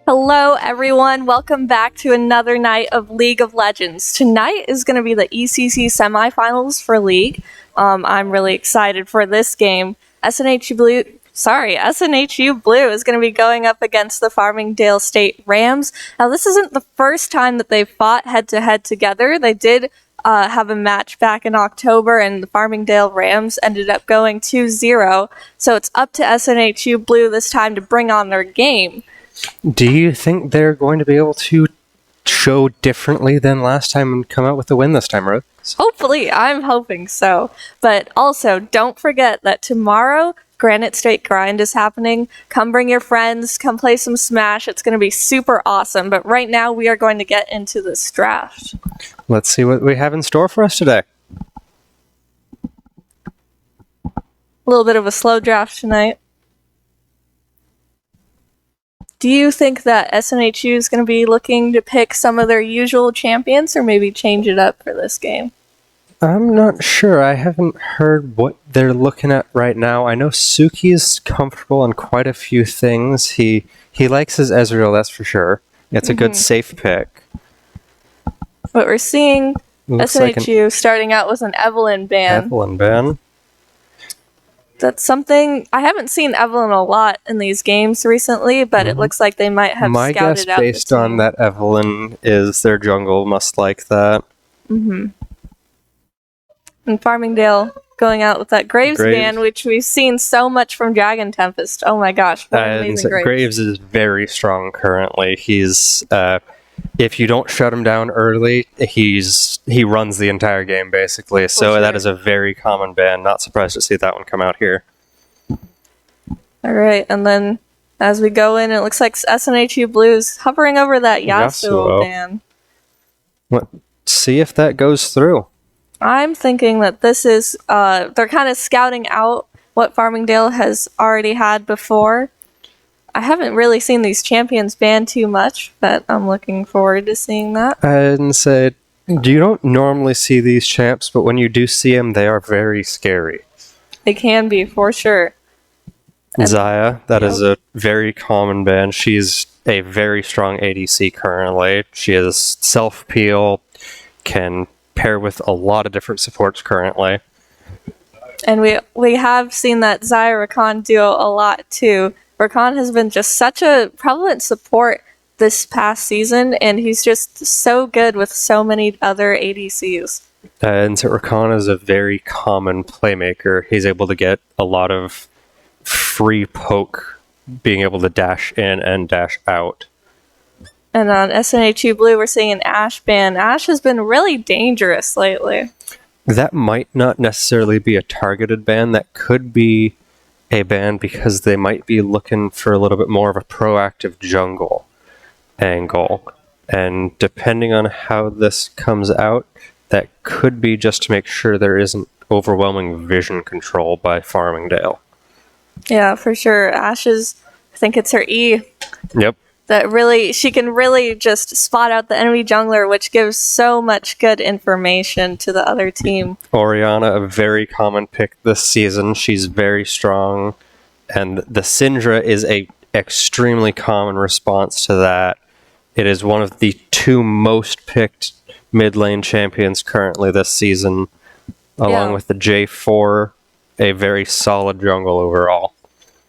Hello, everyone. Welcome back to another night of League of Legends. Tonight is going to be the ECC Semifinals for League. I'm really excited for this game. SNHU Blue is going to be going up against the Farmingdale State Rams. Now, this isn't the first time that they've fought head-to-head together. They did have a match back in October, and the Farmingdale Rams ended up going 2-0. So it's up to SNHU Blue this time to bring on their game. Do you think they're going to be able to show differently than last time and come out with a win this time, Rose? Hopefully, I'm hoping so. But also, don't forget that tomorrow, Granite State Grind is happening. Come bring your friends, come play some Smash. It's going to be super awesome. But right now, we are going to get into this draft. Let's see what we have in store for us today. A little bit of a slow draft tonight. Do you think that SNHU is going to be looking to pick some of their usual champions or maybe change it up for this game? I'm not sure. I haven't heard what they're looking at right now. I know Suki's comfortable in quite a few things. He likes his Ezreal, that's for sure. It's a good safe pick. But we're seeing SNHU starting out with an Evelyn ban. Evelyn ban. That's something I haven't seen Evelyn a lot in these games recently, but it looks like they might have My scouted guess, out based on that, Evelyn is their jungle must like that. And Farmingdale going out with that Graves ban, which we've seen so much from Dragon Tempest. Oh my gosh, what amazing Graves. Graves is very strong currently. He's if you don't shut him down early, he runs the entire game basically. So that is a very common ban. Not surprised to see that one come out here. All right, and then as we go in, it looks like SNHU Blues hovering over that Yasuo ban. Let's see if that goes through. I'm thinking that this is they're kind of scouting out what Farmingdale has already had before. I haven't really seen these champions banned too much, but I'm looking forward to seeing that. And said, you don't normally see these champs, but when you do see them, they are very scary. They can be, for sure. Xayah, that is a very common ban. She's a very strong ADC currently. She is self-peel, can pair with a lot of different supports currently. And we have seen that Xayah Rakan duo a lot, too. Rakan has been just such a prevalent support this past season, and he's just so good with so many other ADCs. And so Rakan is a very common playmaker. He's able to get a lot of free poke, being able to dash in and dash out. And on SNHU Blue, we're seeing an Ashe ban. Ashe has been really dangerous lately. That might not necessarily be a targeted ban. That could be a ban because they might be looking for a little bit more of a proactive jungle angle. And depending on how this comes out, that could be just to make sure there isn't overwhelming vision control by Farmingdale. Yeah, for sure. Ashe is, I think it's her E. Yep. She can really just spot out the enemy jungler, which gives so much good information to the other team. Orianna, a very common pick this season. She's very strong. And the Syndra is a extremely common response to that. It is one of the two most picked mid lane champions currently this season, along with the J4, a very solid jungle overall.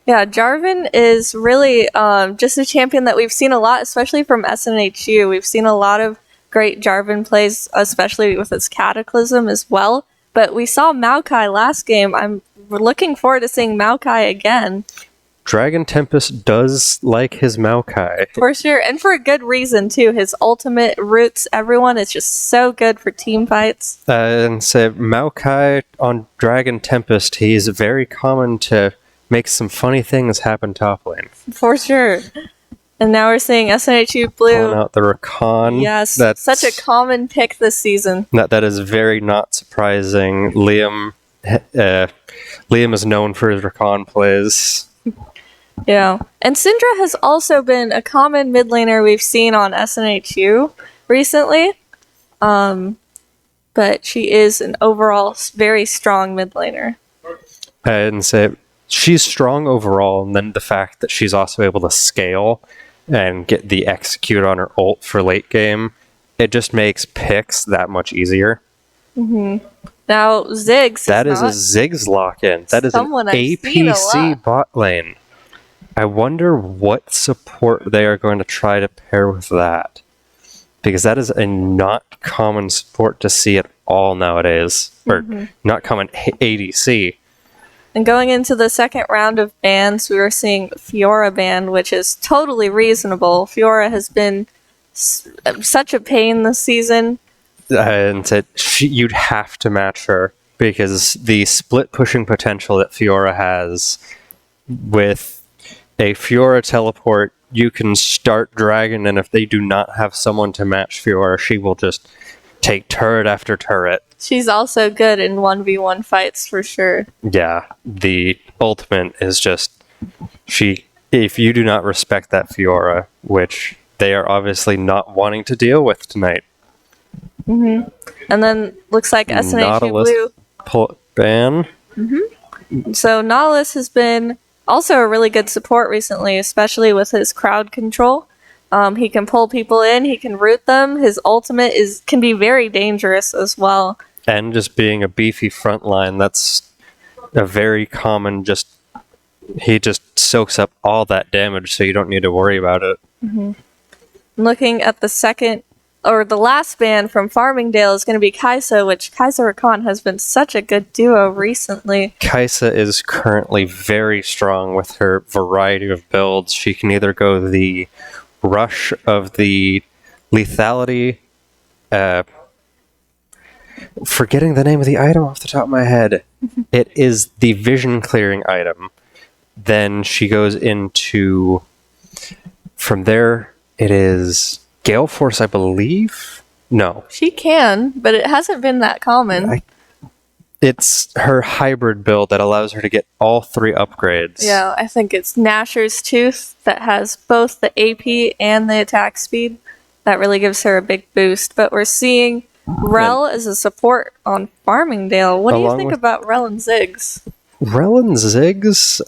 Yeah, Jarvan is really just a champion that we've seen a lot, especially from SNHU. We've seen a lot of great Jarvan plays, especially with its Cataclysm as well. But we saw Maokai last game. I'm looking forward to seeing Maokai again. Dragon Tempest does like his Maokai. For sure, and for a good reason, too. His ultimate roots everyone. It's just so good for team fights. And so Maokai on Dragon Tempest, he's very common to make some funny things happen top lane. For sure. And now we're seeing SNHU Blue. Pulling out the Rakan. Yes, that's such a common pick this season. That is very not surprising. Liam is known for his Rakan plays. Yeah. And Syndra has also been a common mid laner we've seen on SNHU recently. But she is an overall very strong mid laner. And so she's strong overall, and then the fact that she's also able to scale and get the execute on her ult for late game, it just makes picks that much easier. Now, Ziggs That is a not Ziggs lock-in. That is an someone I've seen a APC lot. bot lane. I wonder what support they are going to try to pair with that. Because that is a not common support to see at all nowadays. Or not common ADC. And going into the second round of bans, we were seeing Fiora ban, which is totally reasonable. Fiora has been such a pain this season. And you'd have to match her. Because the split pushing potential that Fiora has with a Fiora teleport, you can start Dragon, and if they do not have someone to match Fiora, she will just take turret after turret. She's also good in 1v1 fights for sure. Yeah, the ultimate is just if you do not respect that Fiora, which they are obviously not wanting to deal with tonight. And then looks like SNHU Nautilus ban. So Nautilus has been also a really good support recently, especially with his crowd control. He can pull people in, he can root them. His ultimate can be very dangerous as well. And just being a beefy frontline, that's a very common he just soaks up all that damage, so you don't need to worry about it. Looking at the last ban from Farmingdale is going to be Kaisa, which Kaisa Rakan has been such a good duo recently. Kaisa is currently very strong with her variety of builds. She can either go the rush of the lethality, forgetting the name of the item off the top of my head. It is the vision clearing item. Then she goes into, from there, it is Gale Force, I believe? No. She can, but it hasn't been that common. It's her hybrid build that allows her to get all 3 upgrades. Yeah, I think it's Nashor's Tooth that has both the AP and the attack speed. That really gives her a big boost. But we're seeing Rel as a support on Farmingdale. What do you think about Rel and Ziggs? Rel and Ziggs?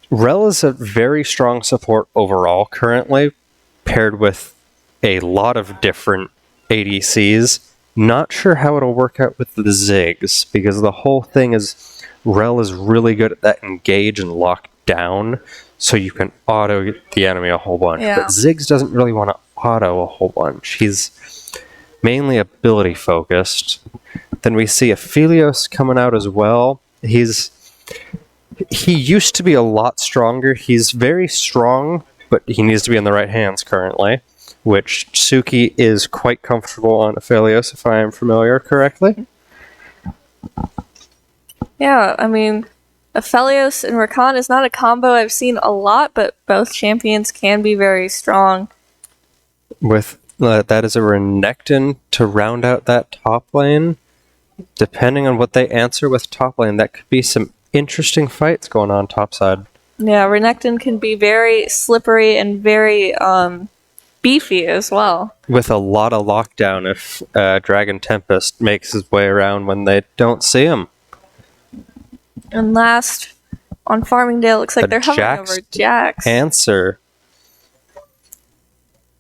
Rel is a very strong support overall currently, paired with a lot of different ADCs. Not sure how it'll work out with the Ziggs, because the whole thing is Rel is really good at that engage and lock down, so you can auto the enemy a whole bunch. Yeah. But Ziggs doesn't really want to auto a whole bunch. He's mainly ability focused. Then we see Aphelios coming out as well. He used to be a lot stronger. He's very strong, but he needs to be in the right hands currently, which Suki is quite comfortable on Aphelios, if I am familiar correctly. Yeah, I mean, Aphelios and Rakan is not a combo I've seen a lot, but both champions can be very strong. With that is a Renekton to round out that top lane. Depending on what they answer with top lane, that could be some interesting fights going on topside. Yeah, Renekton can be very slippery and very beefy as well. With a lot of lockdown if Dragon Tempest makes his way around when they don't see him. And last, on Farmingdale, looks like they're hovering over Jax. Answer.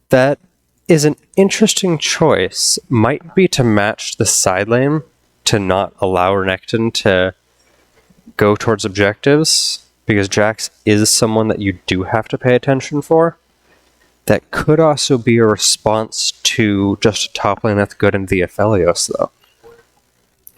That is an interesting choice. Might be to match the side lane to not allow Renekton to go towards objectives, because Jax is someone that you do have to pay attention for. That could also be a response to just a top lane that's good in the Aphelios, though.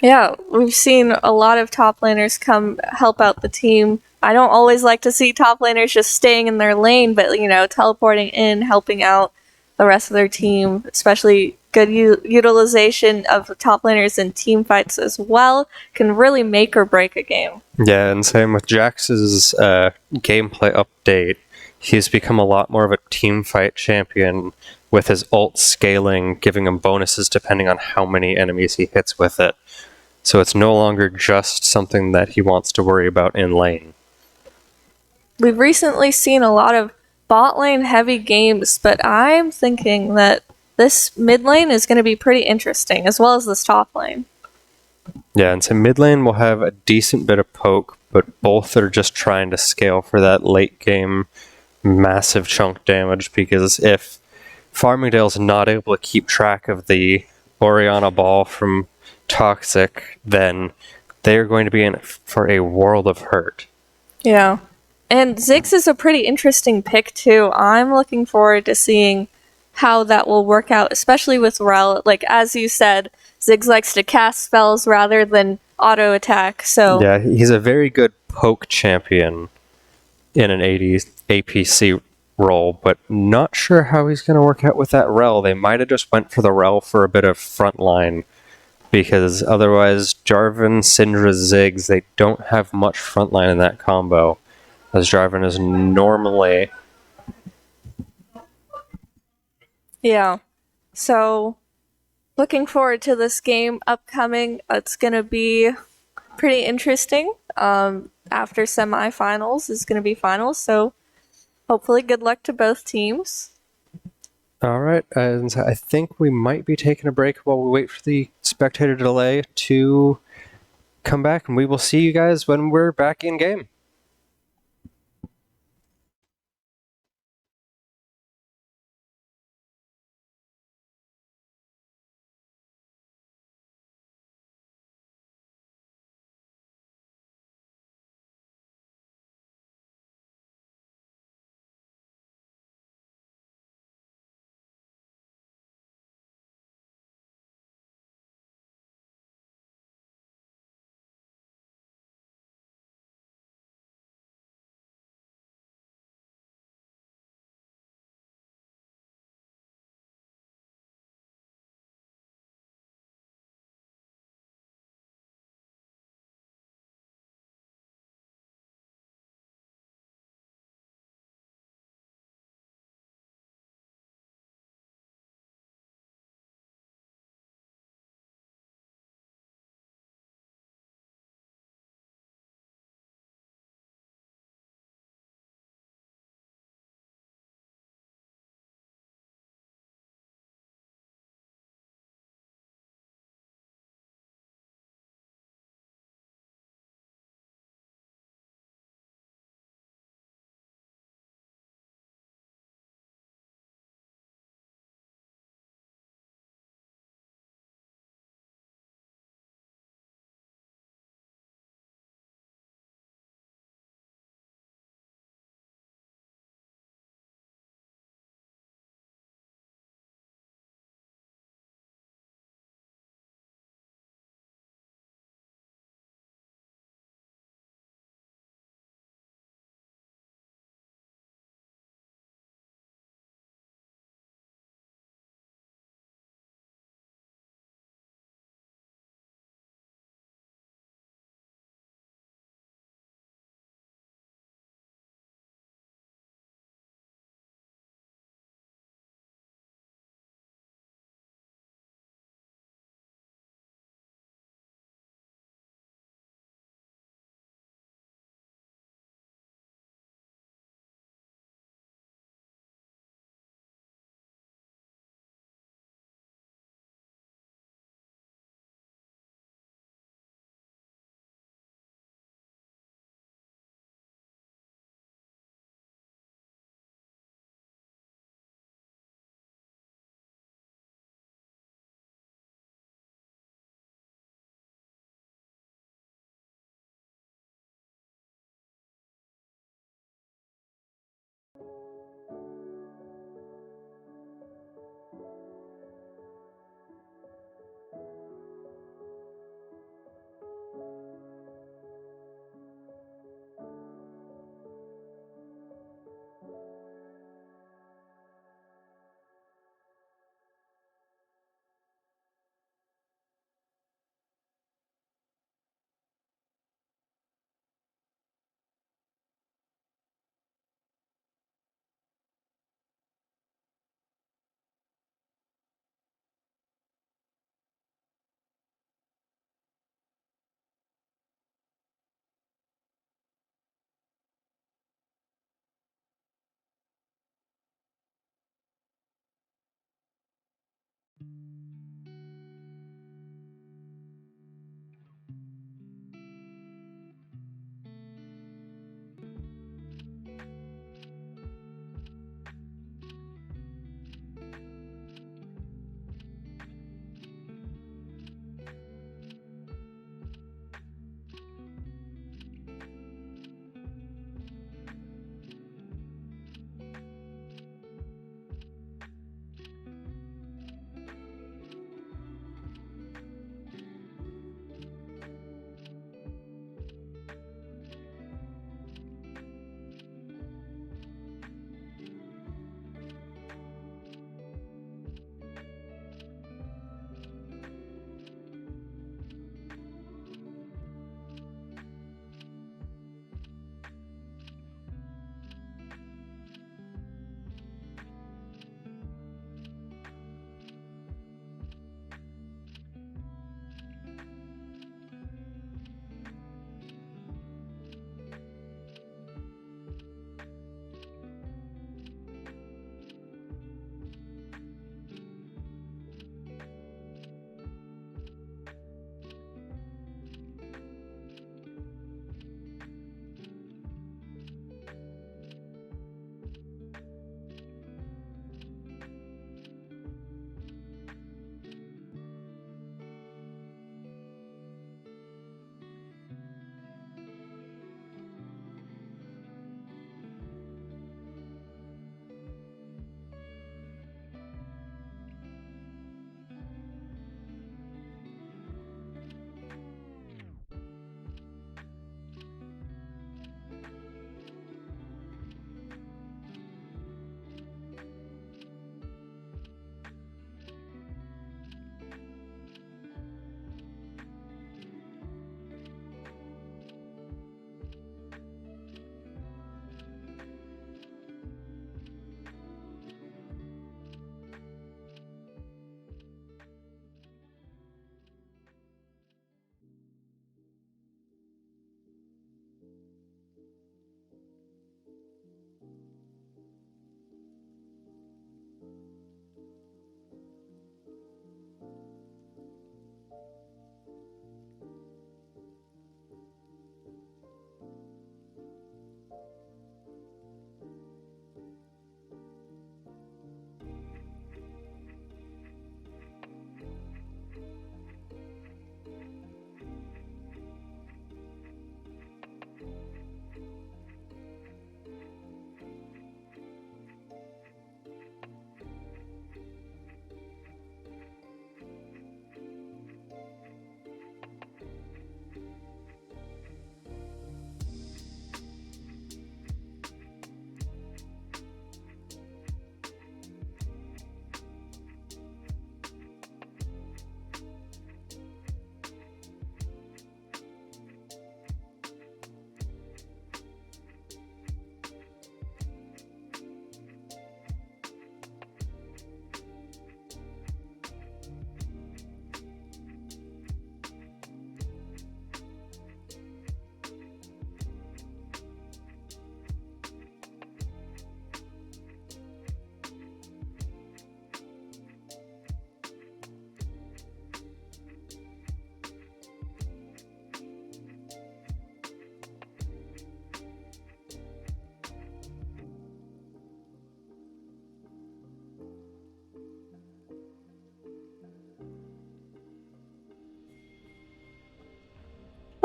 Yeah, we've seen a lot of top laners come help out the team. I don't always like to see top laners just staying in their lane, but, teleporting in, helping out the rest of their team, especially good utilization of top laners in team fights as well, can really make or break a game. Yeah, and same with Jax's gameplay update. He's become a lot more of a team fight champion, with his ult scaling, giving him bonuses depending on how many enemies he hits with it. So it's no longer just something that he wants to worry about in lane. We've recently seen a lot of bot lane heavy games, but I'm thinking that this mid lane is going to be pretty interesting, as well as this top lane. Yeah, and so mid lane will have a decent bit of poke, but both are just trying to scale for that late game massive chunk damage, because if Farmingdale's not able to keep track of the Oriana ball from Toxic, then they're going to be in for a world of hurt. Yeah. And Ziggs is a pretty interesting pick, too. I'm looking forward to seeing how that will work out, especially with Rel. Like, as you said, Ziggs likes to cast spells rather than auto attack, so. Yeah, he's a very good poke champion in an APC role, but not sure how he's going to work out with that Rel. They might have just went for the Rel for a bit of frontline, because otherwise Jarvan, Syndra, Ziggs, they don't have much frontline in that combo, as Jarvan is normally... Yeah. So, looking forward to this game upcoming. It's going to be pretty interesting. After semifinals is going to be finals, so hopefully good luck to both teams. All right, and I think we might be taking a break while we wait for the spectator delay to come back, and we will see you guys when we're back in game.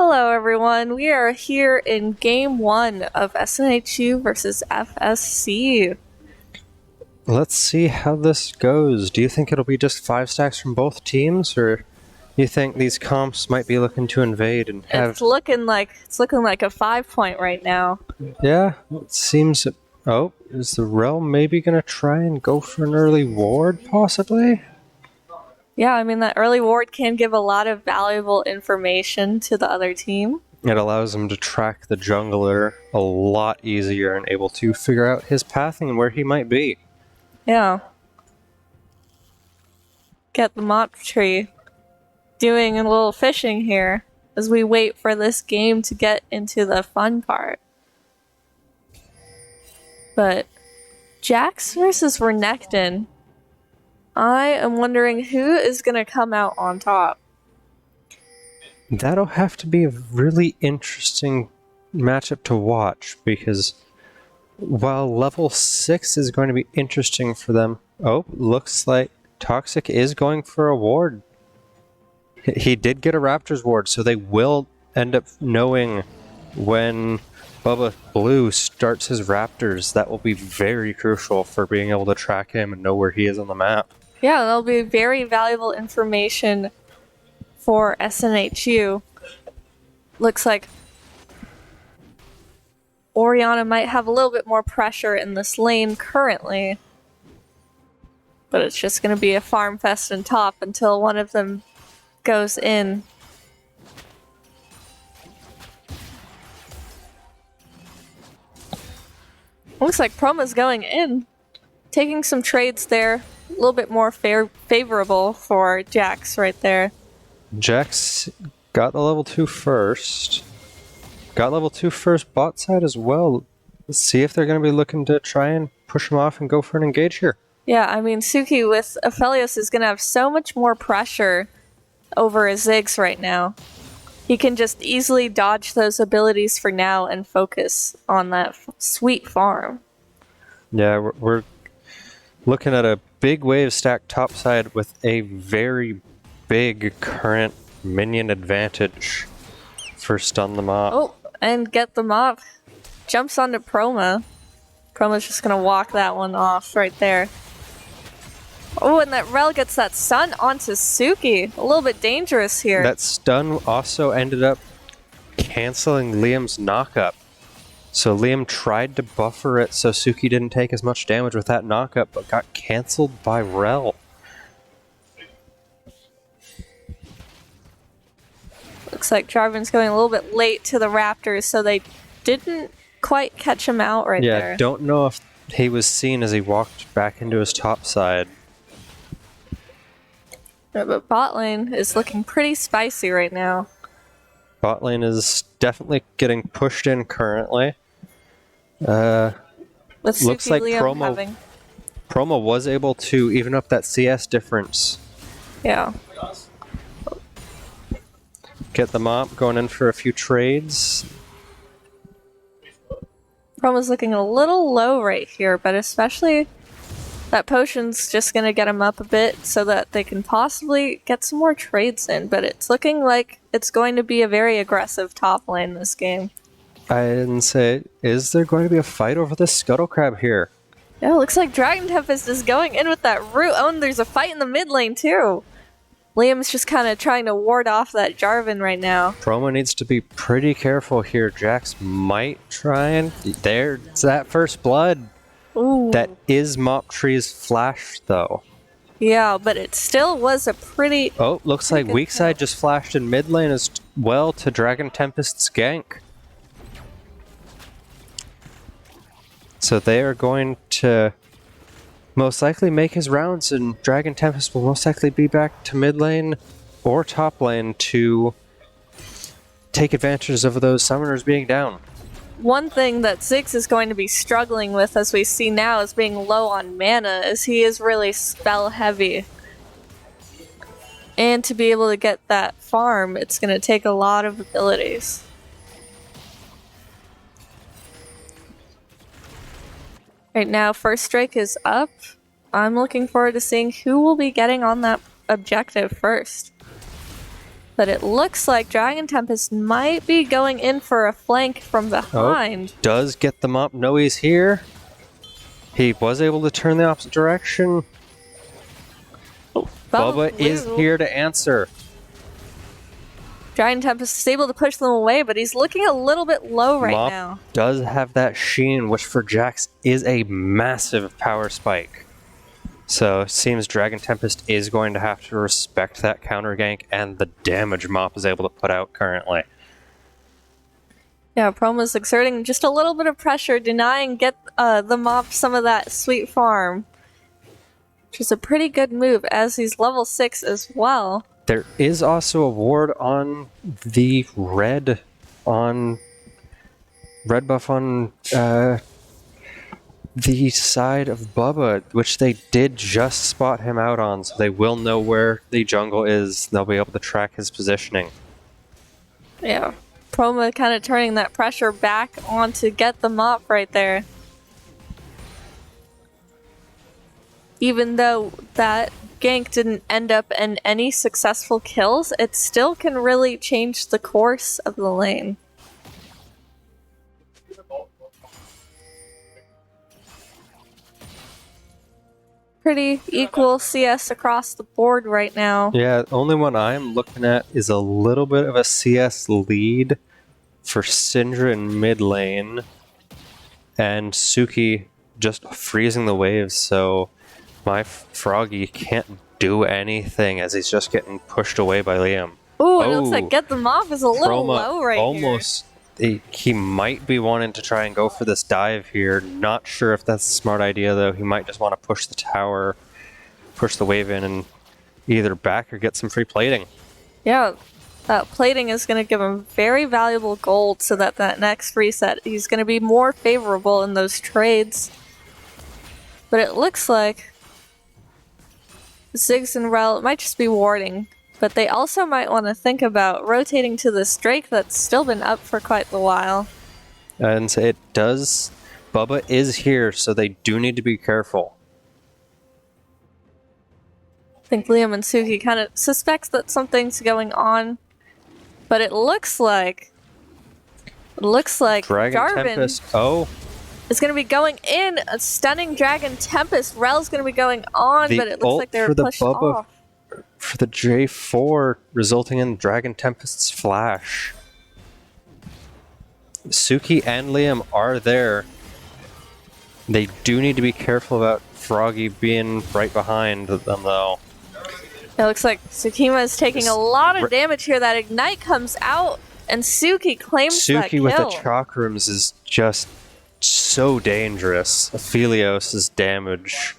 Hello everyone, we are here in Game 1 of SNHU versus FSC. Let's see how this goes. Do you think it'll be just 5 stacks from both teams, or do you think these comps might be looking to invade and have... It's looking like a 5-point right now. Yeah, it seems... Oh, is the Realm maybe going to try and go for an early ward, possibly? Yeah, I mean that early ward can give a lot of valuable information to the other team. It allows them to track the jungler a lot easier and able to figure out his pathing and where he might be. Yeah. Get the mop tree. Doing a little fishing here as we wait for this game to get into the fun part. But Jax versus Renekton. I am wondering who is going to come out on top. That'll have to be a really interesting matchup to watch, because while level 6 is going to be interesting for them... Oh, looks like Toxic is going for a ward. He did get a Raptors ward, so they will end up knowing when Bubba Blue starts his Raptors. That will be very crucial for being able to track him and know where he is on the map. Yeah, that'll be very valuable information for SNHU. Looks like Orianna might have a little bit more pressure in this lane currently. But it's just going to be a farm fest in top until one of them goes in. Looks like Proma's going in. Taking some trades there. A little bit more favorable for Jax right there. Jax got the level 2 first. Got level 2 first bot side as well. Let's see if they're going to be looking to try and push him off and go for an engage here. Yeah, I mean, Suki with Aphelios is going to have so much more pressure over Ziggs right now. He can just easily dodge those abilities for now and focus on that sweet farm. Yeah, we're looking at a big wave stack topside with a very big current minion advantage for stun the mop. Oh, and get the mop. Jumps onto Proma. Proma's just going to walk that one off right there. Oh, and that Rel gets that stun onto Suki. A little bit dangerous here. That stun also ended up canceling Liam's knockup. So Liam tried to buffer it so Suki didn't take as much damage with that knockup, but got cancelled by Rel. Looks like Jarvan's going a little bit late to the Raptors, so they didn't quite catch him out right there. Yeah, don't know if he was seen as he walked back into his top side. Yeah, but bot lane is looking pretty spicy right now. Bot lane is definitely getting pushed in currently. With Looks Suki like Liam having... Promo was able to even up that CS difference. Yeah. Get the mop going in for a few trades. Promo's looking a little low right here, but especially that potion's just going to get him up a bit so that they can possibly get some more trades in. But it's looking like it's going to be a very aggressive top lane this game. I didn't say, is there going to be a fight over this Scuttle Crab here? Yeah, it looks like Dragon Tempest is going in with that root. Oh, and there's a fight in the mid lane too. Liam's just kind of trying to ward off that Jarvan right now. Promo needs to be pretty careful here. Jax might try and... There's that first blood. Ooh. That is Mop Tree's flash, though. Yeah, but it still was a pretty... Oh, looks like weak side just flashed in mid lane as well to Dragon Tempest's gank. So they are going to most likely make his rounds, and Dragon Tempest will most likely be back to mid lane or top lane to take advantage of those summoners being down. One thing that Ziggs is going to be struggling with, as we see now, is being low on mana, as he is really spell heavy. And to be able to get that farm, it's going to take a lot of abilities. Right now, First Strike is up. I'm looking forward to seeing who will be getting on that objective first. But it looks like Dragon Tempest might be going in for a flank from behind. Does get them up. No, he's here. He was able to turn the opposite direction. Bubba is here to answer. Dragon Tempest is able to push them away, but he's looking a little bit low right Mop now. Does have that sheen, which for Jax is a massive power spike. So it seems Dragon Tempest is going to have to respect that counter gank and the damage Mop is able to put out currently. Yeah, Promo's exerting just a little bit of pressure, denying get the Mop some of that sweet farm. Which is a pretty good move, as he's level 6 as well. There is also a ward on the red buff on the side of Bubba, which they did just spot him out on, so they will know where the jungle is. They'll be able to track his positioning. Yeah, Promo kind of turning that pressure back on to get the Mop right there. Even though that gank didn't end up in any successful kills, it still can really change the course of the lane. Pretty equal CS across the board right now. Yeah, the only one I'm looking at is a little bit of a CS lead for Syndra in mid lane, and Suki just freezing the waves, so my Froggy can't do anything as he's just getting pushed away by Liam. Ooh, it looks like get them off is a little Chroma low right almost, he might be wanting to try and go for this dive here. Not sure if that's a smart idea, though. He might just want to push the tower, push the wave in, and either back or get some free plating. Yeah, that plating is going to give him very valuable gold so that next reset he's going to be more favorable in those trades. But it looks like Ziggs and Rel might just be warding, but they also might want to think about rotating to this Drake that's still been up for quite a while. And it does. Bubba is here, so they do need to be careful. I think Liam and Suki kind of suspects that something's going on, but it looks like Dragon Jarvan Tempest. Oh, is going to be going in, a stunning Dragon Tempest. Rel's going to be going on, but it looks like they're pushed off. For the J4, resulting in Dragon Tempest's flash. Suki and Liam are there. They do need to be careful about Froggy being right behind them, though. It looks like Tsukima is taking a lot of damage here. That Ignite comes out, and Suki claims that kill. Suki with the chakrams is just so dangerous. Aphelios' damage.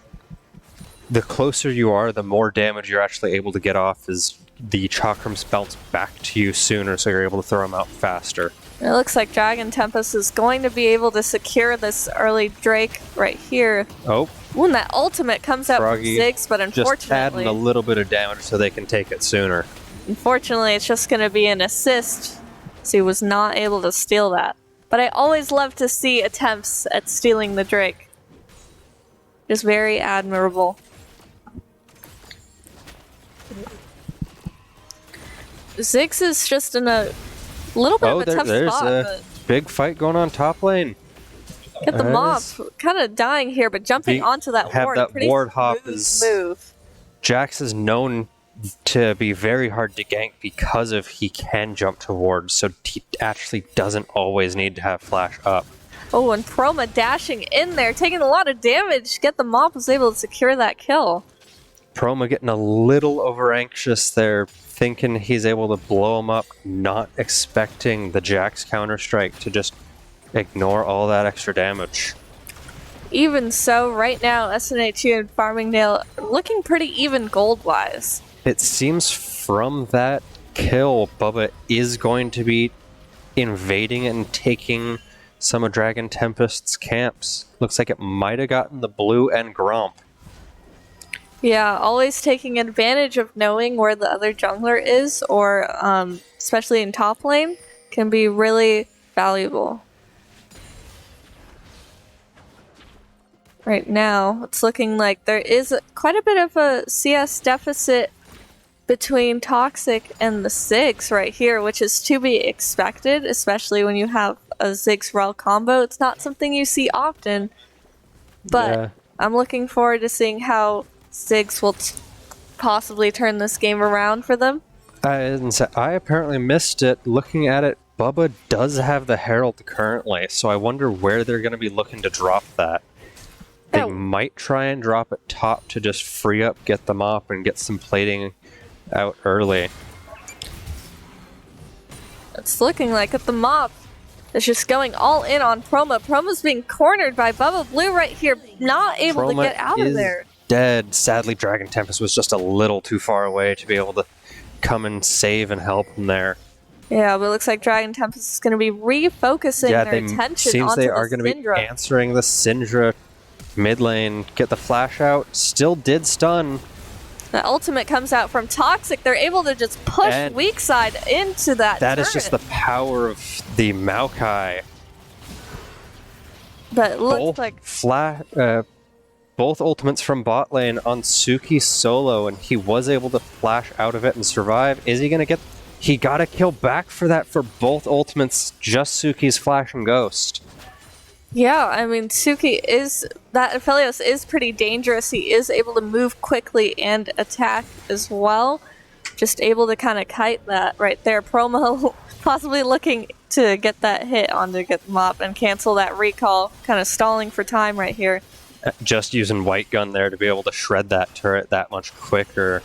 The closer you are, the more damage you're actually able to get off as the chakrams bounce back to you sooner, so you're able to throw them out faster. It looks like Dragon Tempest is going to be able to secure this early Drake right here. Oh. Ooh, and that ultimate comes out from Ziggs, but unfortunately... just adding a little bit of damage so they can take it sooner. Unfortunately, it's just going to be an assist, so he was not able to steal that. But I always love to see attempts at stealing the Drake. Just very admirable. Ziggs is just in a little bit of a tough there's spot. A big fight going on top lane. Get the Mop kind of dying here, but jumping onto that ward. That pretty ward hop is move. Jax is known to be very hard to gank because of he can jump to wards, so he actually doesn't always need to have flash up. Oh, and Proma dashing in there, taking a lot of damage. Get the Mop was able to secure that kill. Proma getting a little over anxious there, thinking he's able to blow him up, not expecting the Jax counter-strike to just ignore all that extra damage. Even so, right now, SNHU and Farmingdale are looking pretty even gold-wise. It seems from that kill, Bubba is going to be invading and taking some of Dragon Tempest's camps. Looks like it might have gotten the blue and Gromp. Yeah, always taking advantage of knowing where the other jungler is, or especially in top lane, can be really valuable. Right now, it's looking like there is quite a bit of a CS deficit between Toxic and the Ziggs right here, which is to be expected, especially when you have a Ziggs Rel combo. It's not something you see often, but Yeah. I'm looking forward to seeing how Ziggs will possibly turn this game around for them. I apparently missed it. Looking at it, Bubba does have the Herald currently, so I wonder where they're going to be looking to drop that. They Yeah. might try and drop it top to just free up, get them up, and get some plating out early. It's looking like at the mop. It's just going all in on Proma. Proma's being cornered by Bubba Blue right here, not able to Chroma get out of is there. dead. Sadly, Dragon Tempest was just a little too far away to be able to come and save and help him there. Yeah, but it looks like Dragon Tempest is going to be refocusing their attention seems onto they are the going to be Syndra. answering the Syndra mid lane. Get the flash out. Still did stun. The ultimate comes out from Toxic. They're able to just push And weak side into that That turret. is just the power of the Maokai. But it looks like both ultimates from bot lane on Suki solo, and he was able to flash out of it and survive. Is he going to get... He got a kill back for that for both ultimates, just Suki's flash and ghost. yeah, I mean, Suki is... That Aphelios is pretty dangerous. He is able to move quickly and attack as well. Just able to kind of kite that right there. Promo possibly looking to get that hit on to get the mop and cancel that recall. Kind of stalling for time right here. Just using White Gun there to be able to shred that turret that much quicker.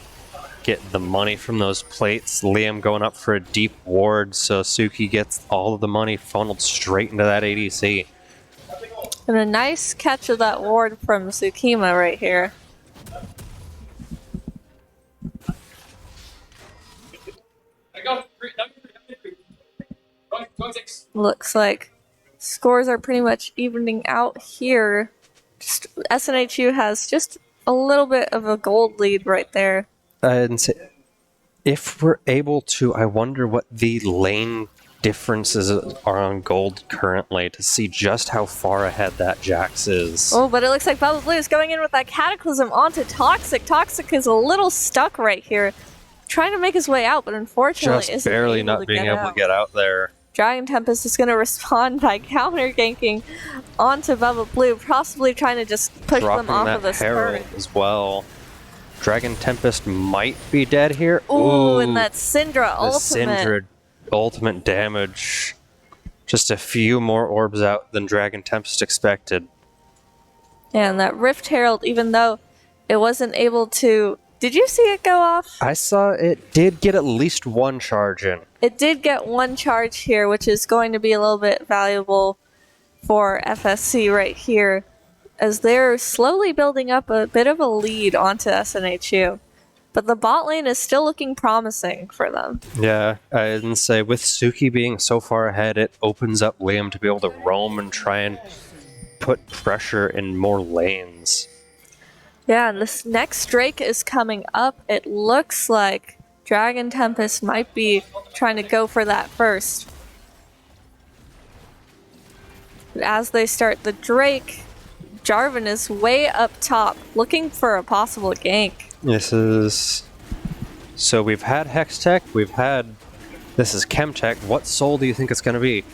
Get the money from those plates. Liam going up for a deep ward, so Suki gets all of the money funneled straight into that ADC. And a nice catch of that ward from Tsukima right here. Looks like scores are pretty much evening out here. Just SNHU has just a little bit of a gold lead right there. And if we're able to, I wonder what the lane differences are on gold currently to see just how far ahead that Jax is. Oh, but it looks like Bubba Blue is going in with that Cataclysm onto Toxic. Toxic is a little stuck right here, trying to make his way out, but unfortunately Just isn't barely able not to being get able out. to get out there. Dragon Tempest is going to respond by counter ganking onto Bubba Blue, possibly trying to just push Dropping them off that of this Herald turret. as well. Dragon Tempest might be dead here. Ooh, and that Syndra the ultimate. Syndra ultimate damage. Just a few more orbs out than Dragon Tempest expected. And that Rift Herald, even though it wasn't able to... Did you see it go off? I saw it did get at least one charge in. It did get one charge here, which is going to be a little bit valuable for FSC right here, as they're slowly building up a bit of a lead onto SNHU. But the bot lane is still looking promising for them. Yeah, I didn't say with Suki being so far ahead, it opens up Liam to be able to roam and try and put pressure in more lanes. Yeah, and this next Drake is coming up. It looks like Dragon Tempest might be trying to go for that first. But as they start the Drake, Jarvan is way up top, looking for a possible gank. This is... So we've had Hextech, we've had... This is Chemtech. What soul do you think it's going to be?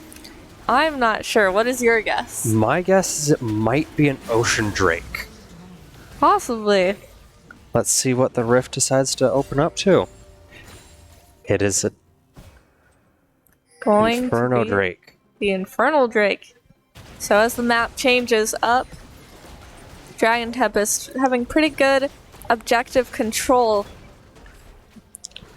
I'm not sure. What is your guess? My guess is it might be an Ocean Drake. Possibly. Let's see what the Rift decides to open up to. It is a Going Inferno to be Drake. the Infernal Drake. So as the map changes up, Dragon Tempest having pretty good objective control.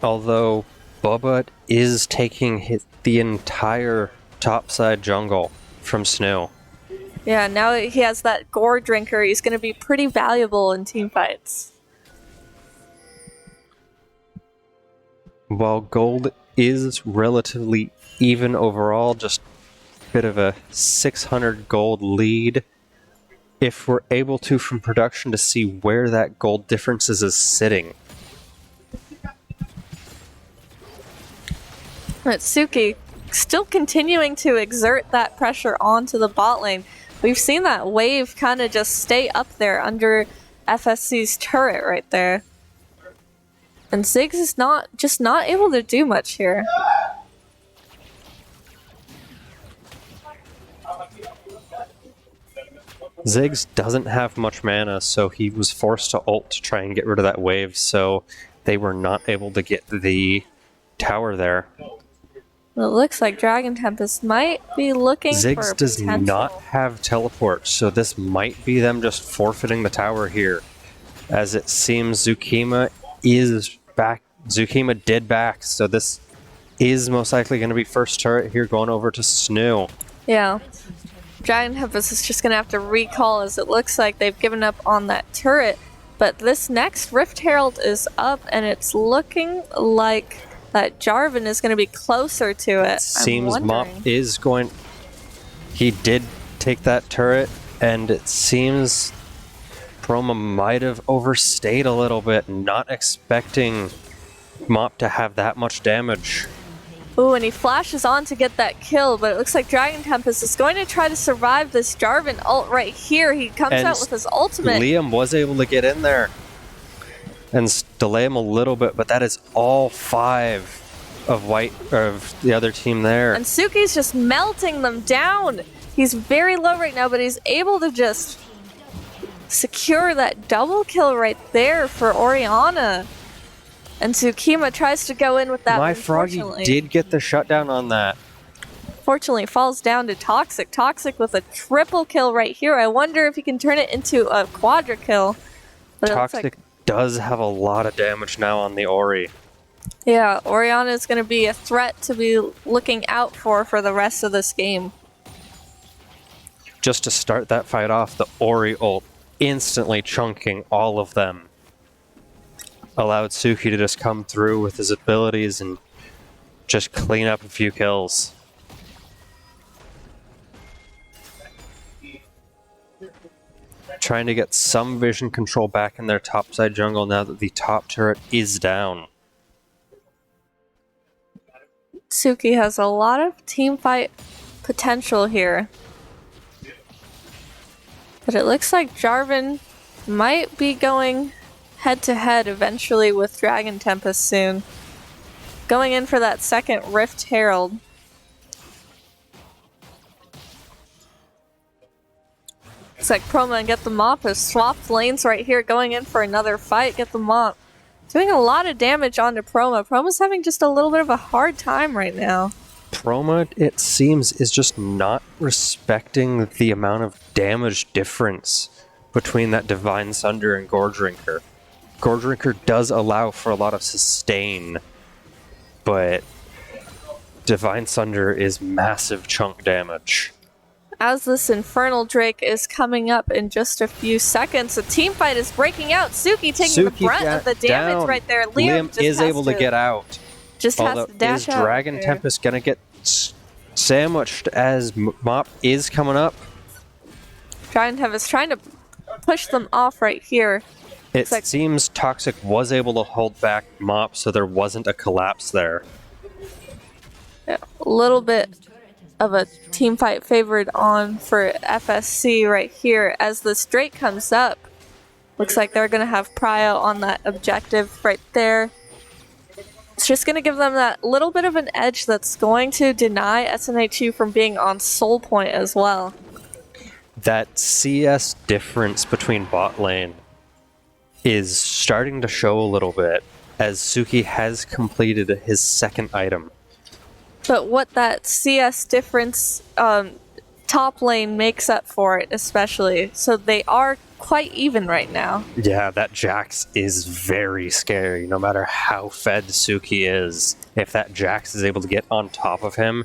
Although Bubba is taking the entire topside jungle from Snow. Yeah, now that he has that Gore Drinker, he's going to be pretty valuable in team fights. While gold is relatively even overall, just a bit of a 600 gold lead, if we're able to, from production, to see where that gold difference is sitting. But Suki still continuing to exert that pressure onto the bot lane. We've seen that wave kind of just stay up there under FSC's turret right there. And Ziggs is not able to do much here. Ziggs doesn't have much mana, so he was forced to ult to try and get rid of that wave, so they were not able to get the tower there. Well, it looks like Dragon Tempest might be looking for Ziggs does potential. not have teleport, so this might be them just forfeiting the tower here. As it seems Zukima is back. Zukima did back, so this is most likely going to be first turret here going over to SNHU. Yeah. Dragon Tempest is just going to have to recall, as it looks like they've given up on that turret. But this next Rift Herald is up, and it's looking like that Jarvan is going to be closer to it. Seems Mop is going... He did take that turret, and it seems Chroma might have overstayed a little bit, not expecting Mop to have that much damage. Ooh, and he flashes on to get that kill, but it looks like Dragon Tempest is going to try to survive this Jarvan ult right here. He comes out with his ultimate. Liam was able to get in there and delay him a little bit, but that is all 5 of the other team there. And Suki's just melting them down. He's very low right now, but he's able to just secure that double kill right there for Orianna. And Tsukima tries to go in with that. My Froggy did get the shutdown on that. Fortunately, it falls down to Toxic. Toxic with a triple kill right here. I wonder if he can turn it into a quadra kill. But Toxic does have a lot of damage now on the Ori. Yeah, Orianna is going to be a threat to be looking out for the rest of this game. Just to start that fight off, the Ori ult instantly chunking all of them. Allowed Suki to just come through with his abilities and just clean up a few kills. Trying to get some vision control back in their topside jungle now that the top turret is down. Suki has a lot of team fight potential here. But it looks like Jarvan might be going head-to-head eventually with Dragon Tempest soon. Going in for that second Rift Herald. It's like Chroma and Get the Mop has swapped lanes right here, going in for another fight. Get the Mop doing a lot of damage onto Chroma. Chroma's having just a little bit of a hard time right now. Chroma, it seems, is just not respecting the amount of damage difference between that Divine Sunder and Gore Drinker. Gore Drinker does allow for a lot of sustain, but Divine Sunder is massive chunk damage. As this Infernal Drake is coming up in just a few seconds, a team fight is breaking out. Suki taking the brunt of the damage right there. Liam is able to get out. Just has to dash out. Is Dragon Tempest going to get sandwiched as Mop is coming up? Dragon Tempest trying to push them off right here. It seems Toxic was able to hold back Mop, so there wasn't a collapse there. Yeah, a little bit of a team fight favored on for FSC right here. As this Drake comes up, looks like they're going to have Prio on that objective right there. It's just going to give them that little bit of an edge that's going to deny SNHU from being on Soul Point as well. That CS difference between bot lane is starting to show a little bit as Suki has completed his second item. But what that CS difference top lane makes up for it especially. So they are quite even right now. Yeah, that Jax is very scary no matter how fed Suki is. If that Jax is able to get on top of him,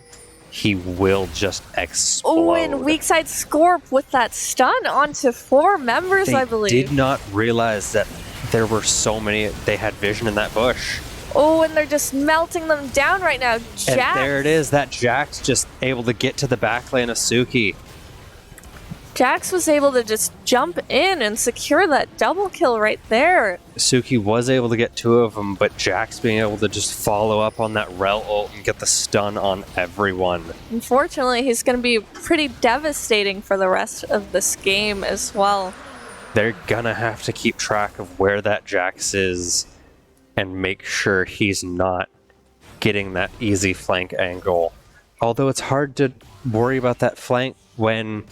he will just explode. Oh, and weak side Scorp with that stun onto 4 members, I believe. They did not realize that there were so many. They had vision in that bush. Oh, and they're just melting them down right now. Jax. And there it is. That Jax just able to get to the back lane of Suki. Jax was able to just jump in and secure that double kill right there. Suki was able to get 2 of them, but Jax being able to just follow up on that Rel ult and get the stun on everyone. Unfortunately, he's going to be pretty devastating for the rest of this game as well. They're gonna have to keep track of where that Jax is and make sure he's not getting that easy flank angle. Although it's hard to worry about that flank when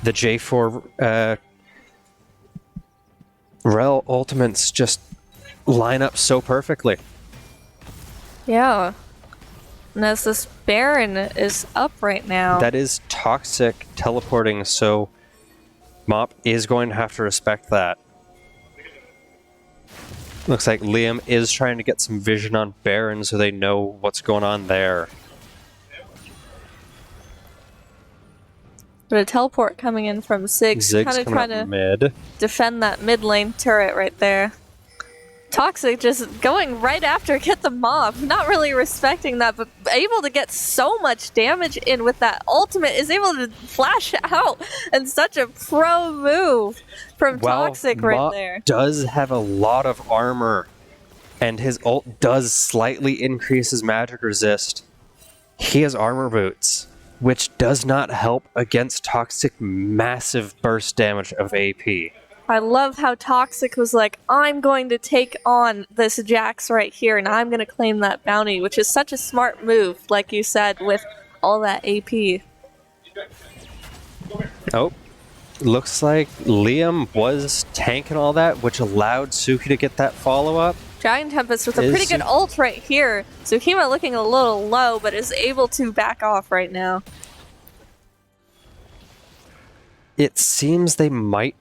the J4 Rel ultimates just line up so perfectly. Yeah. And as this Baron is up right now. That is toxic teleporting, so Mop is going to have to respect that. Looks like Liam is trying to get some vision on Baron so they know what's going on there. But a teleport coming in from Ziggs kind of trying to mid. defend that mid lane turret right there. Toxic just going right after get the mob, not really respecting that, but able to get so much damage in with that ultimate, is able to flash out, and such a pro move from Toxic right Mop there. Does have a lot of armor, and his ult does slightly increase his magic resist. He has armor boots, which does not help against Toxic massive burst damage of AP. I love how Toxic was like, I'm going to take on this Jax right here, and I'm going to claim that bounty, which is such a smart move, like you said, with all that AP. Oh, looks like Liam was tanking all that, which allowed Suki to get that follow-up. Dragon Tempest with a pretty good ult right here. Tsukima looking a little low, but is able to back off right now. It seems they might...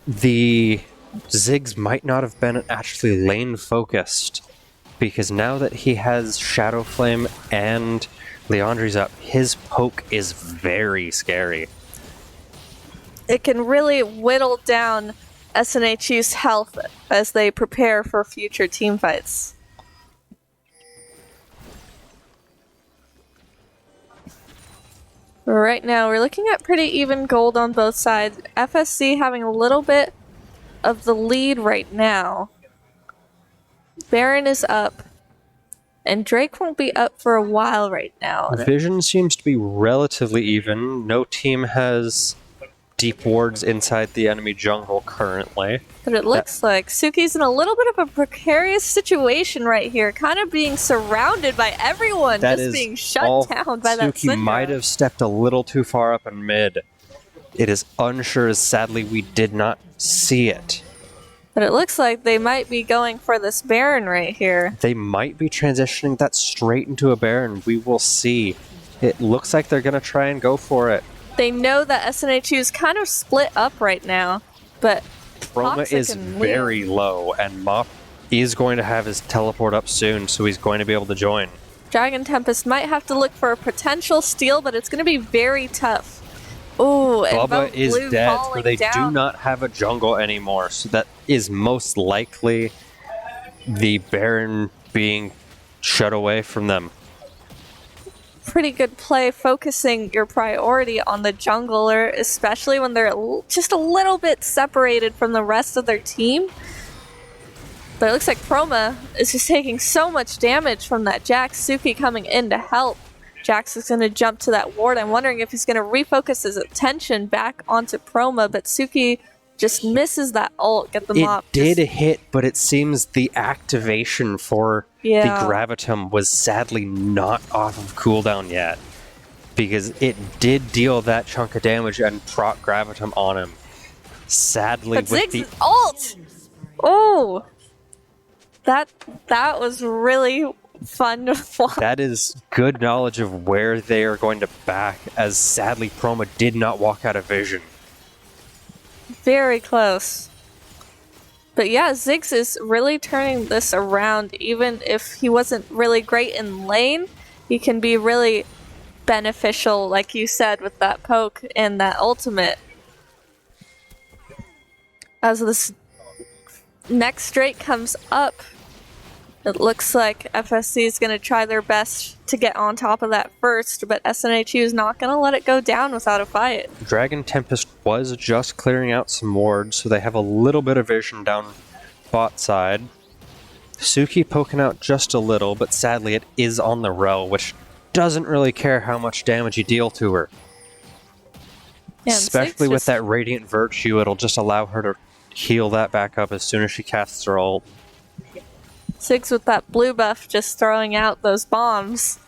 The Ziggs might not have been actually lane focused, because now that he has Shadow Flame and Leandri's up, his poke is very scary. It can really whittle down SNHU's health as they prepare for future team fights. Right now, we're looking at pretty even gold on both sides. FSC having a little bit of the lead right now. Baron is up. And Drake won't be up for a while right now. Vision seems to be relatively even. No team has deep wards inside the enemy jungle currently. But it looks like Suki's in a little bit of a precarious situation right here, kind of being surrounded by everyone, just being shut down by that Syndra. Suki might have stepped a little too far up in mid. It is unsure, as sadly we did not see it. But it looks like they might be going for this Baron right here. They might be transitioning that straight into a Baron. We will see. It looks like they're going to try and go for it. They know that SNHU is kind of split up right now, but Chroma is very low, and Mop is going to have his teleport up soon, so he's going to be able to join. Dragon Tempest might have to look for a potential steal, but it's going to be very tough. Ooh, and Bubba is dead, so they down. do not have a jungle anymore, so that is most likely the Baron being shut away from them. Pretty good play, focusing your priority on the jungler, especially when they're just a little bit separated from the rest of their team. But it looks like Chroma is just taking so much damage from that Jax. Suki coming in to help. Jax is going to jump to that ward. I'm wondering if he's going to refocus his attention back onto Chroma, but Suki just misses that ult. Get the mop. It did hit, but it seems the activation for the Gravitum was sadly not off of cooldown yet, because it did deal that chunk of damage and proc Gravitum on him. Sadly, but with Ziggs' ult! Oh! That was really fun to watch. That is good knowledge of where they are going to back, as sadly Chroma did not walk out of vision. Very close. But yeah, Ziggs is really turning this around. Even if he wasn't really great in lane, he can be really beneficial, like you said, with that poke and that ultimate. As this next Drake comes up, it looks like FSC is going to try their best to get on top of that first, but SNHU is not going to let it go down without a fight. Dragon Tempest was just clearing out some wards, so they have a little bit of vision down bot side. Suki poking out just a little, but sadly it is on the Rel, which doesn't really care how much damage you deal to her. Yeah, especially with that Radiant Virtue, it'll just allow her to heal that back up as soon as she casts her ult. Sigs with that blue buff just throwing out those bombs.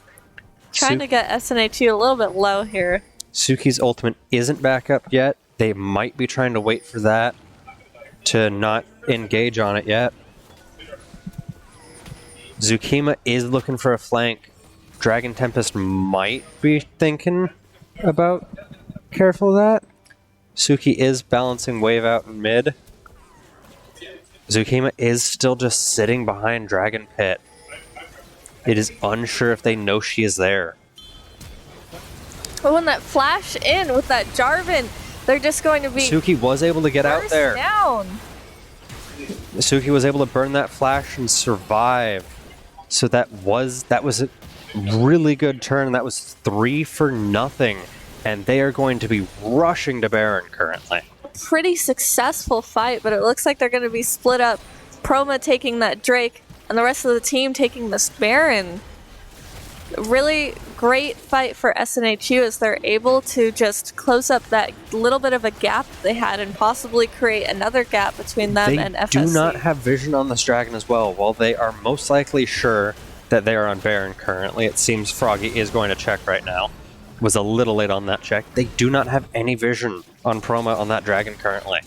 Trying to get SNHU a little bit low here. Suki's ultimate isn't back up yet. They might be trying to wait for that to not engage on it yet. Zukima is looking for a flank. Dragon Tempest might be thinking about careful of that. Suki is balancing wave out in mid. Zukima is still just sitting behind Dragon Pit. It is unsure if they know she is there. But when that flash in with that Jarvan, they're just going to be... Suki was able to get out there. Down. Suki was able to burn that flash and survive. So that was a really good turn. That was 3 for nothing. And they are going to be rushing to Baron currently. Pretty successful fight, but it looks like they're going to be split up. Proma taking that Drake, and the rest of the team taking this Baron. Really great fight for SNHU as they're able to just close up that little bit of a gap they had and possibly create another gap between them and FSC. They do not have vision on this dragon as well. While they are most likely sure that they are on Baron currently, it seems Froggy is going to check right now. Was a little late on that check. They do not have any vision on Proma on that dragon currently.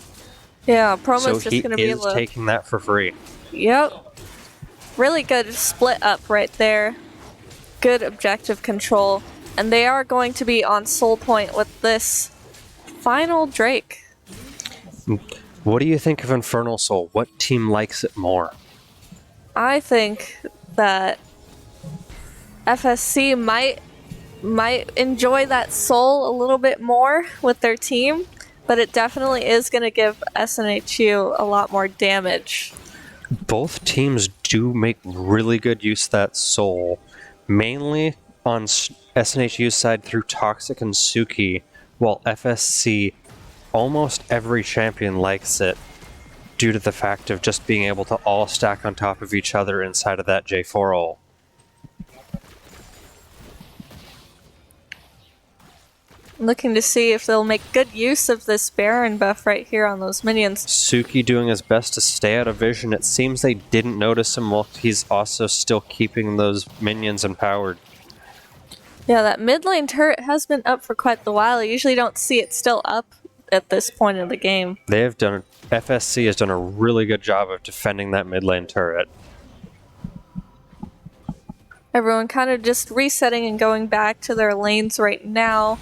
Yeah, Proma's so just going to be able to... he is taking that for free. Yep. Really good split up right there. Good objective control. And they are going to be on Soul Point with this final Drake. What do you think of Infernal Soul? What team likes it more? I think that FSC might enjoy that soul a little bit more with their team, but it definitely is going to give SNHU a lot more damage. Both teams do make really good use of that soul, mainly on SNHU's side through Toxic and Suki, while FSC, almost every champion likes it due to the fact of just being able to all stack on top of each other inside of that J4 ult. Looking to see if they'll make good use of this Baron buff right here on those minions. Suki doing his best to stay out of vision. It seems they didn't notice him while he's also still keeping those minions empowered. Yeah, that mid lane turret has been up for quite the while. I usually don't see it still up at this point in the game. FSC has done a really good job of defending that mid lane turret. Everyone kind of just resetting and going back to their lanes right now.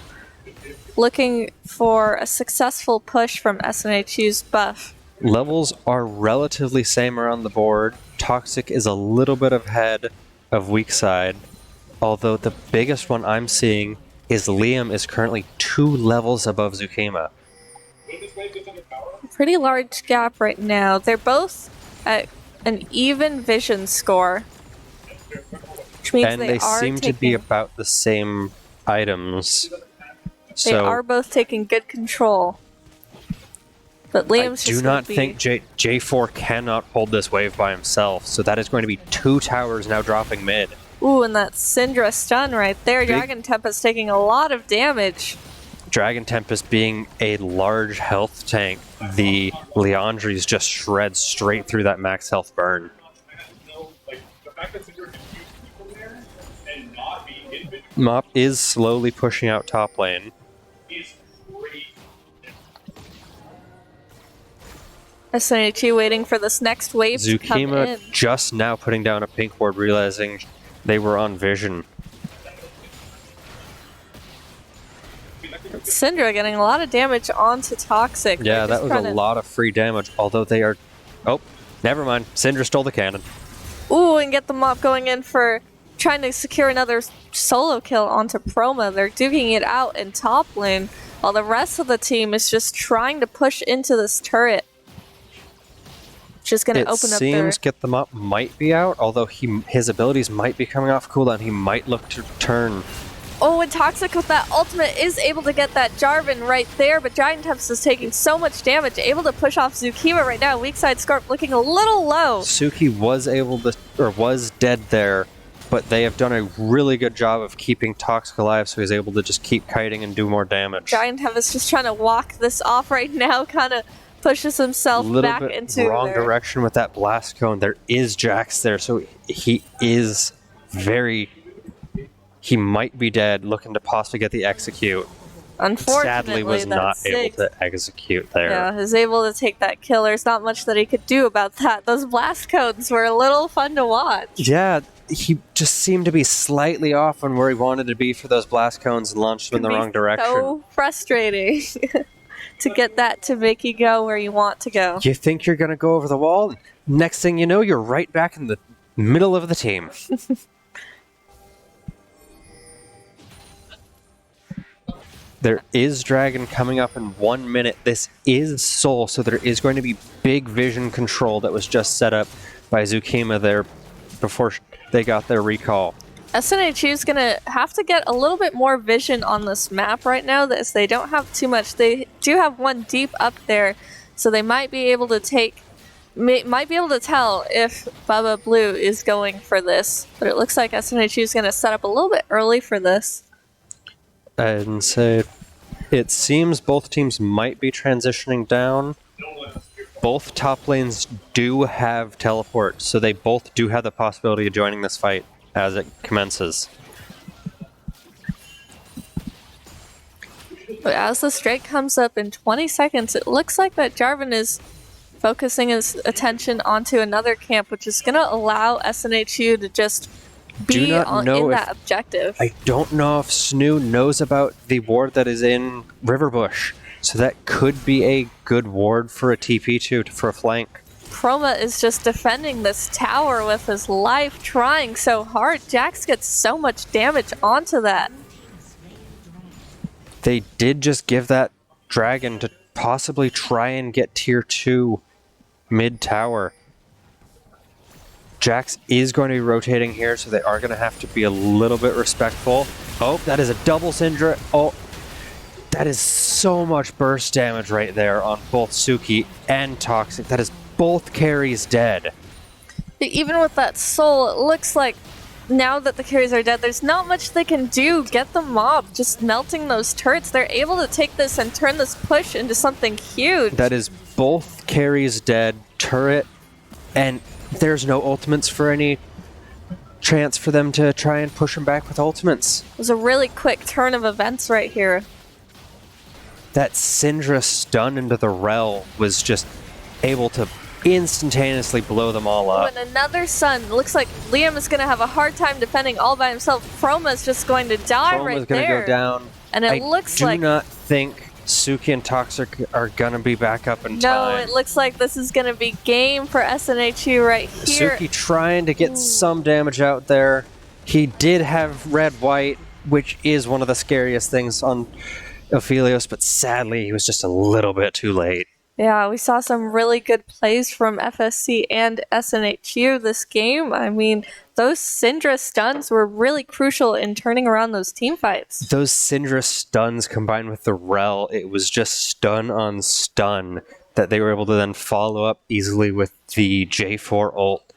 Looking for a successful push from SNHU's buff. Levels are relatively same around the board. Toxic is a little bit ahead of weak side, although the biggest one I'm seeing is Liam is currently 2 levels above Zukima. Pretty large gap right now. They're both at an even vision score, which means they seem to be about the same items. They are both taking good control. But Liam's I do not think J4 cannot hold this wave by himself, so that is going to be 2 towers now dropping mid. Ooh, and that Syndra stun right there. Dragon Tempest taking a lot of damage. Dragon Tempest being a large health tank, the Leandries just shred straight through that max health burn. Mop is slowly pushing out top lane. SNHU waiting for this next wave to come in. Zukima just now putting down a pink ward, realizing they were on vision. Syndra getting a lot of damage onto Toxic. Yeah, that was a lot of free damage, although they are... Oh, never mind. Syndra stole the cannon. Ooh, and get the Mop going in for trying to secure another solo kill onto Proma. They're duking it out in top lane, while the rest of the team is just trying to push into this turret. Just going to open up their... It seems Get Them Up might be out, although his abilities might be coming off cooldown. He might look to turn. Oh, and Toxic with that ultimate is able to get that Jarvan right there, but Giant Tempest is taking so much damage, able to push off Zukima right now. Weak side Scarp looking a little low. Suki was able to, or was dead there, but they have done a really good job of keeping Toxic alive, so he's able to just keep kiting and do more damage. Giant Tempest just trying to walk this off right now, kind of pushes himself little back bit into wrong there. direction with that blast cone. There is Jax there, so he is very. He might be dead, looking to possibly get the execute. Unfortunately, Sadly, was not able Ziggs, to execute there. yeah, is able to take that kill. There's not much that he could do about that. Those blast cones were a little fun to watch. Yeah, he just seemed to be slightly off on where he wanted to be for those blast cones and launched them in the wrong direction. So frustrating to get that to make you go where you want to go. You think you're going to go over the wall, and next thing you know, you're right back in the middle of the team. There is Dragon coming up in 1 minute. This is Soul, so there is going to be big vision control that was just set up by Zukima there before they got their recall. SNHU is going to have to get a little bit more vision on this map right now, as they don't have too much. They do have one deep up there, so they might be able to might be able to tell if Bubba Blue is going for this. But it looks like SNHU is going to set up a little bit early for this. And so it seems both teams might be transitioning down. Both top lanes do have teleport, so they both do have the possibility of joining this fight as it commences. But as the strike comes up in 20 seconds, it looks like that Jarvan is focusing his attention onto another camp, which is going to allow SNHU to just be in that objective. I don't know if SNHU knows about the ward that is in Riverbush, so that could be a good ward for a TP2 for a flank. Chroma is just defending this tower with his life, trying so hard. Jax gets so much damage onto that. They did just give that dragon to possibly try and get tier 2 mid tower. Jax is going to be rotating here, so they are going to have to be a little bit respectful. Oh, that is a double Syndra. Oh, that is so much burst damage right there on both Suki and Toxic. That is both carries dead. Even with that soul, it looks like now that the carries are dead, there's not much they can do. Get the mob just melting those turrets. They're able to take this and turn this push into something huge. That is both carries dead, turret, and there's no ultimates for any chance for them to try and push them back with ultimates. It was a really quick turn of events right here. That Syndra stun into the Rel was just able to instantaneously blow them all up. When another sun, looks like Liam is going to have a hard time defending all by himself. Chroma's just going to die right there. Chroma's going to go down. And it looks like... I do not think Suki and Toxic are going to be back up in time. No, it looks like this is going to be game for SNHU right here. Suki trying to get some damage out there. He did have red-white, which is one of the scariest things on Aphelios, but sadly he was just a little bit too late. Yeah, we saw some really good plays from FSC and SNHU this game. I mean, those Syndra stuns were really crucial in turning around those team fights. Those Syndra stuns combined with the Rel, it was just stun on stun that they were able to then follow up easily with the J4 ult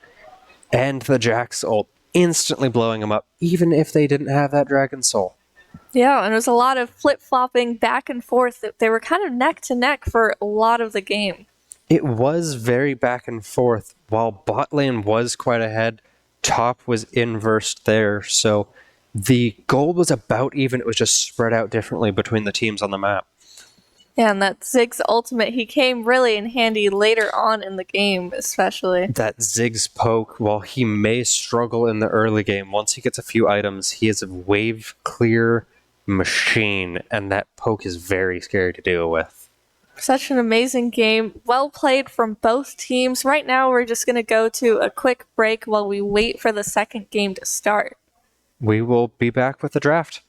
and the Jax ult, instantly blowing them up, even if they didn't have that Dragon Soul. Yeah, and it was a lot of flip-flopping back and forth. They were kind of neck to neck for a lot of the game. It was very back and forth. While bot lane was quite ahead, top was inversed there. So the gold was about even. It was just spread out differently between the teams on the map. Yeah, and that Ziggs ultimate, he came really in handy later on in the game, especially. That Ziggs poke, while he may struggle in the early game, once he gets a few items, he is a wave clear machine, and that poke is very scary to deal with. Such an amazing game. Well played from both teams. Right now, we're just going to go to a quick break while we wait for the second game to start. We will be back with the draft.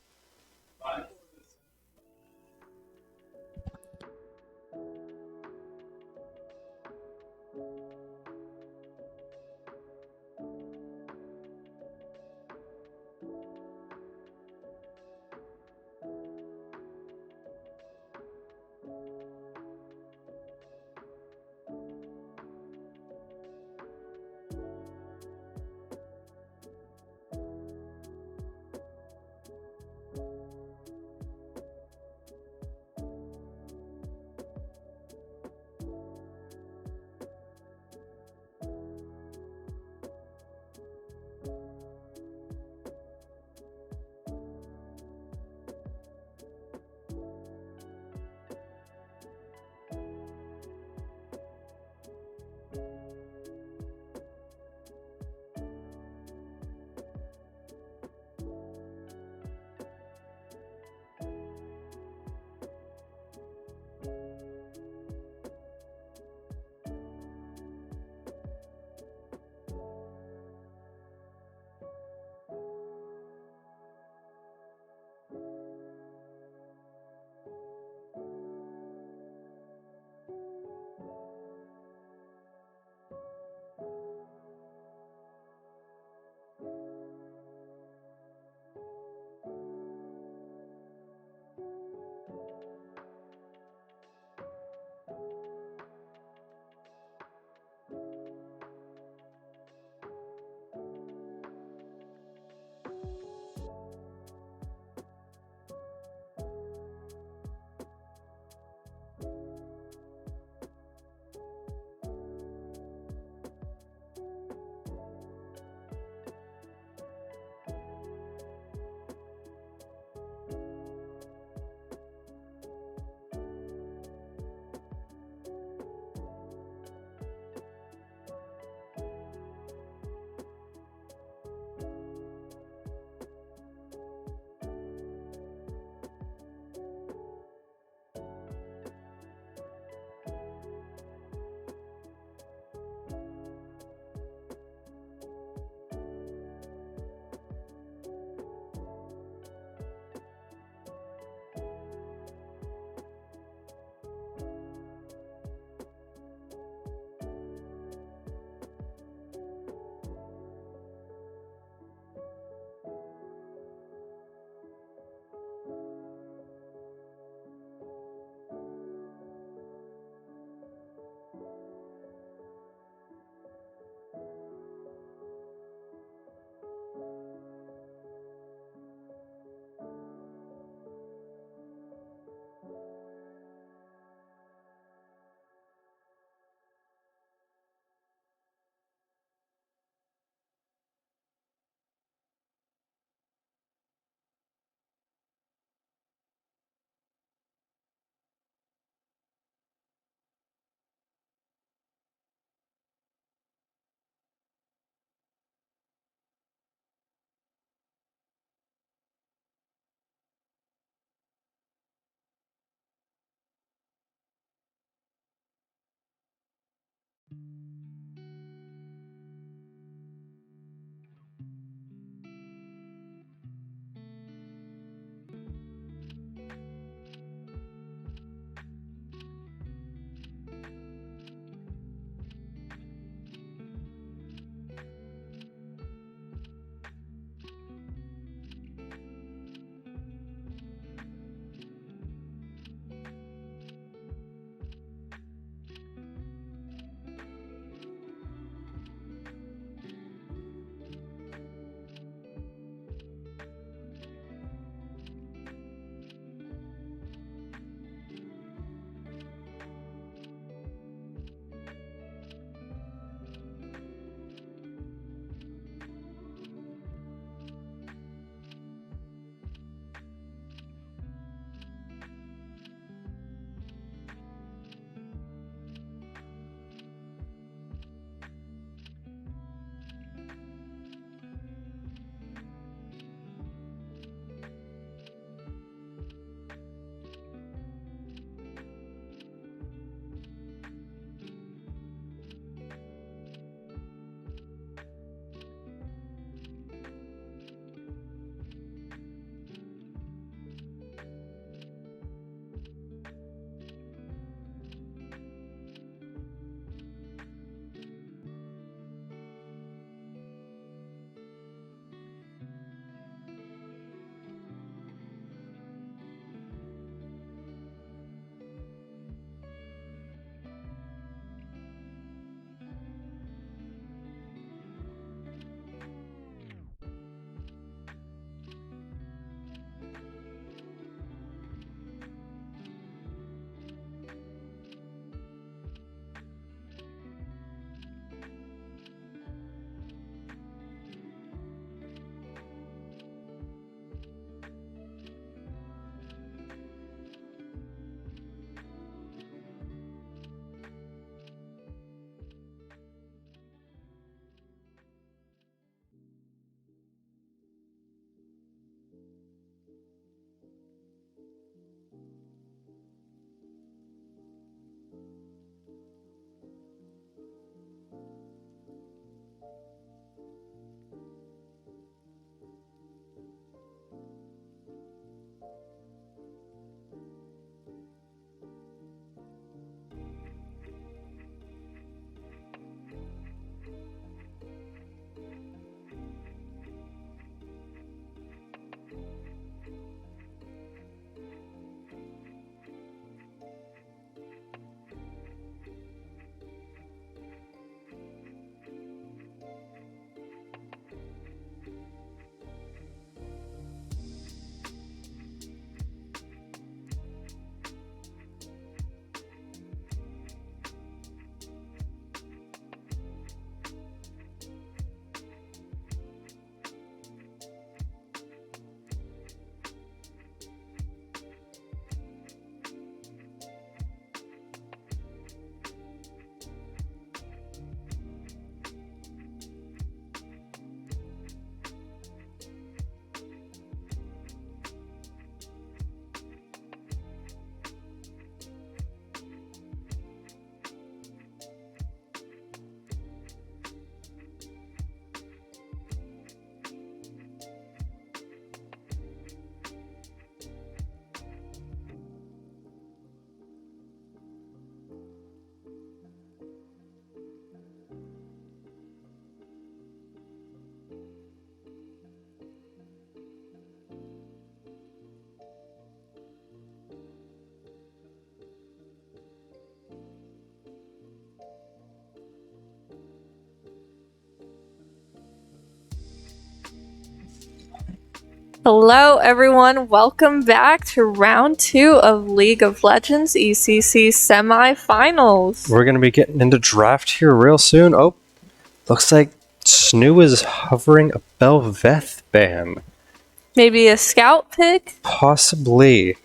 Hello, everyone. Welcome back to round 2 of League of Legends ECC Semifinals. We're going to be getting into draft here real soon. Oh, looks like SNHU is hovering a Belveth ban. Maybe a scout pick? Possibly.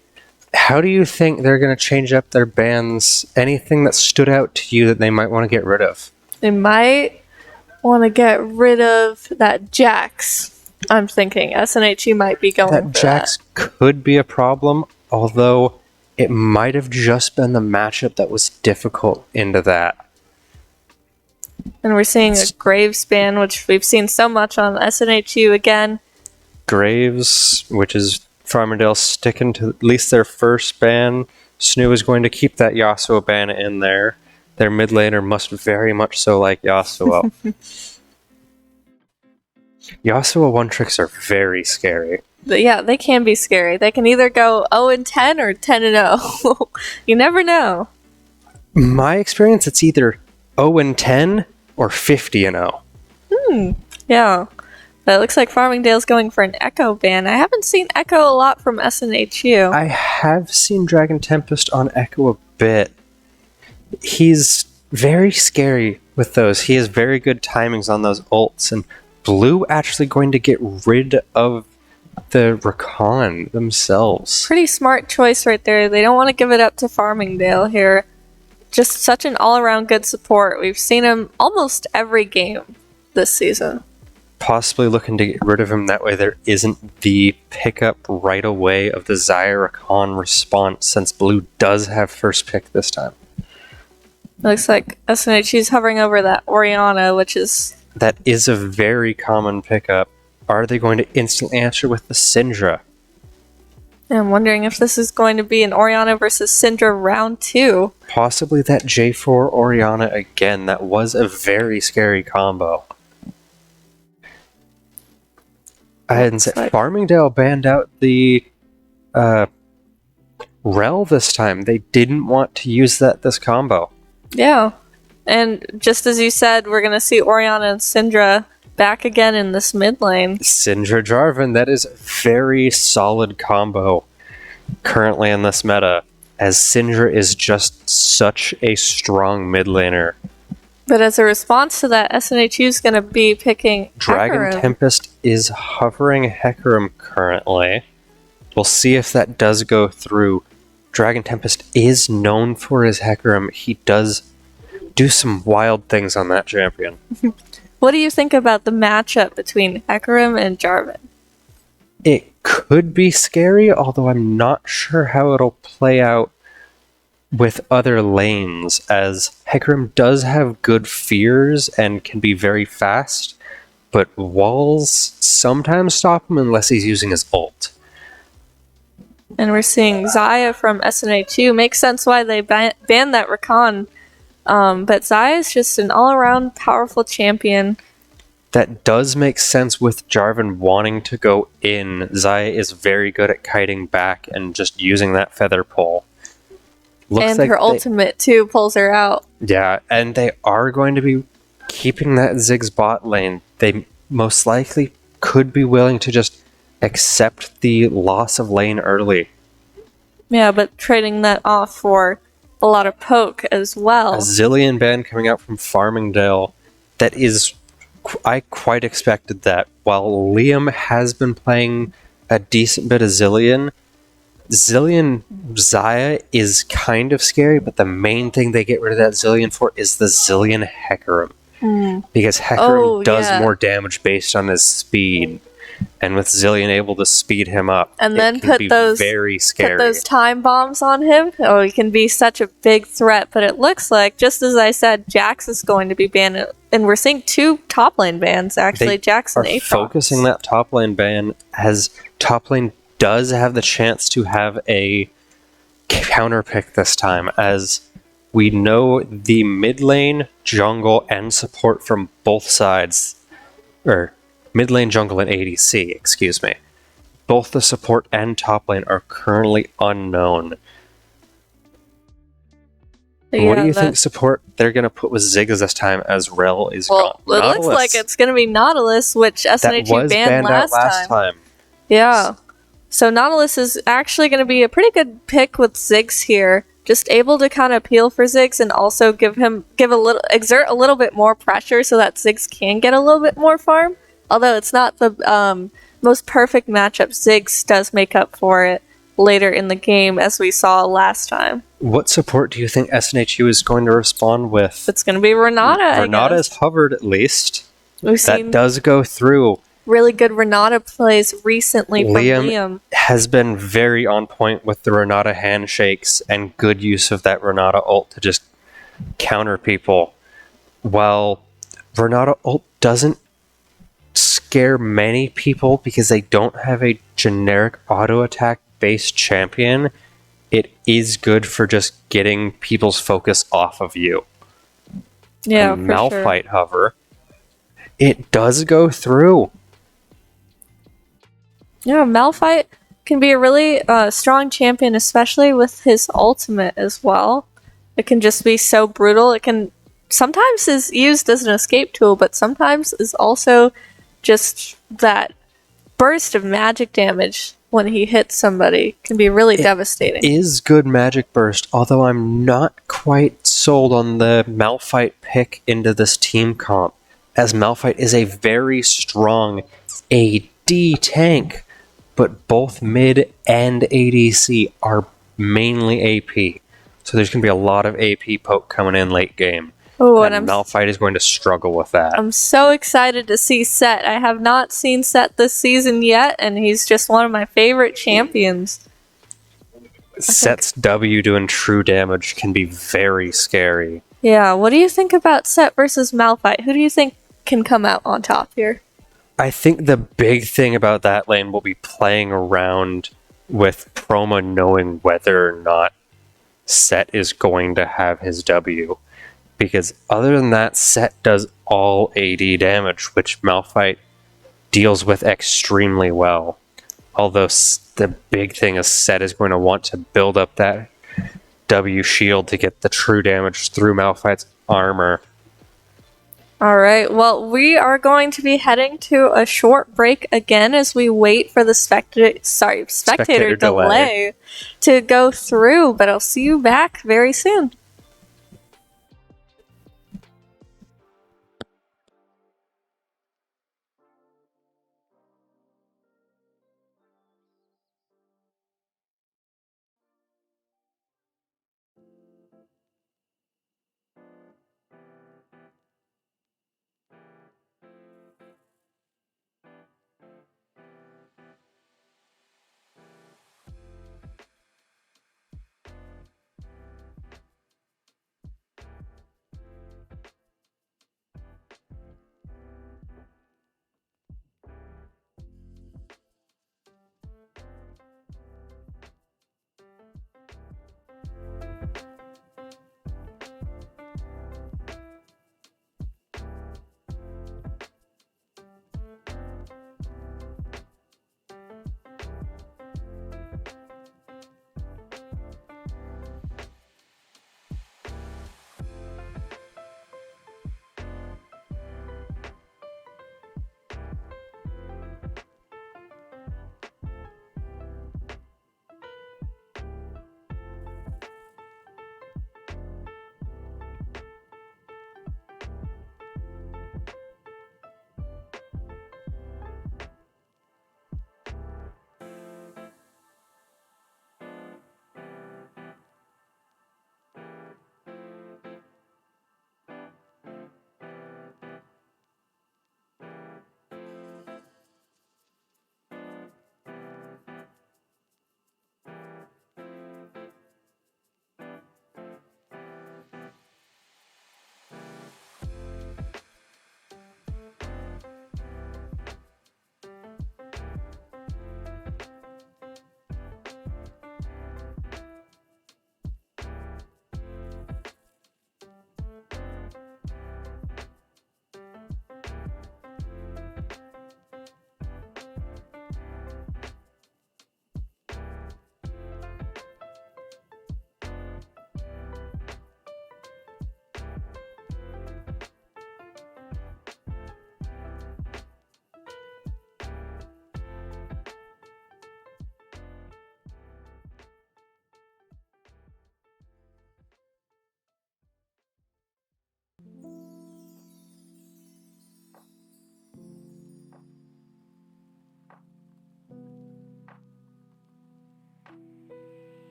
How do you think they're going to change up their bans? Anything that stood out to you that they might want to get rid of? They might want to get rid of that Jax. I'm thinking SNHU might be going That for Jax could be a problem, although it might have just been the matchup that was difficult into that. And we're seeing a Graves ban, which we've seen so much on SNHU again. Graves, which is Farmingdale sticking to at least their first ban. SNHU is going to keep that Yasuo ban in there. Their mid laner must very much so like Yasuo. Yasuo one-tricks are very scary. But yeah, they can be scary. They can either go 0-10 or 10-0. You never know. My experience, it's either 0-10 or 50-0. Yeah. But it looks like Farmingdale's going for an Echo ban. I haven't seen Echo a lot from SNHU. I have seen Dragon Tempest on Echo a bit. He's very scary with those. He has very good timings on those ults, and Blue actually going to get rid of the Rakan themselves. Pretty smart choice right there. They don't want to give it up to Farmingdale here. Just such an all-around good support. We've seen him almost every game this season. Possibly looking to get rid of him. That way there isn't the pickup right away of the Xayah Rakan response, since Blue does have first pick this time. Looks like SNHU's hovering over that Orianna, which is... That is a very common pickup. Are they going to instantly answer with the Syndra? I'm wondering if this is going to be an Orianna versus Syndra round 2. Possibly that J4 Orianna again. That was a very scary combo. I hadn't said Farmingdale banned out the Rel this time. They didn't want to use this combo. Yeah. And just as you said, we're going to see Orianna and Syndra back again in this mid lane. Syndra Jarvan, that is a very solid combo currently in this meta, as Syndra is just such a strong mid laner. But as a response to that, SNHU is going to be picking Dragon Hecarim. Tempest is hovering Hecarim currently. We'll see if that does go through. Dragon Tempest is known for his Hecarim. He does do some wild things on that champion. What do you think about the matchup between Hecarim and Jarvan? It could be scary, although I'm not sure how it'll play out with other lanes, as Hecarim does have good fears and can be very fast, but walls sometimes stop him unless he's using his ult. And we're seeing Xayah from SNHU. Makes sense why they banned that Rakan. But Xayah is just an all-around powerful champion. That does make sense with Jarvan wanting to go in. Xayah is very good at kiting back and just using that feather pull. Looks and like her ultimate, too, pulls her out. Yeah, and they are going to be keeping that Ziggs bot lane. They most likely could be willing to just accept the loss of lane early. Yeah, but trading that off for a lot of poke as well. A Zilean ban coming out from Farmingdale. That is... I quite expected that. While Liam has been playing a decent bit of Zilean Xayah is kind of scary, but the main thing they get rid of that Zilean for is the Zilean Hecarim. Because Hecarim does more damage based on his speed. And with Zilean able to speed him up, and then it can be very scary. Put those time bombs on him. Oh, he can be such a big threat. But it looks like, just as I said, Jax is going to be banned. And we're seeing 2 top lane bans, actually. Jax and Aatrox. Focusing that top lane ban, as top lane does have the chance to have a counter pick this time, as we know the mid lane, jungle, and support from both sides, or mid lane, jungle, and ADC, excuse me. Both the support and top lane are currently unknown. Yeah, what do you think support they're going to put with Ziggs this time, as Rel is gone? Well, it looks like it's going to be Nautilus, which SNHU banned last time. Yeah. So Nautilus is actually going to be a pretty good pick with Ziggs here. Just able to kind of peel for Ziggs and also exert a little bit more pressure so that Ziggs can get a little bit more farm. Although it's not the most perfect matchup, Ziggs does make up for it later in the game, as we saw last time. What support do you think SNHU is going to respond with? It's going to be Renata, I Renata guess. is hovered at least. We've That seen does go through. really good Renata plays recently from Liam. Has been very on point with the Renata handshakes and good use of that Renata ult to just counter people. While Renata ult doesn't scare many people because they don't have a generic auto attack based champion, it is good for just getting people's focus off of you. Yeah, And for Malphite sure. hover, it does go through. Yeah, Malphite can be a really strong champion, especially with his ultimate as well. It can just be so brutal. It can sometimes is used as an escape tool, but sometimes is also just that burst of magic damage when he hits somebody can be really devastating. Is good magic burst, although I'm not quite sold on the Malphite pick into this team comp, as Malphite is a very strong AD tank, but both mid and ADC are mainly AP. So there's going to be a lot of AP poke coming in late game. Oh, And Malphite is going to struggle with that. I'm so excited to see Set. I have not seen Set this season yet, and he's just one of my favorite champions. Set's W doing true damage can be very scary. Yeah, what do you think about Set versus Malphite? Who do you think can come out on top here? I think the big thing about that lane will be playing around with Proma knowing whether or not Set is going to have his W. Because other than that, Set does all AD damage, which Malphite deals with extremely well. Although the big thing is Set is going to want to build up that W shield to get the true damage through Malphite's armor. All right, well, we are going to be heading to a short break again as we wait for the spectator delay to go through, but I'll see you back very soon.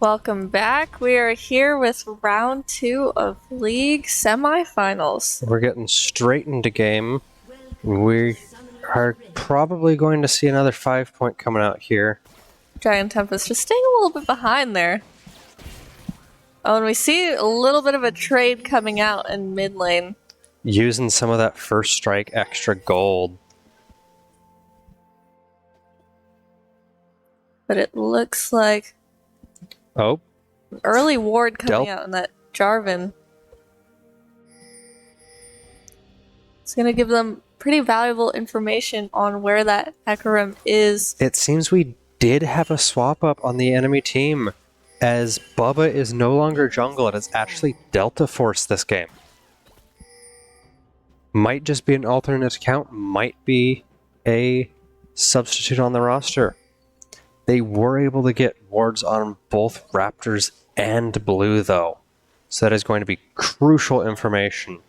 Welcome back. We are here with round 2 of League Semifinals. We're getting straight into game. We are probably going to see another 5-point coming out here. Dragon Tempest just staying a little bit behind there. Oh, and we see a little bit of a trade coming out in mid lane. Using some of that first strike extra gold. But it looks like Oh, early ward coming out in that Jarvan. It's going to give them pretty valuable information on where that Hecarim is. it seems we did have a swap up on the enemy team, as Bubba is no longer jungle and it's actually Delta Force this game. Might just be an alternate account, might be a substitute on the roster. They were able to get wards on both Raptors and Blue, though. So that is going to be crucial information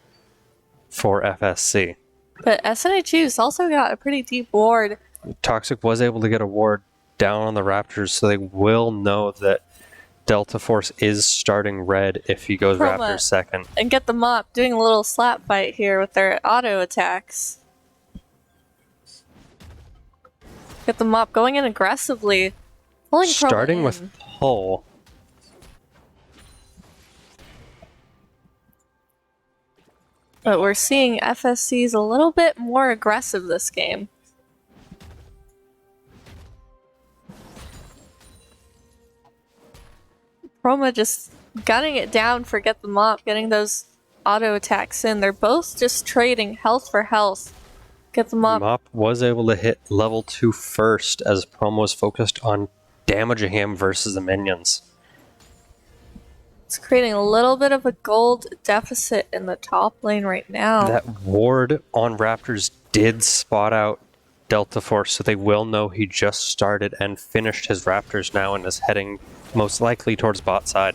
for FSC. But SNHU's also got a pretty deep ward. Toxic was able to get a ward down on the Raptors, so they will know that Delta Force is starting red if he goes Chroma. Raptors second. And get the mop doing a little slap fight here with their auto attacks. Get the mop going in aggressively. Pulling Chroma Starting in. with pull. But we're seeing FSC's a little bit more aggressive this game. Chroma just gunning it down for get the mop, getting those auto attacks in. They're both just trading health for health. Get the mop. Mop was able to hit level 2 first, as Promo was focused on damaging him versus the minions. It's creating a little bit of a gold deficit in the top lane right now. That ward on Raptors did spot out Delta Force, so they will know he just started and finished his Raptors now and is heading most likely towards bot side.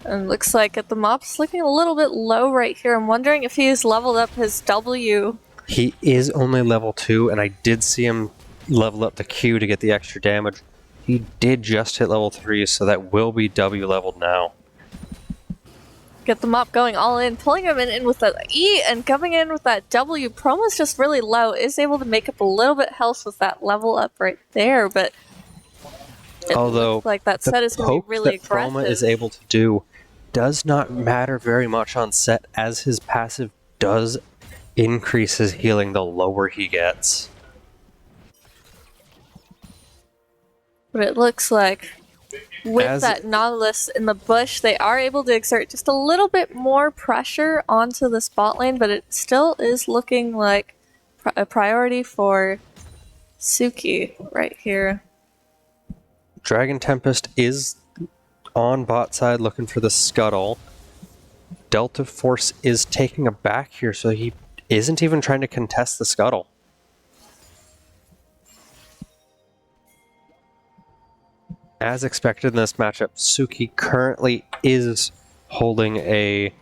And looks like at the mop's looking a little bit low right here. I'm wondering if he's leveled up his W. He is only level 2, and I did see him level up the Q to get the extra damage. He did just hit level 3, so that will be W leveled now. Get the mop going all in, pulling him in with that E and coming in with that W. Promo's just really low, is able to make up a little bit health with that level up right there, but it looks like that set is going to be really that Proma aggressive. is able to do does not matter very much on set, as his passive does increase his healing the lower he gets. But it looks like with As- that Nautilus in the bush, they are able to exert just a little bit more pressure onto the spot lane, but it still is looking like a priority for Suki right here. Dragon Tempest is on bot side looking for the scuttle. Delta Force is taking a back here, so he isn't even trying to contest the scuttle. As expected in this matchup, Suki currently is holding a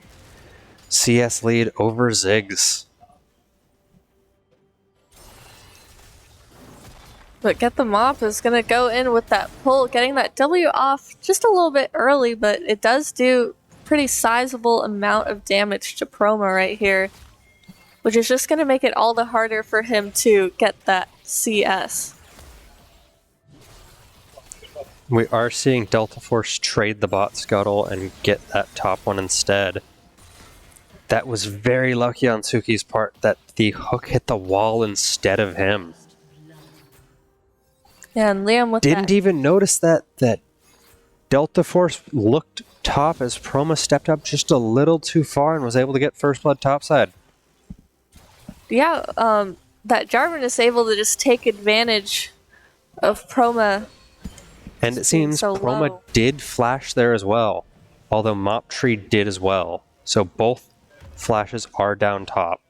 CS lead over Ziggs. But Get the Mop is going to go in with that pull, getting that W off just a little bit early, but it does do pretty sizable amount of damage to Promo right here, which is just going to make it all the harder for him to get that CS. We are seeing Delta Force trade the bot scuttle and get that top one instead. That was very lucky on Suki's part that the hook hit the wall instead of him. Yeah, and Liam with Didn't that. even notice that Delta Force looked top as Proma stepped up just a little too far and was able to get first blood topside. Yeah, that Jarvan is able to just take advantage of Proma. And it Just being seems so Proma low. did flash there as well, although Mop Tree did as well. So both flashes are down top.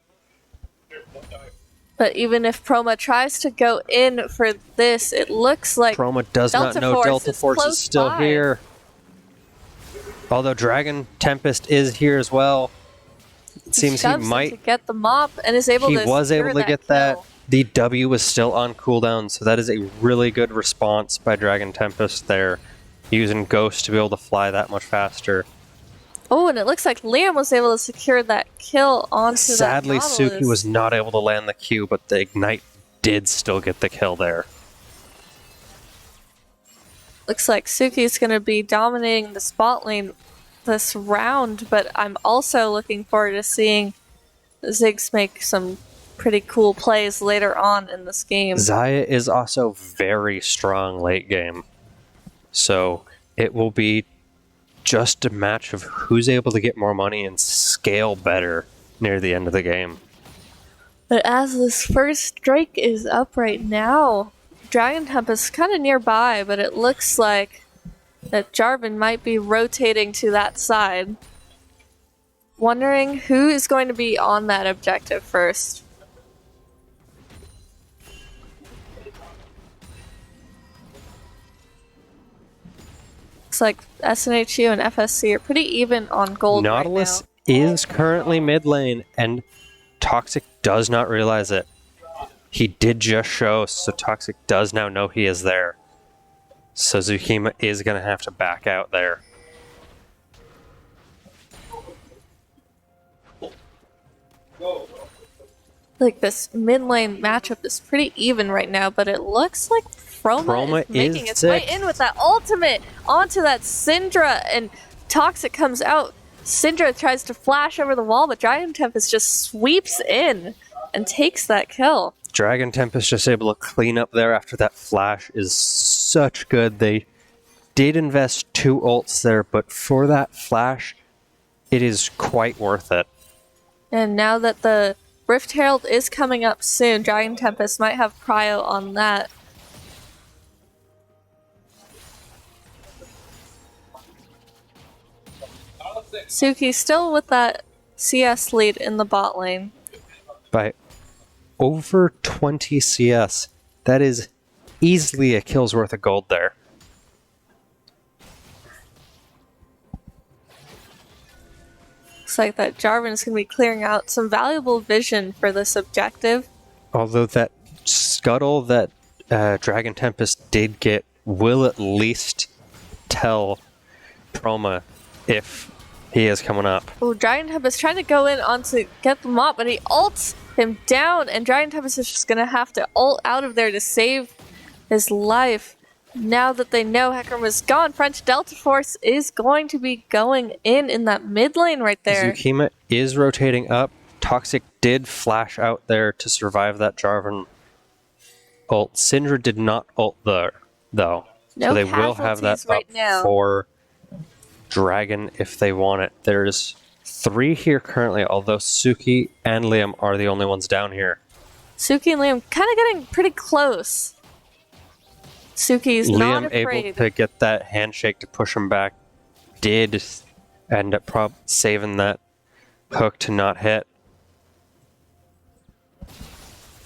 But even if Proma tries to go in for this, it looks like Proma does Delta not know Force Delta is Force close is still by. here. Although Dragon Tempest is here as well. It seems he shoves him might. to get the mop and is able He to was able secure to get that. kill. The W was still on cooldown, so that is a really good response by Dragon Tempest there. using Ghost to be able to fly that much faster. Oh, and it looks like Liam was able to secure that kill onto Sadly, that Suki Nautilus. was not able to land the Q, but the Ignite did still get the kill there. Looks like Suki's going to be dominating the spot lane this round, but I'm also looking forward to seeing Ziggs make some pretty cool plays later on in this game. Xayah is also very strong late game, so it will be just a match of who's able to get more money and scale better near the end of the game. But as this first Drake is up right now, Dragon Tempest kind of nearby, but it looks like that Jarvan might be rotating to that side. Wondering who is going to be on that objective first. Looks like SNHU and FSC are pretty even on gold Nautilus right is currently mid lane, and Toxic does not realize it. He did just show, so Toxic does now know he is there. So Zukima is going to have to back out there. Like this mid lane matchup is pretty even right now, but it looks like Chroma is making its way in with that ultimate onto that Syndra, and Toxic comes out. Syndra tries to flash over the wall, but Dragon Tempest just sweeps in and takes that kill. Dragon Tempest just able to clean up there after that flash is such good. They did invest 2 ults there, but for that flash, it is quite worth it. And now that the Rift Herald is coming up soon, Dragon Tempest might have prio on that. Suki still with that CS lead in the bot lane. By over 20 CS, that is easily a kill's worth of gold there. Looks like that Jarvan is going to be clearing out some valuable vision for this objective. Although that scuttle that Dragon Tempest did get will at least tell Chroma if he is coming up. Oh, Dragon Tempest trying to go in on to get them up, but he ults him down, and Dragon Tempest is just going to have to ult out of there to save his life. Now that they know Hecarim is gone, French Delta Force is going to be going in that mid lane right there. Zukima is rotating up. Toxic did flash out there to survive that Jarvan ult. Syndra did not ult there, though. No so they will have that right up now for Dragon if they want it. There's 3 here currently, although Suki and Liam are the only ones down here. Suki and Liam kind of getting pretty close. Suki's not Liam afraid. able to get that handshake to push him back. Did end up saving that hook to not hit.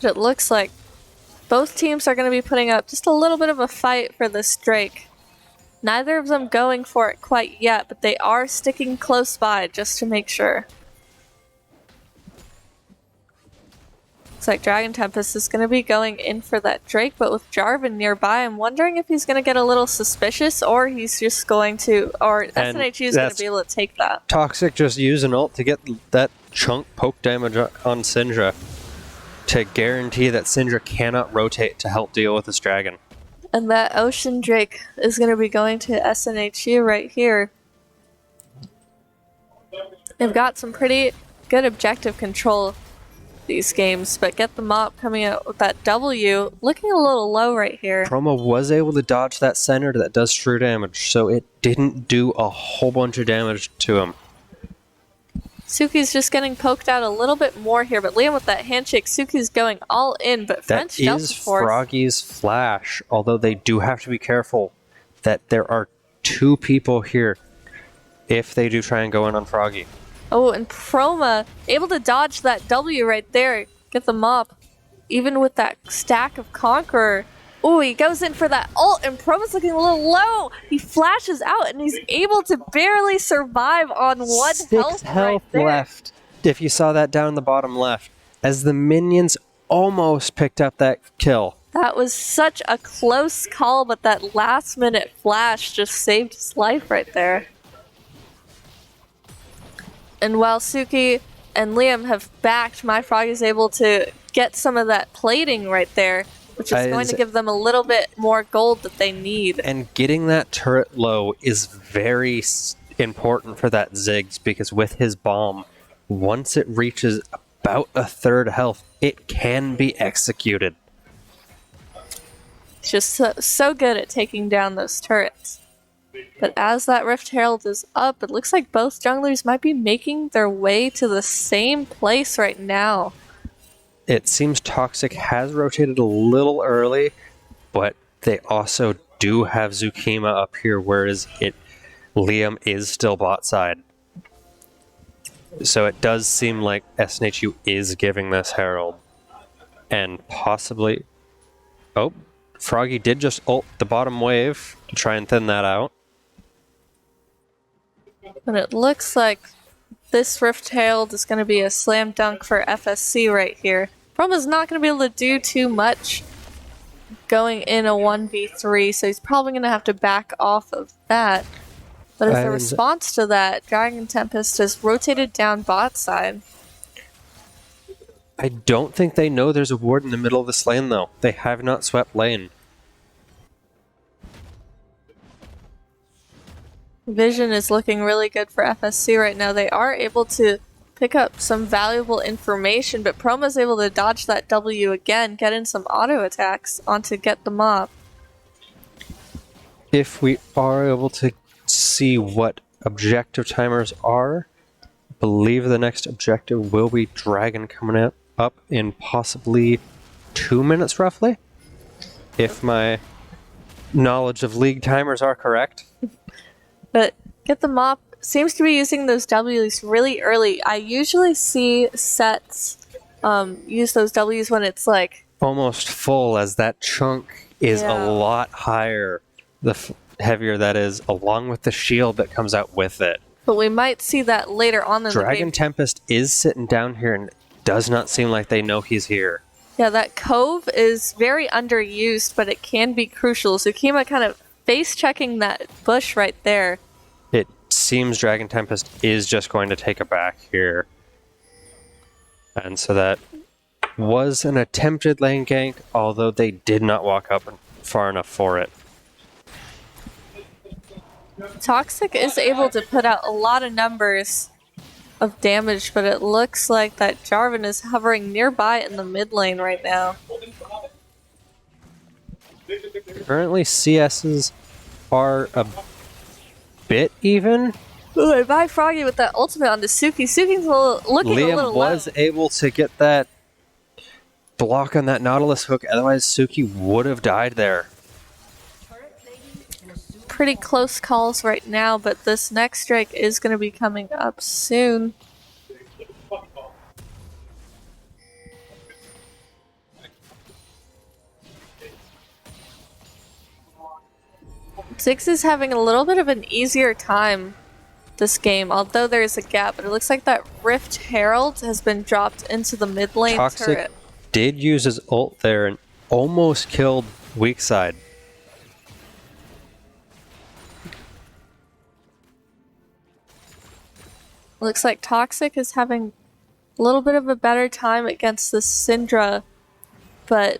But it looks like both teams are going to be putting up just a little bit of a fight for this Drake. Neither of them going for it quite yet, but they are sticking close by just to make sure. Looks like Dragon Tempest is going to be going in for that Drake, but with Jarvan nearby, I'm wondering if he's going to get a little suspicious, or he's just going to, or SNHU is going to be able to take that. Toxic just used an ult to get that chunk poke damage on Syndra to guarantee that Syndra cannot rotate to help deal with this dragon. And that Ocean Drake is going to be going to SNHU right here. They've got some pretty good objective control these games, but get the mop coming out with that W, looking a little low right here. Chroma was able to dodge that center that does true damage, so it didn't do a whole bunch of damage to him. Suki's just getting poked out a little bit more here, but Liam with that handshake, Suki's going all in, but French That Delta is Force. Froggy's flash, although they do have to be careful that there are 2 people here if they do try and go in on Froggy. Oh, and Chroma able to dodge that W right there, get the mop, even with that stack of Conqueror. Oh, he goes in for that ult, and Chroma's looking a little low. He flashes out, and he's able to barely survive on 1 health right there. Left, if you saw that down the bottom left, as the minions almost picked up that kill. That was such a close call, but that last minute flash just saved his life right there. And while Suki and Liam have backed, My Frog is able to get some of that plating right there, which is going to give them a little bit more gold that they need. And getting that turret low is very important for that Ziggs, because with his bomb, once it reaches about a third health, it can be executed. It's just so good at taking down those turrets. But as that Rift Herald is up, it looks like both junglers might be making their way to the same place right now. It seems Toxic has rotated a little early, but they also do have Zukima up here, whereas Liam is still bot side. So it does seem like SNHU is giving this Herald. And possibly... Oh, Froggy did just ult the bottom wave to try and thin that out. And it looks like this Rift Herald is going to be a slam dunk for FSC right here. Promo's not going to be able to do too much going in a 1v3, so he's probably going to have to back off of that. But as a response to that, Dragon Tempest has rotated down bot side. I don't think they know there's a ward in the middle of this lane, though. They have not swept lane. Vision is looking really good for FSC right now. They are able to pick up some valuable information, but Promo's able to dodge that W again, get in some auto attacks onto Get the Mob. If we are able to see what objective timers are, I believe the next objective will be Dragon coming up in possibly 2 minutes roughly, if my knowledge of league timers are correct. But Get the Mop seems to be using those W's really early. I usually see sets use those W's when it's like almost full, as that chunk is a lot higher the heavier that is, along with the shield that comes out with it. But we might see that later on in the game. Dragon Tempest is sitting down here and does not seem like they know he's here. Yeah, that Cove is very underused, but it can be crucial. Zukima kind of face-checking that bush right there. It seems Dragon Tempest is just going to take it back here. And so that was an attempted lane gank, although they did not walk up far enough for it. Toxic is able to put out a lot of numbers of damage, but it looks like that Jarvan is hovering nearby in the mid lane right now. Currently, CSs are a bit even. Ooh, and by Froggy with that ultimate on the Suki. Suki's looking Liam a little was low. able to get that block on that Nautilus hook, otherwise Suki would have died there. Pretty close calls right now, but this next Drake is going to be coming up soon. Ziggs is having a little bit of an easier time this game, although there's a gap, but it looks like that Rift Herald has been dropped into the mid lane Toxic turret. did use his ult there and almost killed weak side. Looks like Toxic is having a little bit of a better time against the Syndra, but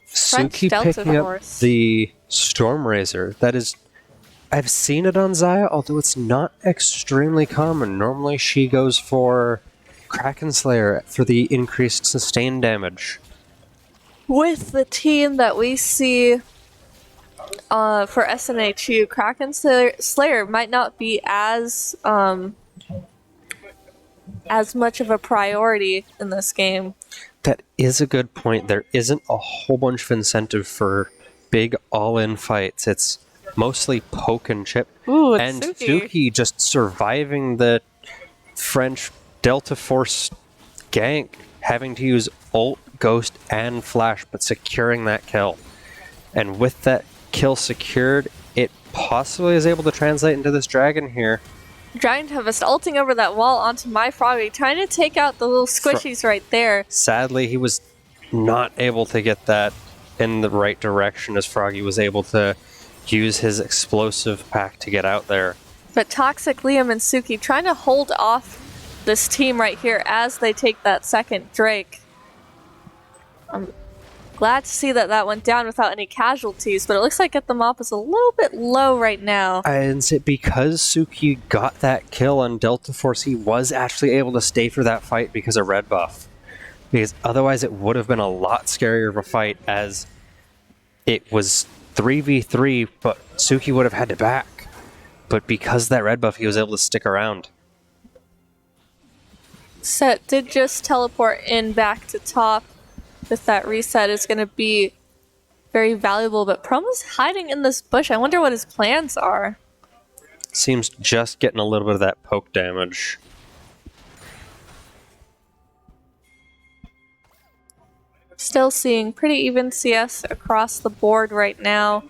French Suki Delta picking up Force. the Storm Razor. That is, I've seen it on Xayah, although it's not extremely common. Normally she goes for Kraken Slayer for the increased sustained damage. With the team that we see for SNHU, Kraken Slayer might not be as much of a priority in this game. That is a good point. There isn't a whole bunch of incentive for big all-in fights. It's mostly poke and chip. Ooh, it's and Suki. Suki just surviving the French Delta Force gank, having to use ult, ghost, and flash, but securing that kill. And with that kill secured, it possibly is able to translate into this dragon here. Dragon Tempest ulting over that wall onto My Froggy, trying to take out the little squishies right there. Sadly, he was not able to get that in the right direction as Froggy was able to use his explosive pack to get out there. But Toxic, Liam, and Suki trying to hold off this team right here as they take that second Drake. I'm glad to see that that went down without any casualties, but it looks like Get the Mop is a little bit low right now. And is it because Suki got that kill on Delta Force, he was actually able to stay for that fight because of red buff? Because otherwise it would have been a lot scarier of a fight, as it was 3v3, but Suki would have had to back. But because of that red buff, he was able to stick around. Set did just teleport in back to top. With that reset is going to be very valuable, but Promo's hiding in this bush. I wonder what his plans are. Seems just getting a little bit of that poke damage. Still seeing pretty even CS across the board right now.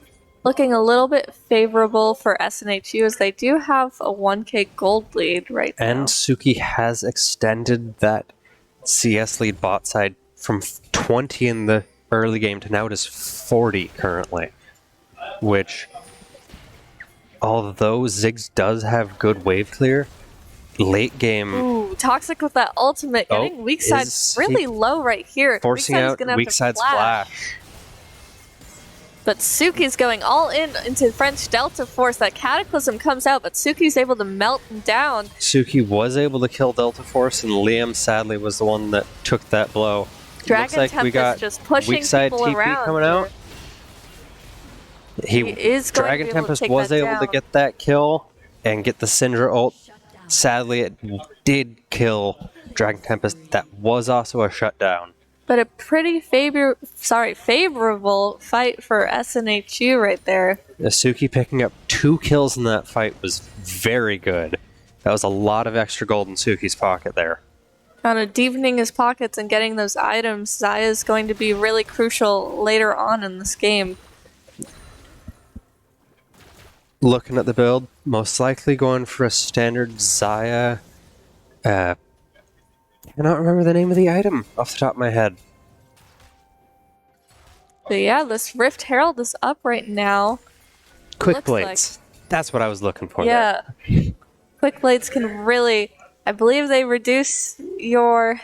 Looking a little bit favorable for SNHU, as they do have a 1k gold lead right now. And Suki has extended that CS lead bot side from 20 in the early game to now it is 40 currently. Which, although Ziggs does have good wave clear, late game... Ooh, Toxic with that ultimate, getting weak side really low right here. Forcing out weak side's flash. But Suki's going all in into French Delta Force. That Cataclysm comes out, but Suki's able to melt him down. Suki was able to kill Delta Force, and Liam sadly was the one that took that blow. Dragon Looks like Tempest we got just pushing weak side people TP around. coming out. He is going Dragon to be able Tempest to take was that able down. to get that kill and get the Syndra ult. Sadly, it did kill Dragon Tempest. That was also a shutdown. But a pretty favorable fight for SNHU right there. Suki picking up 2 kills in that fight was very good. That was a lot of extra gold in Suki's pocket there. Deepening his pockets and getting those items, Xayah is going to be really crucial later on in this game. Looking at the build, most likely going for a standard Xayah. I cannot remember the name of the item off the top of my head. But yeah, this Rift Herald is up right now. Quick Blades. That's what I was looking for. Yeah. There. Quick Blades can really, I believe they reduce your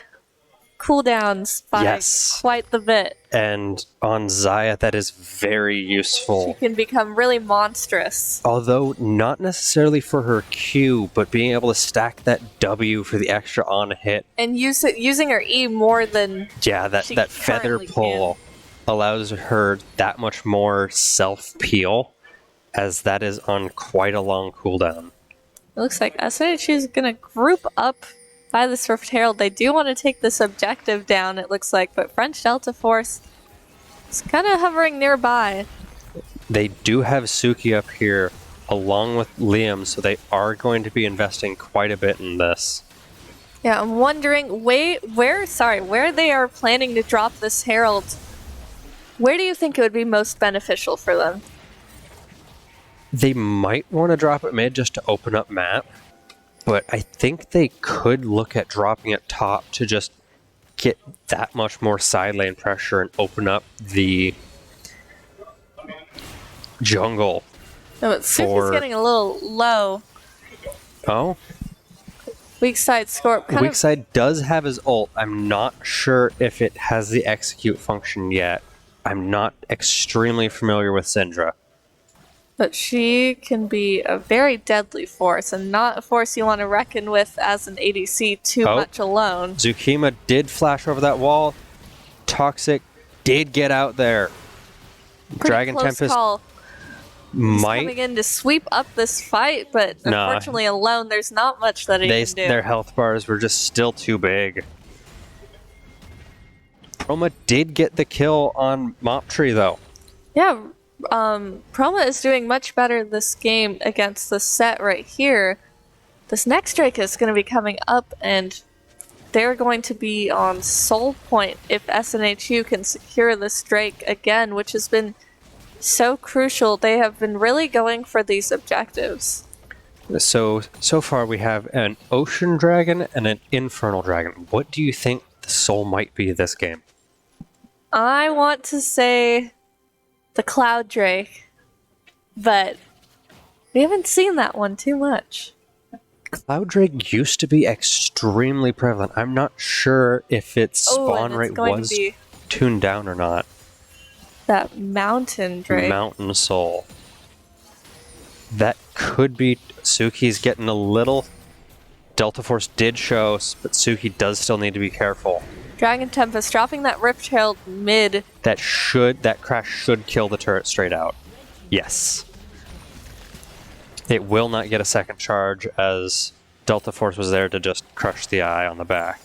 cooldowns by quite the bit. And on Xayah, that is very useful. She can become really monstrous. Although not necessarily for her Q, but being able to stack that W for the extra on hit. And using her E more than that feather pull allows her that much more self-peel, as that is on quite a long cooldown. It looks like SNHU is going to group up by this Rift Herald. They do want to take this objective down, it looks like, but French Delta Force is kind of hovering nearby. They do have Suki up here along with Liam, so they are going to be investing quite a bit in this. Yeah, I'm wondering where they are planning to drop this Herald. Where do you think it would be most beneficial for them? They might want to drop it mid just to open up map, but I think they could look at dropping it top to just get that much more side lane pressure and open up the jungle. No, but Suki's getting a little low. Oh? Weak side Scorp. Weak side does have his ult. I'm not sure if it has the execute function yet. I'm not extremely familiar with Syndra. But she can be a very deadly force, and not a force you want to reckon with as an ADC too much alone. Zukima did flash over that wall. Toxic did get out there. Pretty Dragon close Tempest call. might coming in to sweep up this fight, but unfortunately alone, there's not much that he can do. Their health bars were just still too big. Proma did get the kill on Mop Tree, though. Yeah, Proma is doing much better this game against the set right here. This next Drake is going to be coming up, and they're going to be on Soul Point if SNHU can secure this Drake again, which has been so crucial. They have been really going for these objectives. So far we have an Ocean Dragon and an Infernal Dragon. What do you think the Soul might be this game? I want to say the Cloud Drake, but we haven't seen that one too much. Cloud Drake used to be extremely prevalent. I'm not sure if its spawn rate was tuned down or not. That Mountain Drake. Mountain Soul. That could be... Suki's getting a little... Delta Force did show, but Suki does still need to be careful. Dragon Tempest dropping that Rift-Tailed mid. That crash should kill the turret straight out. Yes. It will not get a second charge as Delta Force was there to just crush the eye on the back.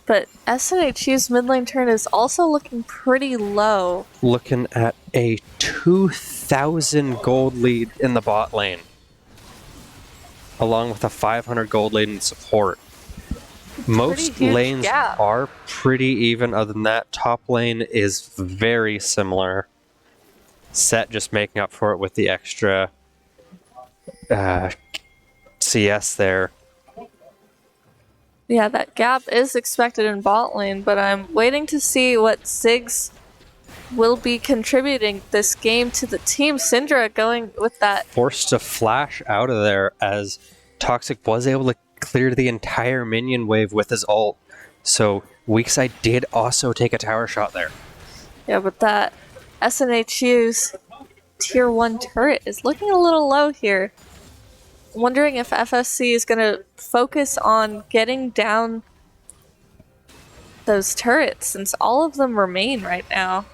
But SNHU's mid lane turn is also looking pretty low. Looking at a 2,000 gold lead in the bot lane, along with a 500 gold lead in support. Most lanes are pretty even. Other than that, top lane is very similar. Set just making up for it with the extra CS there. Yeah, that gap is expected in bot lane, but I'm waiting to see what Ziggs will be contributing this game to the team. Syndra going with that. Forced to flash out of there as Toxic was able to clear the entire minion wave with his ult. So Weakside did also take a tower shot there. Yeah, but that SNHU's tier 1 turret is looking a little low here. Wondering if FSC is going to focus on getting down those turrets since all of them remain right now.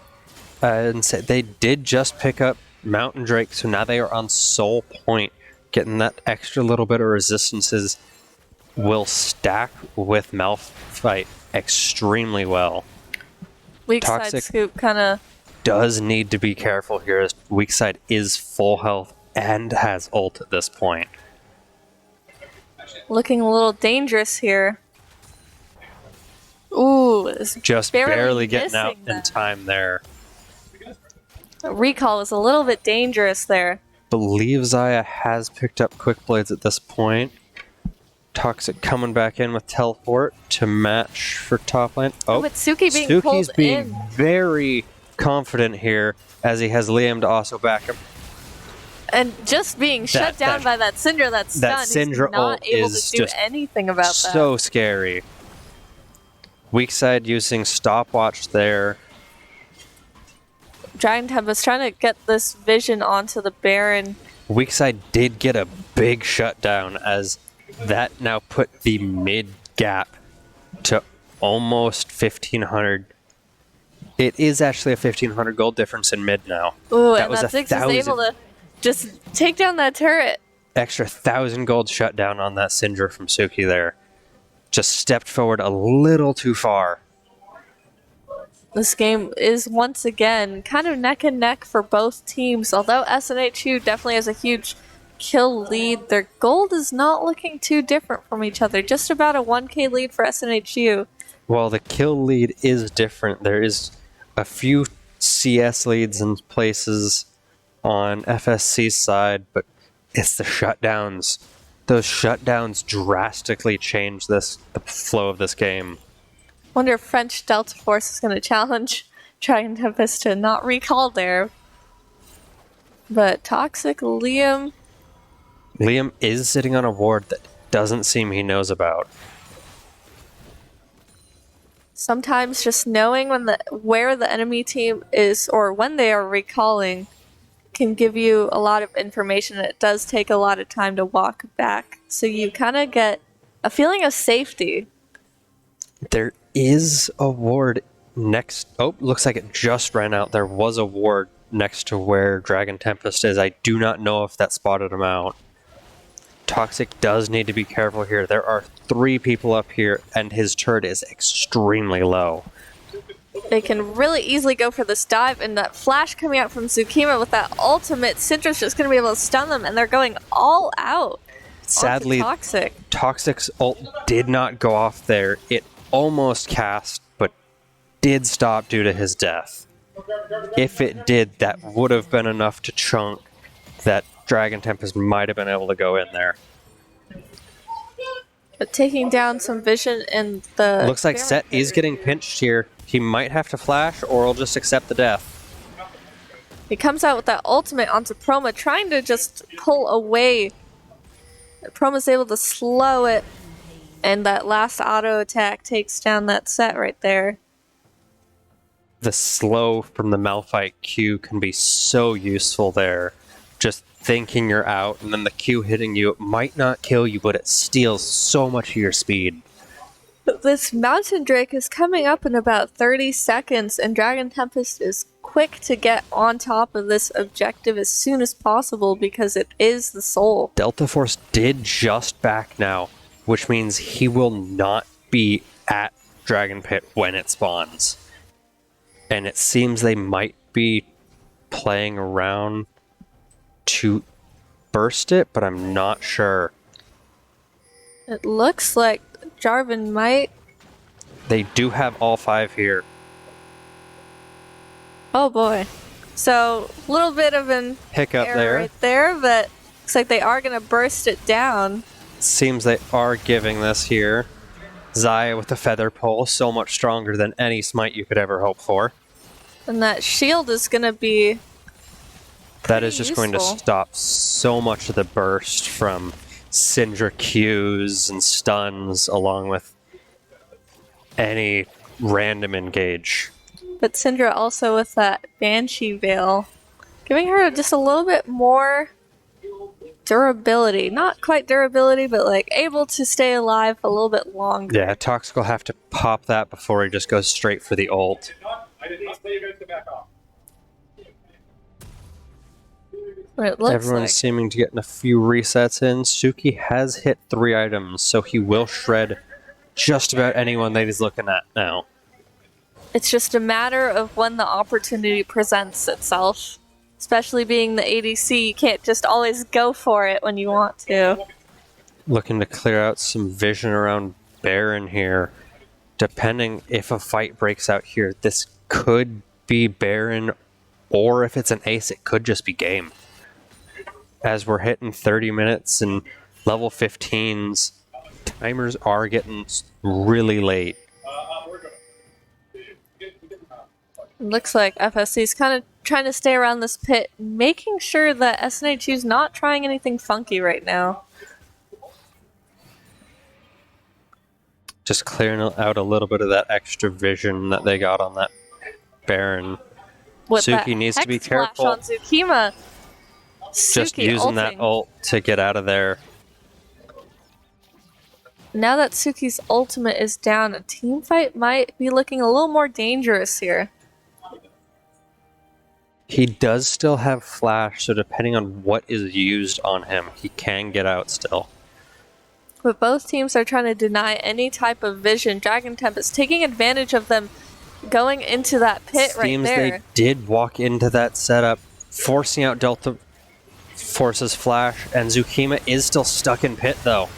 And so they did just pick up Mountain Drake, so now they are on Soul Point. Getting that extra little bit of resistances will stack with Malphite extremely well. Weak side scoop kind of does need to be careful here as Weakside is full health and has ult at this point. Looking a little dangerous here. Ooh, it's just barely getting out in time there. Recall is a little bit dangerous there. Believe Zaya has picked up Quick Blades at this point. Toxic coming back in with Teleport to match for top lane. Oh, but Suki being Suki's pulled being in. Very confident here as he has Liam to also back him. And just being shut down by that Syndra that's stunned, he's not able to do anything about that. So scary. Weakside using stopwatch there. Dragon Tempest trying to get this vision onto the Baron. Weakside did get a big shutdown as that now put the mid gap to almost 1,500. It is actually a 1,500 gold difference in mid now. Ooh, that and was Ziggs is able to just take down that turret. Extra 1,000 gold shutdown on that Syndra from Suki there. Just stepped forward a little too far. This game is once again kind of neck and neck for both teams. Although SNHU definitely has a huge kill lead, their gold is not looking too different from each other. Just about a 1k lead for SNHU. Well, the kill lead is different. There is a few CS leads in places on FSC's side, but it's the shutdowns. Those shutdowns drastically change the flow of this game. Wonder if French Delta Force is going to challenge Dragon Tempest to not recall there. But Toxic Liam is sitting on a ward that doesn't seem he knows about. Sometimes just knowing where the enemy team is or when they are recalling can give you a lot of information. It does take a lot of time to walk back, so you kind of get a feeling of safety. There is a ward next. Oh, looks like it just ran out. There was a ward next to where Dragon Tempest is. I do not know if that spotted him out. Toxic does need to be careful here. There are 3 people up here, and his turret is extremely low. They can really easily go for this dive, and that flash coming out from Tsukima with that ultimate, Syndra's just going to be able to stun them, and they're going all out. Sadly, Toxic's ult did not go off there. It almost cast, but did stop due to his death. If it did, that would have been enough to chunk that Dragon Tempest might have been able to go in there. But taking down some vision in the... Looks like Set is getting pinched here. He might have to flash, or he'll just accept the death. He comes out with that ultimate onto Proma, trying to just pull away. Proma's able to slow it, and that last auto attack takes down that Set right there. The slow from the Malphite Q can be so useful there. Just thinking you're out, and then the Q hitting you, it might not kill you, but it steals so much of your speed. This Mountain Drake is coming up in about 30 seconds, and Dragon Tempest is quick to get on top of this objective as soon as possible because it is the soul. Delta Force did just back now, which means he will not be at Dragon Pit when it spawns. And it seems they might be playing around to burst it, but I'm not sure. It looks like Jarvan might. They do have all 5 here. Oh boy. So, a little bit of an Hiccup error there. right there, but looks like they are going to burst it down. Seems they are giving this here. Xayah with the feather pole, so much stronger than any smite you could ever hope for. And that shield is going to be That is just going to useful. stop so much of the burst from Syndra Qs and stuns, along with any random engage. But Syndra also with that Banshee Veil, giving her just a little bit more durability. Not quite durability, but like able to stay alive a little bit longer. Yeah, Toxic will have to pop that before he just goes straight for the ult. I did not tell you guys to back off. What it looks Everyone's like. seeming to get a few resets in. Suki has hit 3 items, so he will shred just about anyone that he's looking at now. It's just a matter of when the opportunity presents itself. Especially being the ADC, you can't just always go for it when you want to. Looking to clear out some vision around Baron here. Depending if a fight breaks out here, this could be Baron, or if it's an ace, it could just be game. As we're hitting 30 minutes and level 15s, timers are getting really late. Looks like FSC's kind of trying to stay around this pit, making sure that SNHU's not trying anything funky right now. Just clearing out a little bit of that extra vision that they got on that Baron. With Suki that needs to be Hex Flash careful. on Tsukima. Just Suki using that ulting. ult to get out of there. Now that Suki's ultimate is down, a team fight might be looking a little more dangerous here. He does still have flash, so depending on what is used on him, he can get out still. But both teams are trying to deny any type of vision. Dragon Tempest taking advantage of them going into that pit right Seems there. they did walk into that setup, forcing out Delta Force's flash, and Zukima is still stuck in pit though.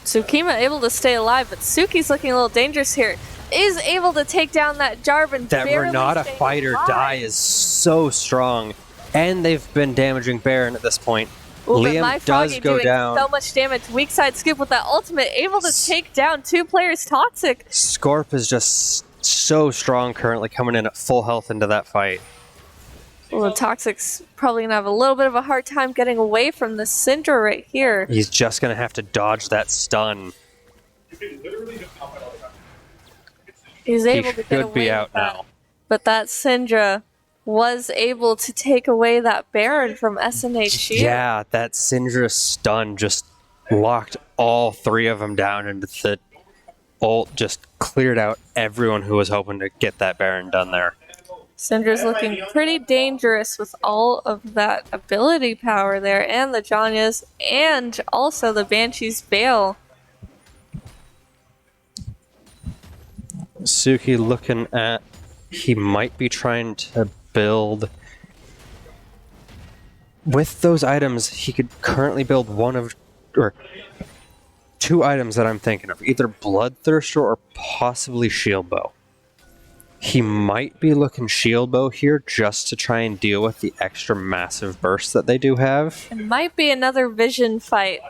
Tsukima able to stay alive, but Suki's looking a little dangerous here. Is able to take down that Jarvan. That barely Renata staying fight or alive. die is so strong, and they've been damaging Baron at this point. Ooh, but Liam My does Froggy go doing down. so much damage. Weak side scoop with that ultimate, able to take down 2 players. Toxic. Scorp is just so strong currently, coming in at full health into that fight. Well, Toxic's probably gonna have a little bit of a hard time getting away from the Syndra right here. He's just going to have to dodge that stun. He's He able to get should away be with out that. now. But that Syndra was able to take away that Baron from SNHU. Yeah, that Syndra stun just locked all 3 of them down, and the ult just cleared out everyone who was hoping to get that Baron done there. Syndra's looking pretty dangerous with all of that ability power there, and the Janyas, and also the Banshee's Veil. Suki looking at, he might be trying to build. With those items, he could currently build one of, or 2 items that I'm thinking of, either Bloodthirster or possibly Shield Bow. He might be looking Shield Bow here just to try and deal with the extra massive bursts that they do have. It might be another vision fight.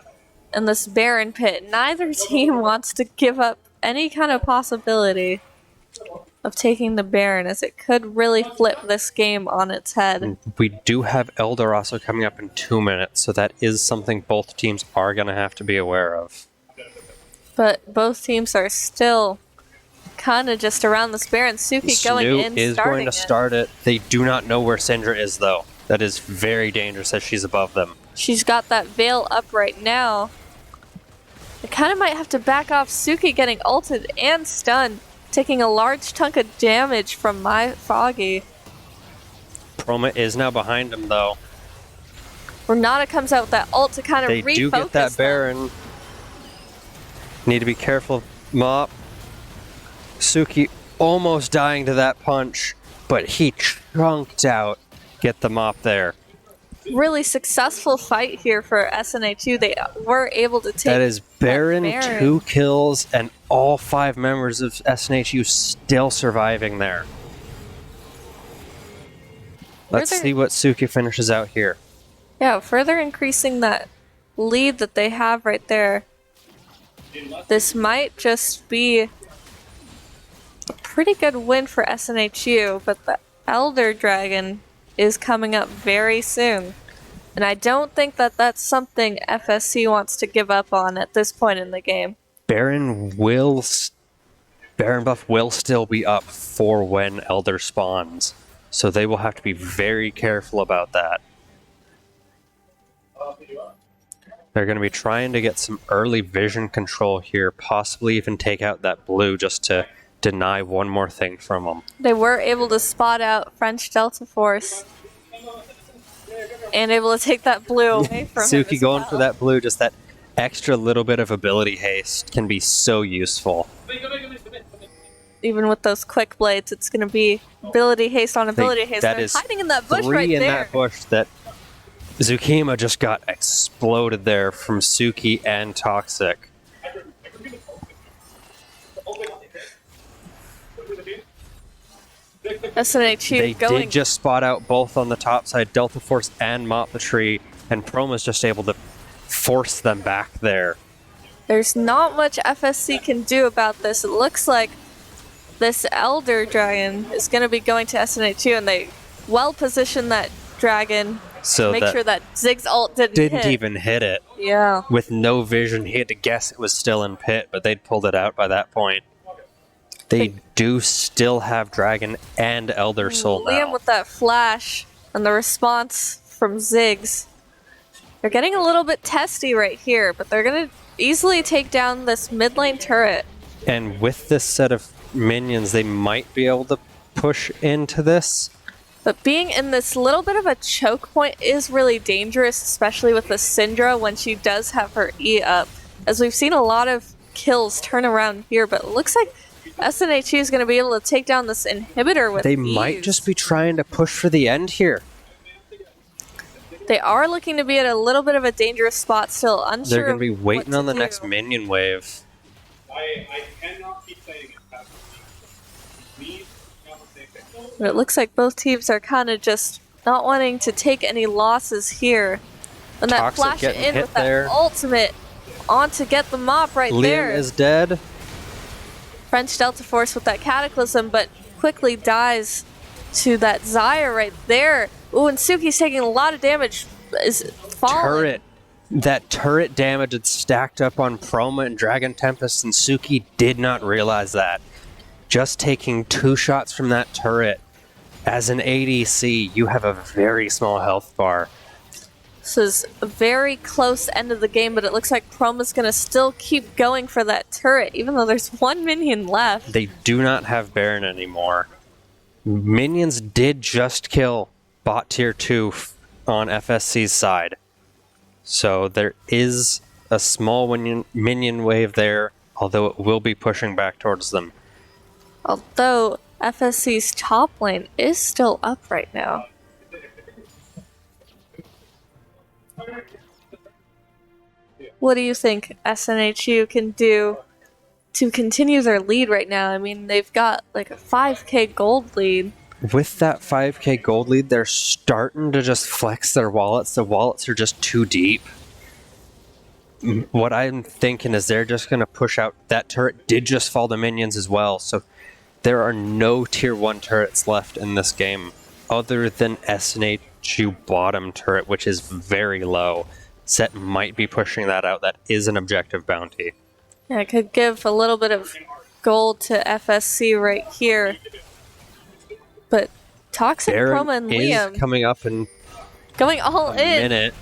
in this Baron pit. Neither team wants to give up any kind of possibility of taking the Baron, as it could really flip this game on its head. We do have Elder also coming up in 2 minutes, so that is something both teams are going to have to be aware of. But both teams are still kind of just around this Baron. Suki going in, is starting going to start it. They do not know where Syndra is, though. That is very dangerous as she's above them. She's got that veil up right now. They kind of might have to back off. Suki getting ulted and stunned, taking a large chunk of damage from my Foggy. Chroma is now behind him, though. Renata comes out with that ult to kind of refocus They do get that them. Baron. Need to be careful. Mop. Suki almost dying to that punch, but he chunked out. Get the Mop there. Really successful fight here for SNHU. They were able to take That is Baron, Baron. 2 kills, and all 5 members of SNHU still surviving there. Let's see what Suki finishes out here. Yeah, further increasing that lead that they have right there. This might just be a pretty good win for SNHU, but the Elder Dragon is coming up very soon. And I don't think that that's something FSC wants to give up on at this point in the game. Baron buff will still be up for when Elder spawns, so they will have to be very careful about that. They're going to be trying to get some early vision control here, possibly even take out that blue just to deny one more thing from them. They were able to spot out French Delta Force and able to take that blue away from him Suki as going well. for that blue, just that extra little bit of ability haste can be so useful. Even with those quick blades, it's going to be ability haste on ability haste. That They're is hiding in that bush 3 right in there. that bush that Zukima just got exploded there from Suki and Toxic. SNHU They going. did just spot out both on the top side, Delta Force and Mop the Tree, and Proma's just able to force them back there. There's not much FSC can do about this. It looks like this Elder Dragon is going to be going to SNHU, and they well positioned that dragon So to make that sure that Zig's ult didn't hit. even hit it. Yeah. With no vision, he had to guess it was still in pit, but they'd pulled it out by that point. They do still have Dragon and Elder Soul Liam now. with that flash and the response from Ziggs. They're getting a little bit testy right here, but they're going to easily take down this mid lane turret. And with this set of minions, they might be able to push into this. But being in this little bit of a choke point is really dangerous, especially with the Syndra when she does have her E up. As we've seen a lot of kills turn around here, but it looks like SNHU is going to be able to take down this inhibitor with They ease. might just be trying to push for the end here. They are looking to be at a little bit of a dangerous spot still, unsure. They're going to be of waiting what on the to next do. minion wave. I cannot keep saying it. Please, But it looks like both teams are kind of just not wanting to take any losses here. And that Toxic flash getting in hit with that there. ultimate on to get the mop right Liam there. is dead. French Delta Force with that Cataclysm, but quickly dies to that Zaya right there. Ooh, and Suki's taking a lot of damage. Is falling. Turret. That turret damage had stacked up on Proma and Dragon Tempest, and Suki did not realize that. Just taking 2 shots from that turret. As an ADC, you have a very small health bar. This is a very close end of the game, but it looks like Proma's going to still keep going for that turret, even though there's 1 minion left. They do not have Baron anymore. Minions did just kill bot tier 2 on FSC's side. So there is a small minion wave there, although it will be pushing back towards them. Although FSC's top lane is still up right now. What do you think SNHU can do to continue their lead right now? I mean, they've got like a 5k gold lead. With that 5k gold lead, they're starting to just flex their wallets. The wallets are just too deep. What I'm thinking is they're just going to push out. That turret did just fall to minions as well, so there are no tier 1 turrets left in this game other than SNHU bottom turret, which is very low. Set might be pushing that out. That is an objective bounty. Yeah, it could give a little bit of gold to FSC right here. But Toxic, Baron Chroma, and is Liam coming up in going all a in minute.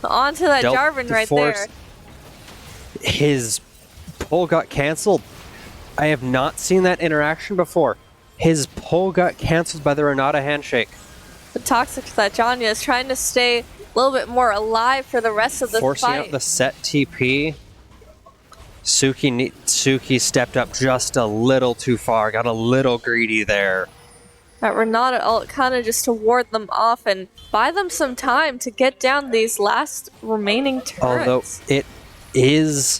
onto that Dealt Jarvan the right force. there. His pull got cancelled. I have not seen that interaction before. His pull got cancelled by the Renata handshake. The Toxic that Janya is trying to stay a little bit more alive for the rest of the Forcing fight. out the set TP. Suki stepped up just a little too far. Got a little greedy there. That Renata ult kind of just to ward them off and buy them some time to get down these last remaining turrets. Although it is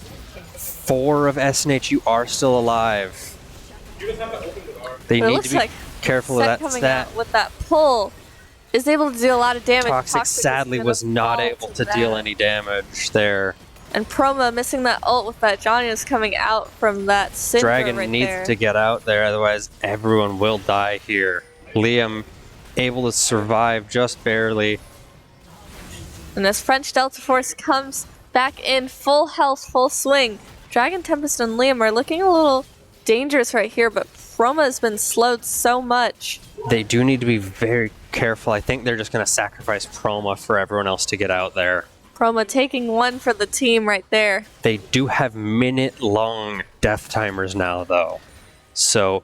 4 of SNHU are still alive. They But it need looks to be like careful of Set that coming stat. out with that pull is able to do a lot of damage. Toxic is sadly gonna was not fall able to that. deal any damage there. And Proma missing that ult with that Janya's coming out from that Syndra Dragon right needs there. to get out there, otherwise everyone will die here. Liam able to survive just barely. And as French Delta Force comes back in full health, full swing, Dragon Tempest and Liam are looking a little dangerous right here, but Proma has been slowed so much. They do need to be very careful. I think they're just going to sacrifice Proma for everyone else to get out there. Proma taking one for the team right there. They do have minute-long death timers now, though. So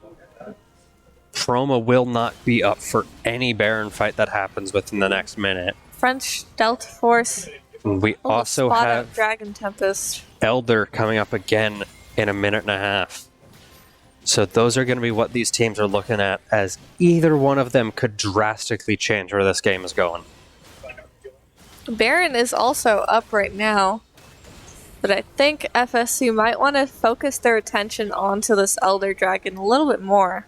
Proma will not be up for any Baron fight that happens within the next minute. French Delta Force We will also spot out have Dragon Tempest. Elder coming up again in a minute and a half. So those are going to be what these teams are looking at, as either one of them could drastically change where this game is going. Baron is also up right now, but I think FSC might want to focus their attention onto this Elder Dragon a little bit more.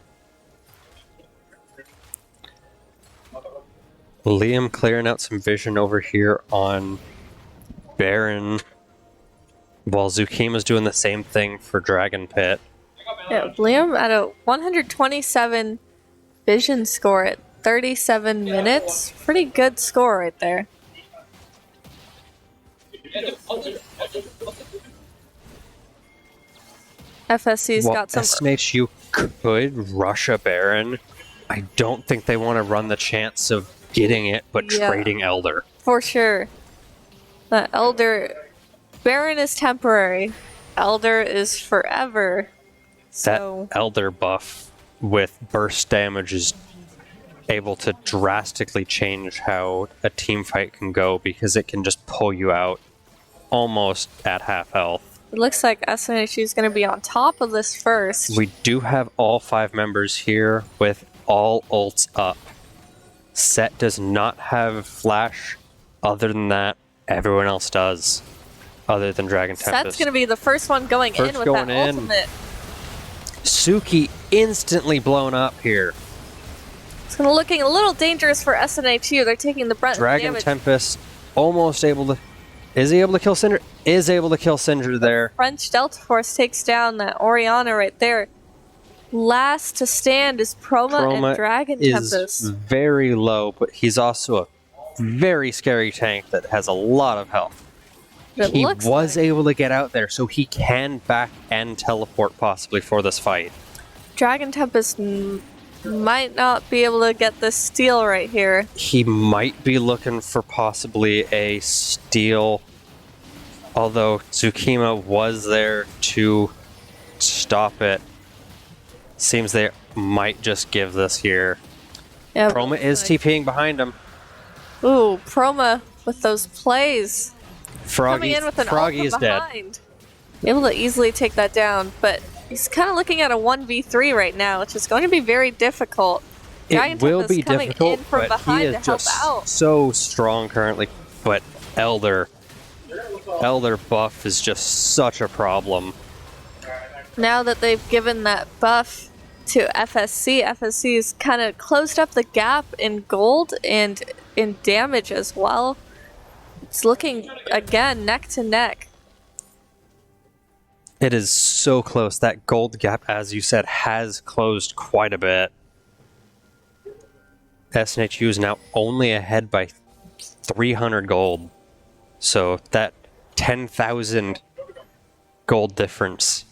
Liam clearing out some vision over here on Baron, while Zukima's doing the same thing for Dragon Pit. Yeah, Liam at a 127 vision score at 37 minutes. Pretty good score right there. FSC's While got some. SNHU could rush a Baron, I don't think they want to run the chance of getting it, but Yeah. trading Elder. For sure. The Elder. Baron is temporary. Elder is forever. So. That Elder buff with burst damage is able to drastically change how a team fight can go, because it can just pull you out almost at half health. It looks like SNHU is going to be on top of this first. We do have all 5 members here with all ults up. Set does not have flash. Other than that, everyone else does. Other than Dragon Tempest. Set's going to be the first one going First in with going that in. ultimate. Suki instantly blown up here. It's going to looking a little dangerous for SNHU. They're taking the brunt of Dragon damage. Tempest almost able to... Is he able to kill Syndra? Is able to kill Syndra there. French Delta Force takes down that Oriana right there. Last to stand is Proma and Dragon is Tempest. very low, but he's also a very scary tank that has a lot of health. It He looks was like able to get out there, so he can back and teleport possibly for this fight. Dragon Tempest might not be able to get this steal right here. He might be looking for possibly a steal, although Tsukima was there to stop it. Seems they might just give this here. Yeah, Proma is like- TPing behind him. Ooh, Proma with those plays. Froggy, Coming in with an Froggy ult is from dead. behind. Able to easily take that down, but he's kind of looking at a 1v3 right now, which is going to be very difficult. Dragon It will Tempest be coming difficult, in from but behind he to is help just out. so strong currently. But Elder buff is just such a problem. Now that they've given that buff to FSC, FSC's kind of closed up the gap in gold and in damage as well. It's looking, again, neck to neck. It is so close. That gold gap, as you said, has closed quite a bit. SNHU is now only ahead by 300 gold. So that 10,000 gold difference.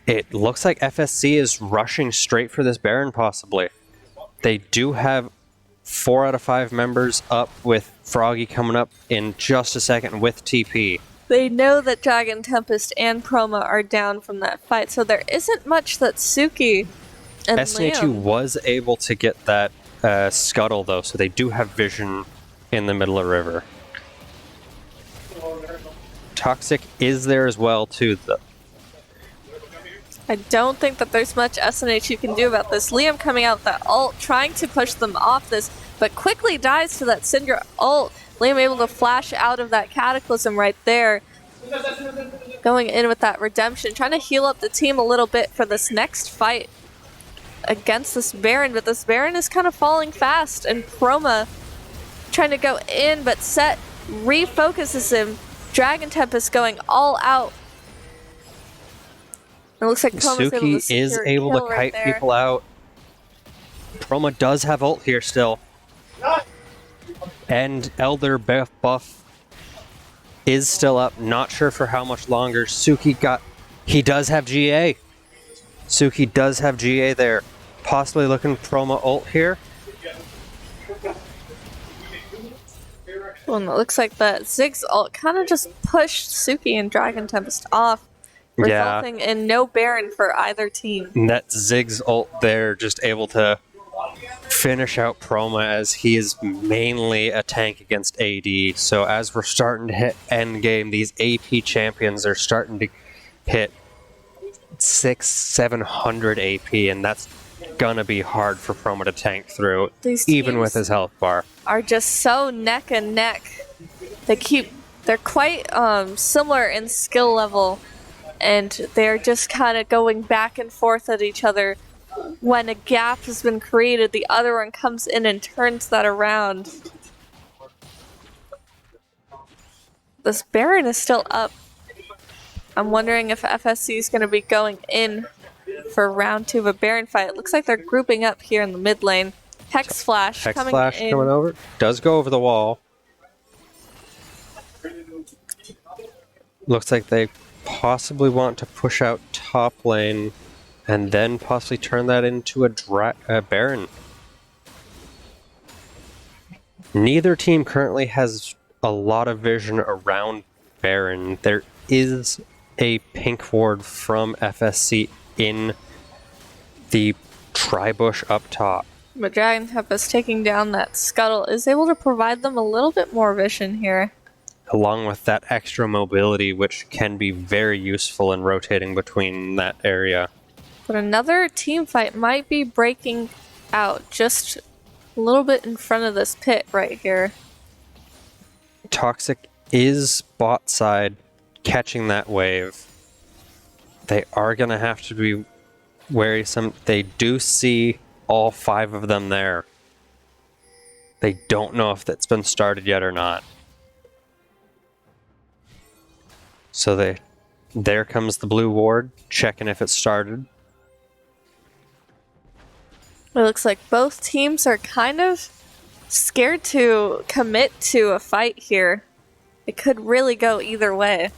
It looks like FSC is rushing straight for this Baron, possibly. They do have 4 out of 5 members up, with Froggy coming up in just a second with TP. They know that Dragon Tempest and Chroma are down from that fight, so there isn't much that Suki and SNHU Liam... was able to get that scuttle, though, so they do have vision in the middle of the river. Toxic is there as well, too, though. I don't think that there's much SNHU can do about this. Liam coming out with that ult, trying to push them off this, but quickly dies to that Syndra ult. Liam able to flash out of that Cataclysm right there. Going in with that Redemption, trying to heal up the team a little bit for this next fight against this Baron, but this Baron is kind of falling fast, and Chroma trying to go in, but Set refocuses him. Dragon Tempest going all out. It looks like Suki is able to kite people out. Chroma does have ult here still. And Elder buff is still up. Not sure for how much longer. He does have GA. Suki does have GA there. Possibly looking Chroma ult here. Well, it looks like that Ziggs ult kind of just pushed Suki and Dragon Tempest off, resulting in no Baron for either team. And that Ziggs ult there, just able to finish out Chroma, as he is mainly a tank against AD. So as we're starting to hit end game, these AP champions are starting to hit 600-700 AP, and that's gonna be hard for Chroma to tank through, even with his health bar. Are just so neck and neck. They're quite similar in skill level, and they're just kind of going back and forth at each other. When a gap has been created, the other one comes in and turns that around. This Baron is still up. I'm wondering if FSC is going to be going in for round 2 of a Baron fight. It looks like they're grouping up here in the mid lane. Hex Flash coming over. Does go over the wall. Looks like they possibly want to push out top lane and then possibly turn that into a Baron. Neither team currently has a lot of vision around Baron. There is a pink ward from FSC in the tri-bush up top. But Dragon Tempest taking down that Scuttle is able to provide them a little bit more vision here. Along with that extra mobility, which can be very useful in rotating between that area. But another team fight might be breaking out just a little bit in front of this pit right here. Toxic is bot side catching that wave. They are going to have to be wary. They do see all 5 of them there. They don't know if that's been started yet or not. So there comes the blue ward, checking if it started. It looks like both teams are kind of scared to commit to a fight here. It could really go either way.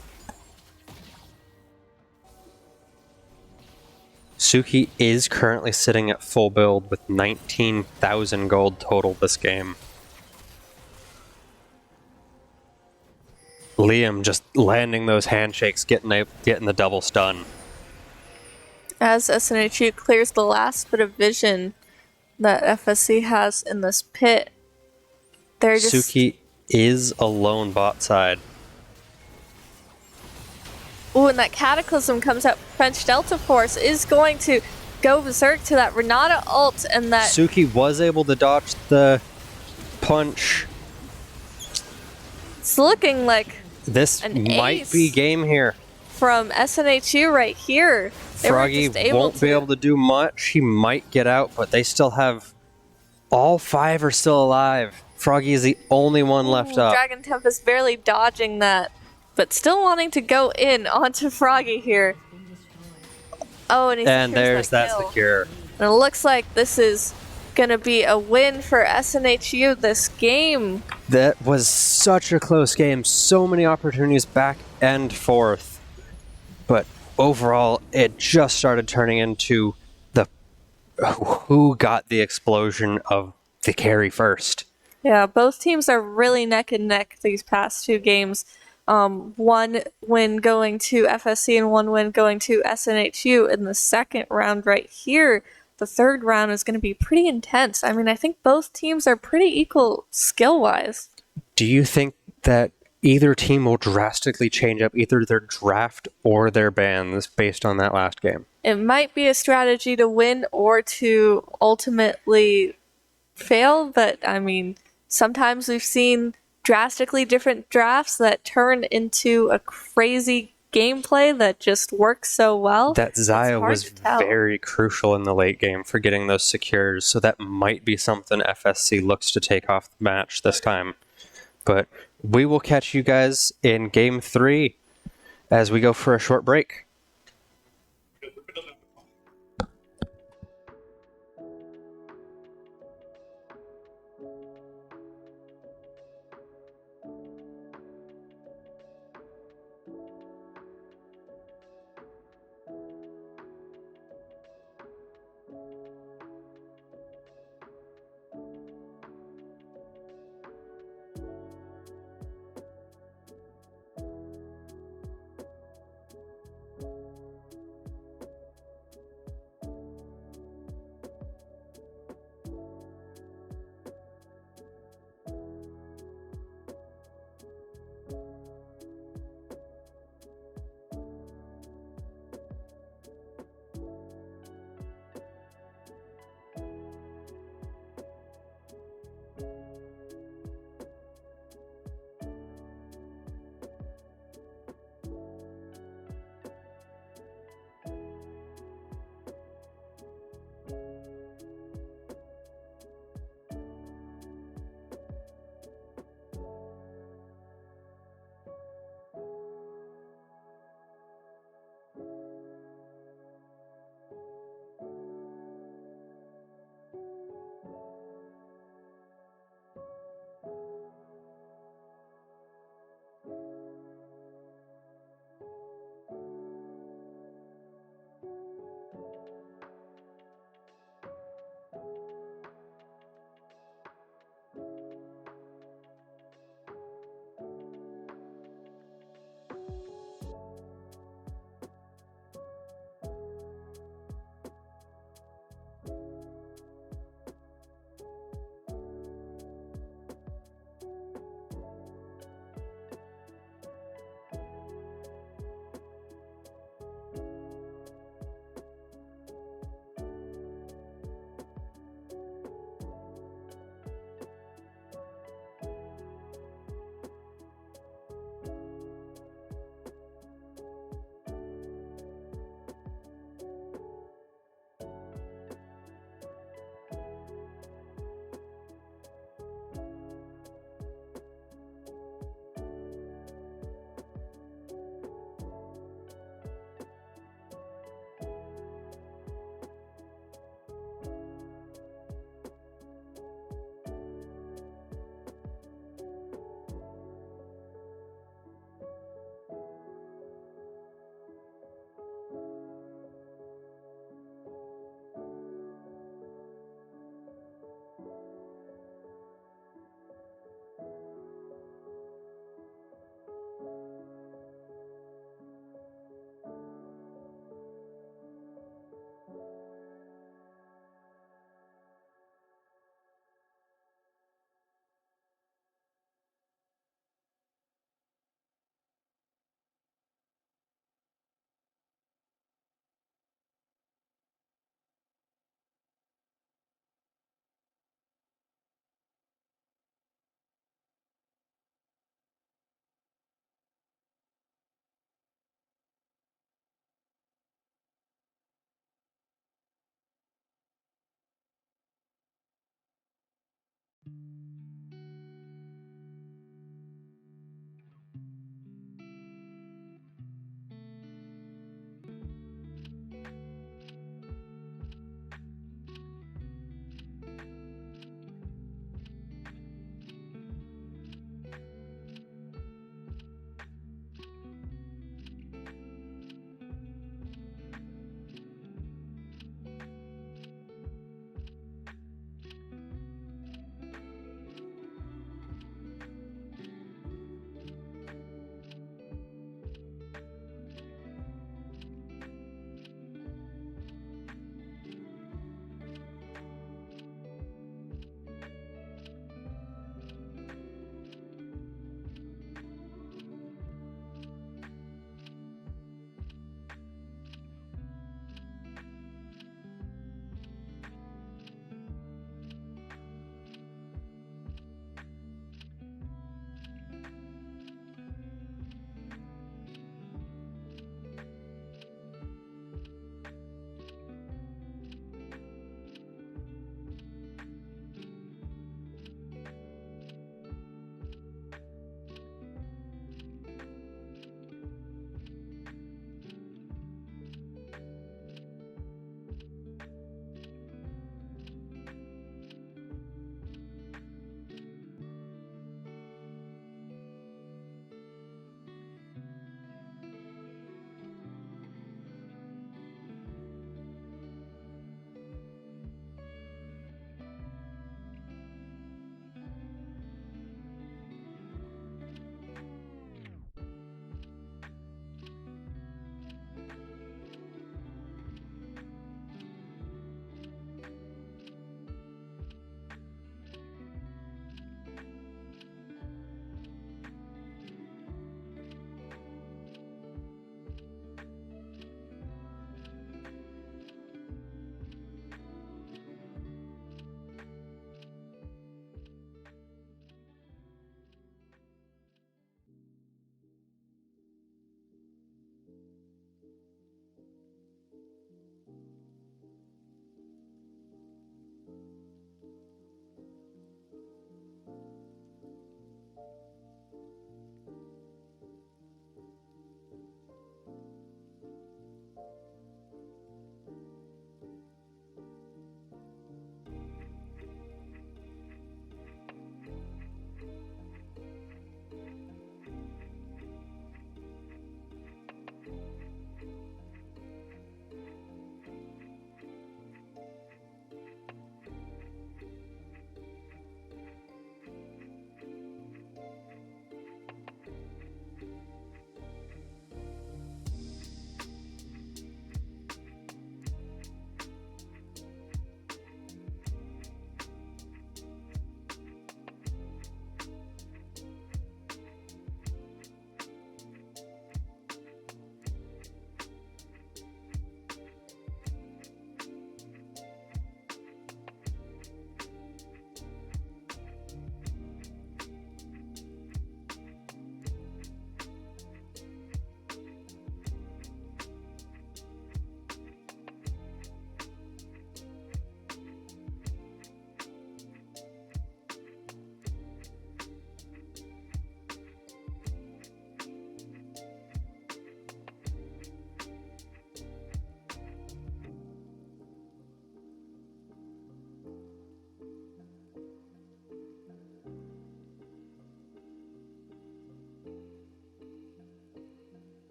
Suki is currently sitting at full build with 19,000 gold total this game. Liam just landing those handshakes, getting the double stun. As SNHU clears the last bit of vision that FSC has in this pit, they're just... Suki is alone bot side. Ooh, and that Cataclysm comes out. French Delta Force is going to go berserk to that Renata ult, and that... Suki was able to dodge the punch. It's looking like this might be game here. From SNHU right here. Froggy won't be able to do much. He might get out, but they still have... All 5 are still alive. Froggy is the only one left up. Dragon Tempest barely dodging that, but still wanting to go in onto Froggy here. Oh, and he And secures there's that kill. secure. And it looks like this is going to be a win for SNHU this game. That was such a close game. So many opportunities back and forth. But overall, it just started turning into the who got the explosion of the carry first. Yeah, both teams are really neck and neck these past two games. One win going to FSC and one win going to SNHU in the second round right here. The third round is going to be pretty intense. I mean, I think both teams are pretty equal skill-wise. Do you think that either team will drastically change up either their draft or their bans based on that last game? It might be a strategy to win or to ultimately fail, but I mean, sometimes we've seen drastically different drafts that turn into a crazy gameplay that just works so well. That Zaya was to tell. very crucial in the late game for getting those secures, so that might be something FSC looks to take off the match this time. But we will catch you guys in Game 3 as we go for a short break.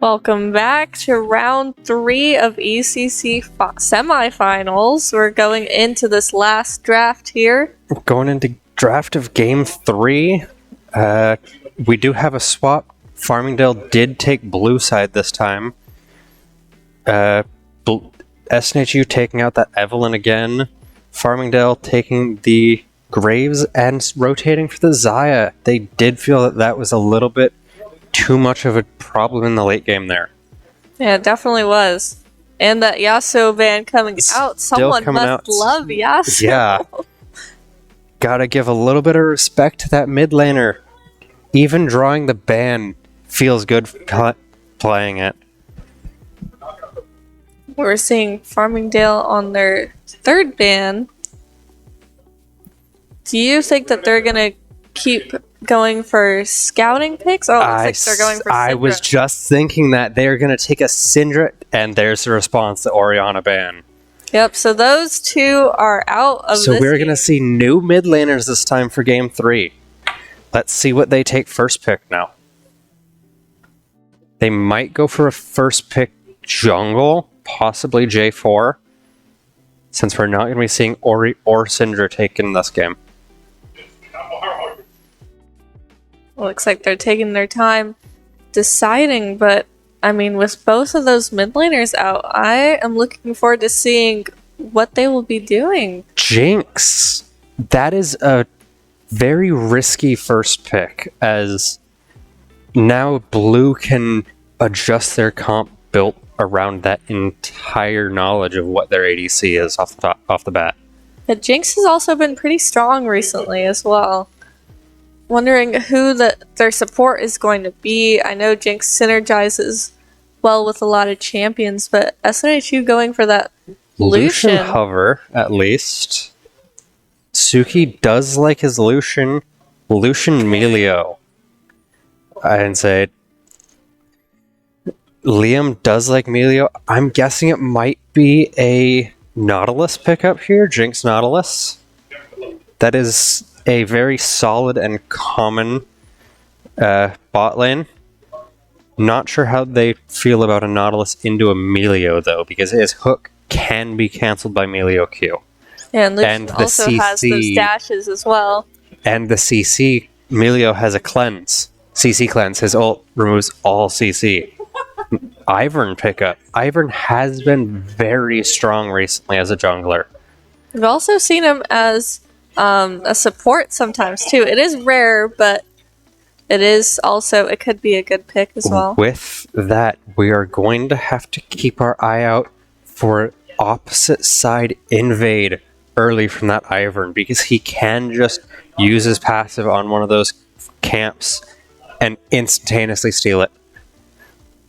Welcome back to round 3 of ECC semifinals. We're going into this last draft here. Going into draft of game 3. We do have a swap. Farmingdale did take blue side this time. SNHU taking out that Evelyn again. Farmingdale taking the Graves and rotating for the Zaya. They did feel that that was a little bit too much of a problem in the late game there. Yeah, it definitely was. And that Yasuo ban coming out. Someone must love Yasuo. Yeah. Gotta give a little bit of respect to that mid laner. Even drawing the ban feels good playing it. We're seeing Farmingdale on their 3rd ban. Do you think that they're going to keep going for scouting picks? Oh, it looks like they're going for Syndra. I was just thinking that they're going to take a Syndra, and there's the response, the Orianna ban. Yep, so those two are out of this. So we're going to see new mid laners this time for game 3. Let's see what they take first pick now. They might go for a first pick jungle, possibly J4, since we're not going to be seeing Ori or Syndra taken in this game. Looks like they're taking their time deciding, but I mean, with both of those mid laners out, I am looking forward to seeing what they will be doing. Jinx! That is a very risky first pick, as now blue can adjust their comp built around that entire knowledge of what their ADC is off the bat. But Jinx has also been pretty strong recently as well. Wondering who their support is going to be. I know Jinx synergizes well with a lot of champions, but SNHU going for that Lucian hover, at least. Suki does like his Lucian. Lucian Melio. I didn't say it. Liam does like Melio. I'm guessing it might be a Nautilus pickup here. Jinx Nautilus. That is a very solid and common bot lane. Not sure how they feel about a Nautilus into a Melio, though, because his hook can be cancelled by Melio Q. Yeah, and Lucian also has those dashes as well. And the CC, Melio has a cleanse. CC cleanse. His ult removes all CC. Ivern pickup. Ivern has been very strong recently as a jungler. We've also seen him as a support sometimes too. It is rare, but it is also, it could be a good pick as well. With that, we are going to have to keep our eye out for opposite side invade early from that Ivern, because he can just use his passive on one of those camps and instantaneously steal it.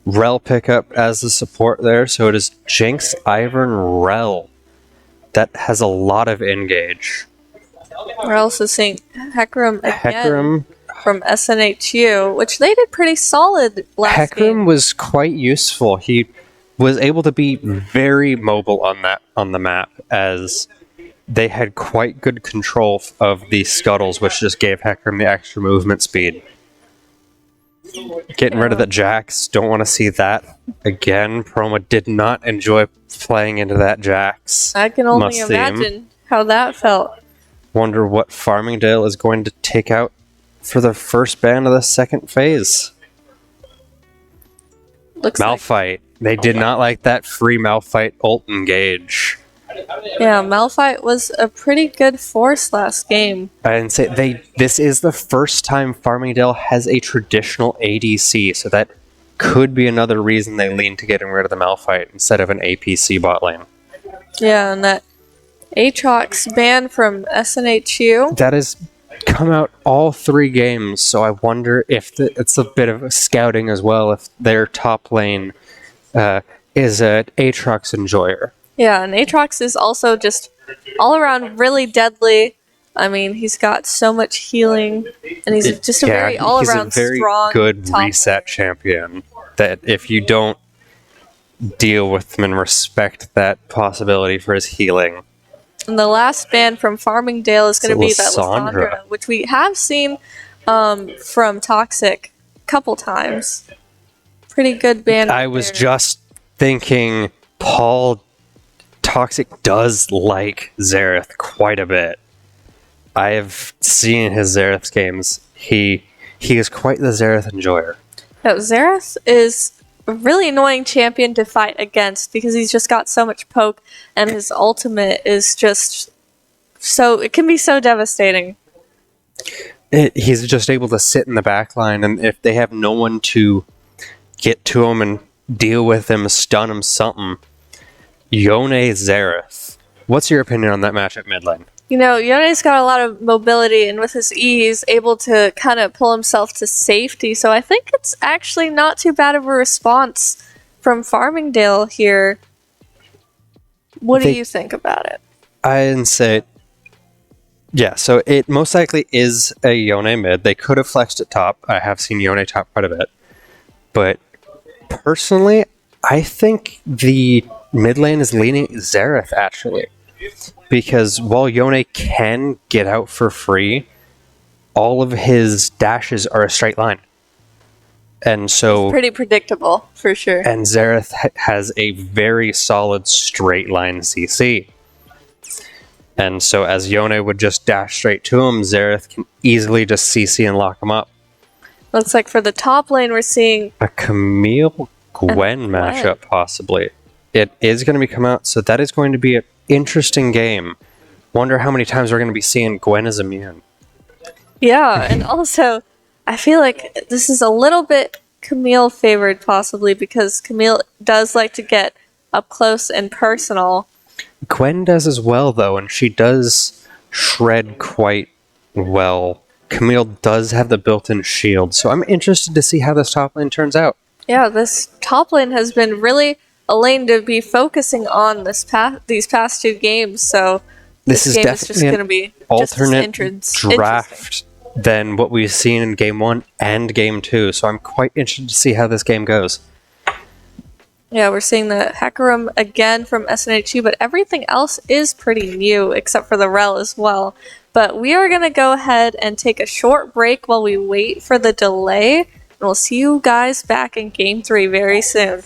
Rel pickup as the support there, so it is Jinx, Ivern, Rel. That has a lot of engage. We're also seeing Hecarim again from SNHU, which they did pretty solid last game. Hecarim was quite useful. He was able to be very mobile on the map, as they had quite good control of the scuttles, which just gave Hecarim the extra movement speed. Getting rid of the Jax, don't want to see that again. Proma did not enjoy playing into that Jax. I can only imagine how that felt. Wonder what Farmingdale is going to take out for the first ban of the second phase. Looks Malphite. They did not like that free Malphite ult engage. Yeah, Malphite was a pretty good force last game. I didn't say this is the first time Farmingdale has a traditional ADC, so that could be another reason they lean to getting rid of the Malphite instead of an APC bot lane. Yeah, and that Aatrox ban from SNHU. That has come out all 3 games, so I wonder if it's a bit of a scouting as well, if their top lane is an Aatrox enjoyer. Yeah, and Aatrox is also just all around really deadly. I mean, he's got so much healing, and he's just a very all-around strong, good reset champion. That if you don't deal with him and respect that possibility for his healing. And the last ban from Farmingdale is going to be that Lissandra, which we have seen from Toxic a couple times. Pretty good band. I was just thinking Paul Toxic does like Xerath quite a bit. I have seen his Xerath games. He is quite the Xerath enjoyer. No, Xerath is a really annoying champion to fight against because he's just got so much poke, and his ultimate is just so it can be so devastating. He's just able to sit in the back line, and if they have no one to get to him and deal with him, stun him, something. Yone Xerath. What's your opinion on that matchup mid lane? You know, Yone's got a lot of mobility, and with his E, he's able to kind of pull himself to safety. So I think it's actually not too bad of a response from Farmingdale here. What do you think about it? I'd say, yeah, so it most likely is a Yone mid. They could have flexed it top. I have seen Yone top quite a bit. But personally, I think the mid lane is leaning Xerath, actually. Because while Yone can get out for free, all of his dashes are a straight line. And so... Pretty predictable, for sure. And Xerath has a very solid straight line CC. And so as Yone would just dash straight to him, Xerath can easily just CC and lock him up. Looks like for the top lane, we're seeing A Camille-Gwen matchup, possibly. It is going to be come out, so that is going to be an interesting game. Wonder how many times we're going to be seeing Gwen as immune. Yeah, and also, I feel like this is a little bit Camille favored, possibly, because Camille does like to get up close and personal. Gwen does as well, though, and she does shred quite well. Camille does have the built-in shield, so I'm interested to see how this top lane turns out. Yeah, this top lane has been really a lane to be focusing on these past two games, so This is game is just definitely going to be an alternate interesting. draft than what we've seen in Game 1 and Game 2, so I'm quite interested to see how this game goes. Yeah, we're seeing the Hecarim again from SNHU, but everything else is pretty new, except for the Rel as well. But we are going to go ahead and take a short break while we wait for the delay, and we'll see you guys back in Game 3 very soon.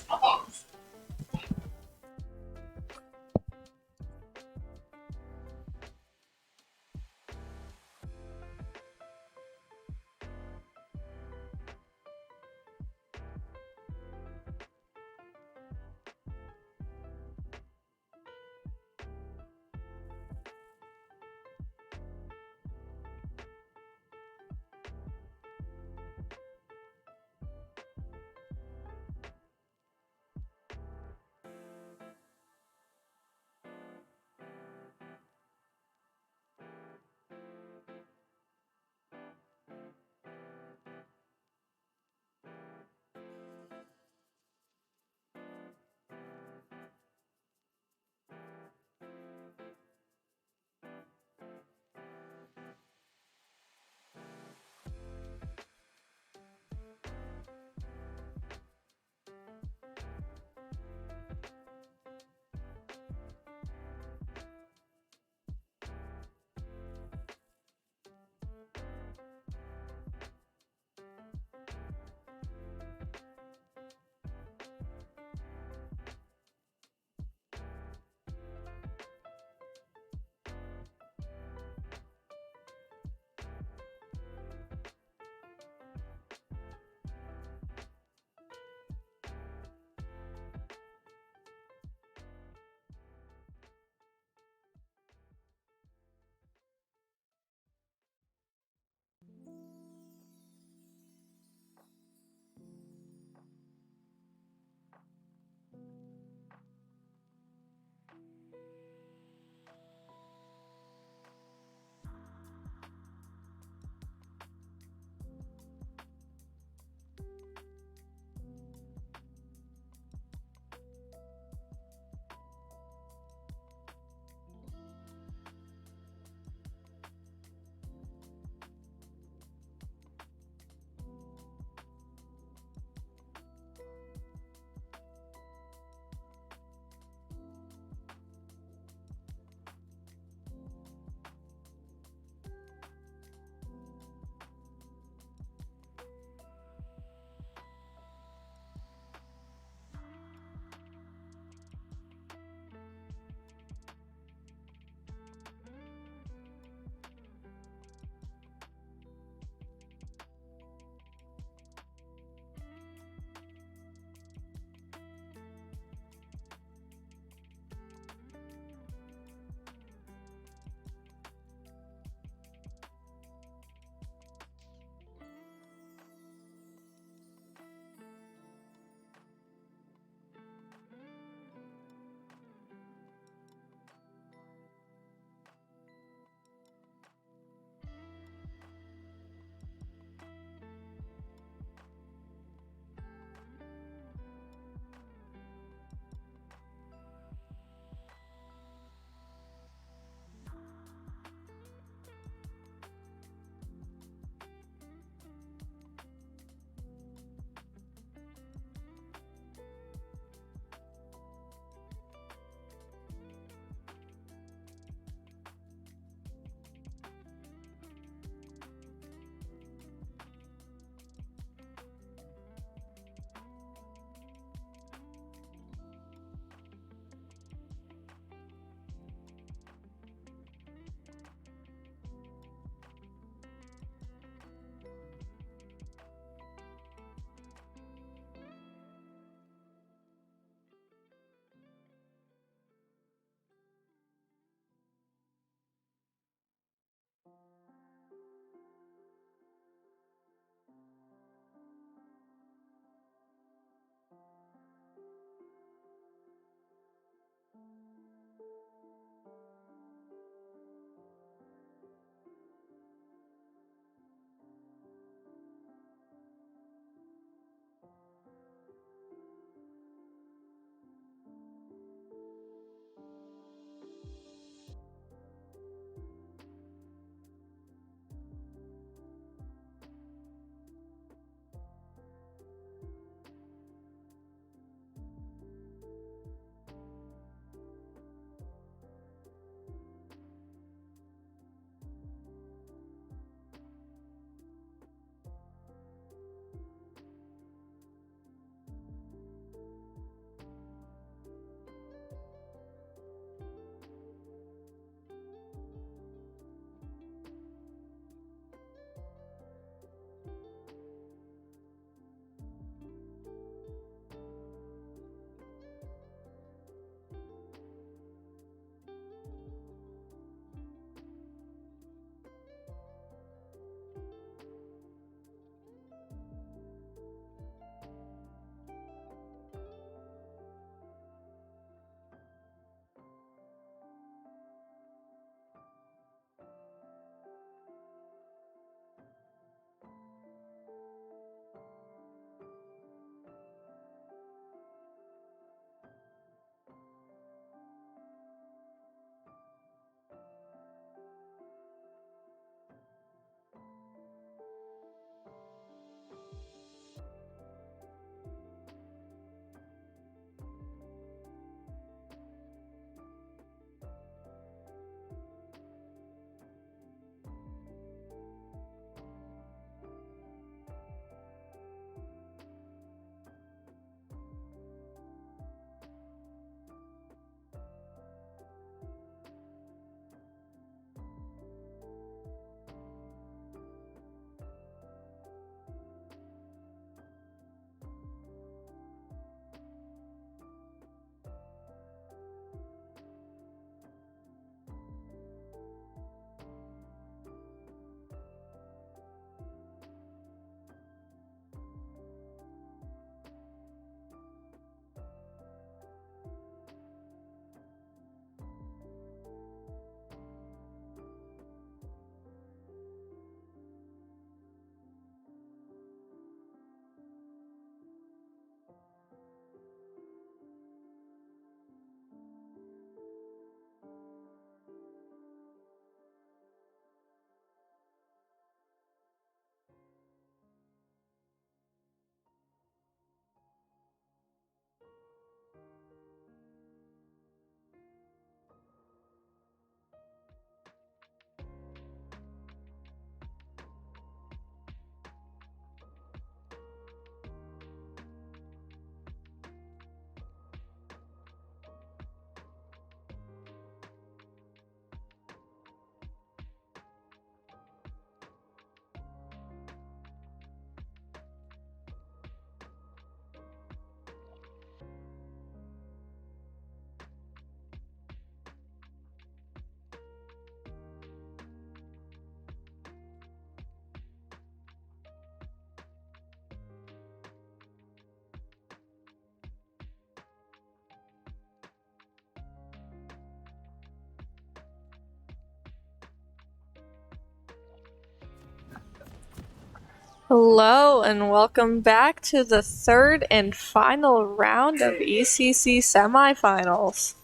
Hello and welcome back to the third and final round of ECC Semifinals.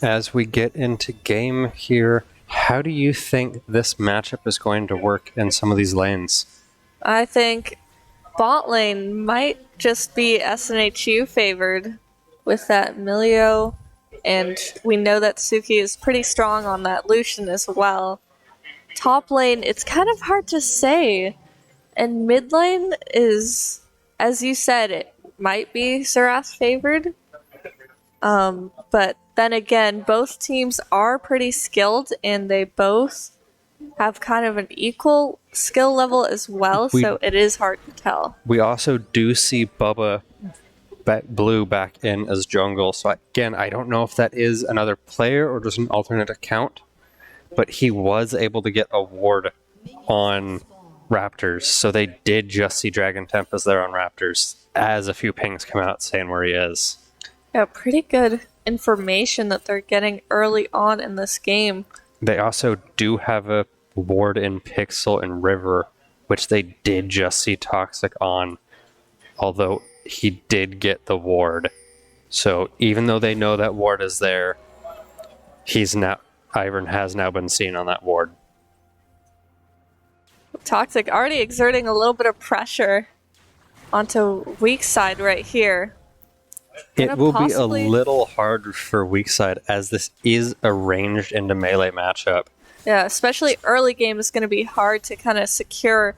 As we get into game here, how do you think this matchup is going to work in some of these lanes? I think bot lane might just be SNHU favored with that Milio, and we know that Suki is pretty strong on that Lucian as well. Top lane, it's kind of hard to say. And mid lane is, as you said, it might be Serath favored. But then again, both teams are pretty skilled and they both have kind of an equal skill level as well, so it is hard to tell. We also do see Bubba Blue back in as jungle, so again, I don't know if that is another player or just an alternate account, but he was able to get a ward on Raptors, so they did just see Dragon Tempest there on Raptors as a few pings come out saying where he is. Yeah, pretty good information that they're getting early on in this game. They also do have a ward in Pixel and River, which they did just see Toxic on, although he did get the ward. So even though they know that ward is there, Ivern has now been seen on that ward. Toxic already exerting a little bit of pressure onto weak side right here. It will be a little hard for weak side as this is a ranged into melee matchup. Yeah, especially early game is going to be hard to kind of secure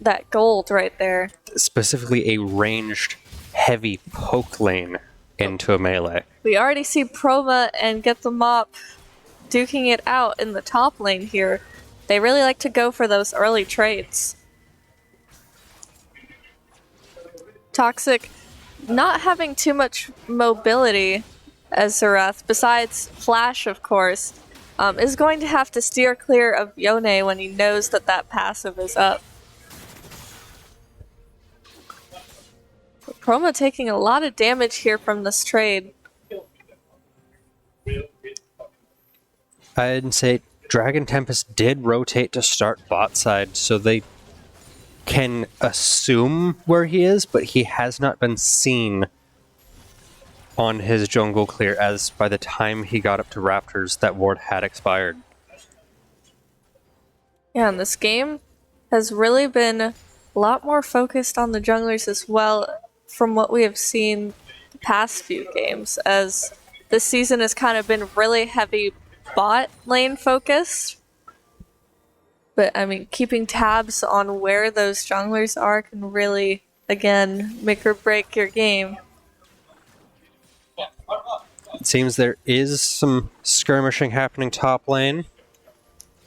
that gold right there. Specifically a ranged heavy poke lane into a melee. We already see Proma and Get the Mop duking it out in the top lane here. They really like to go for those early trades. Toxic not having too much mobility as Serath, besides Flash of course, is going to have to steer clear of Yone when he knows that that passive is up. Proma taking a lot of damage here from this trade. I'd say Dragon Tempest did rotate to start bot side, so they can assume where he is, but he has not been seen on his jungle clear, as by the time he got up to Raptors, that ward had expired. Yeah, and this game has really been a lot more focused on the junglers as well from what we have seen the past few games, as this season has kind of been really heavy bot lane focused. But I mean, keeping tabs on where those junglers are can really, again, make or break your game. It seems there is some skirmishing happening top lane.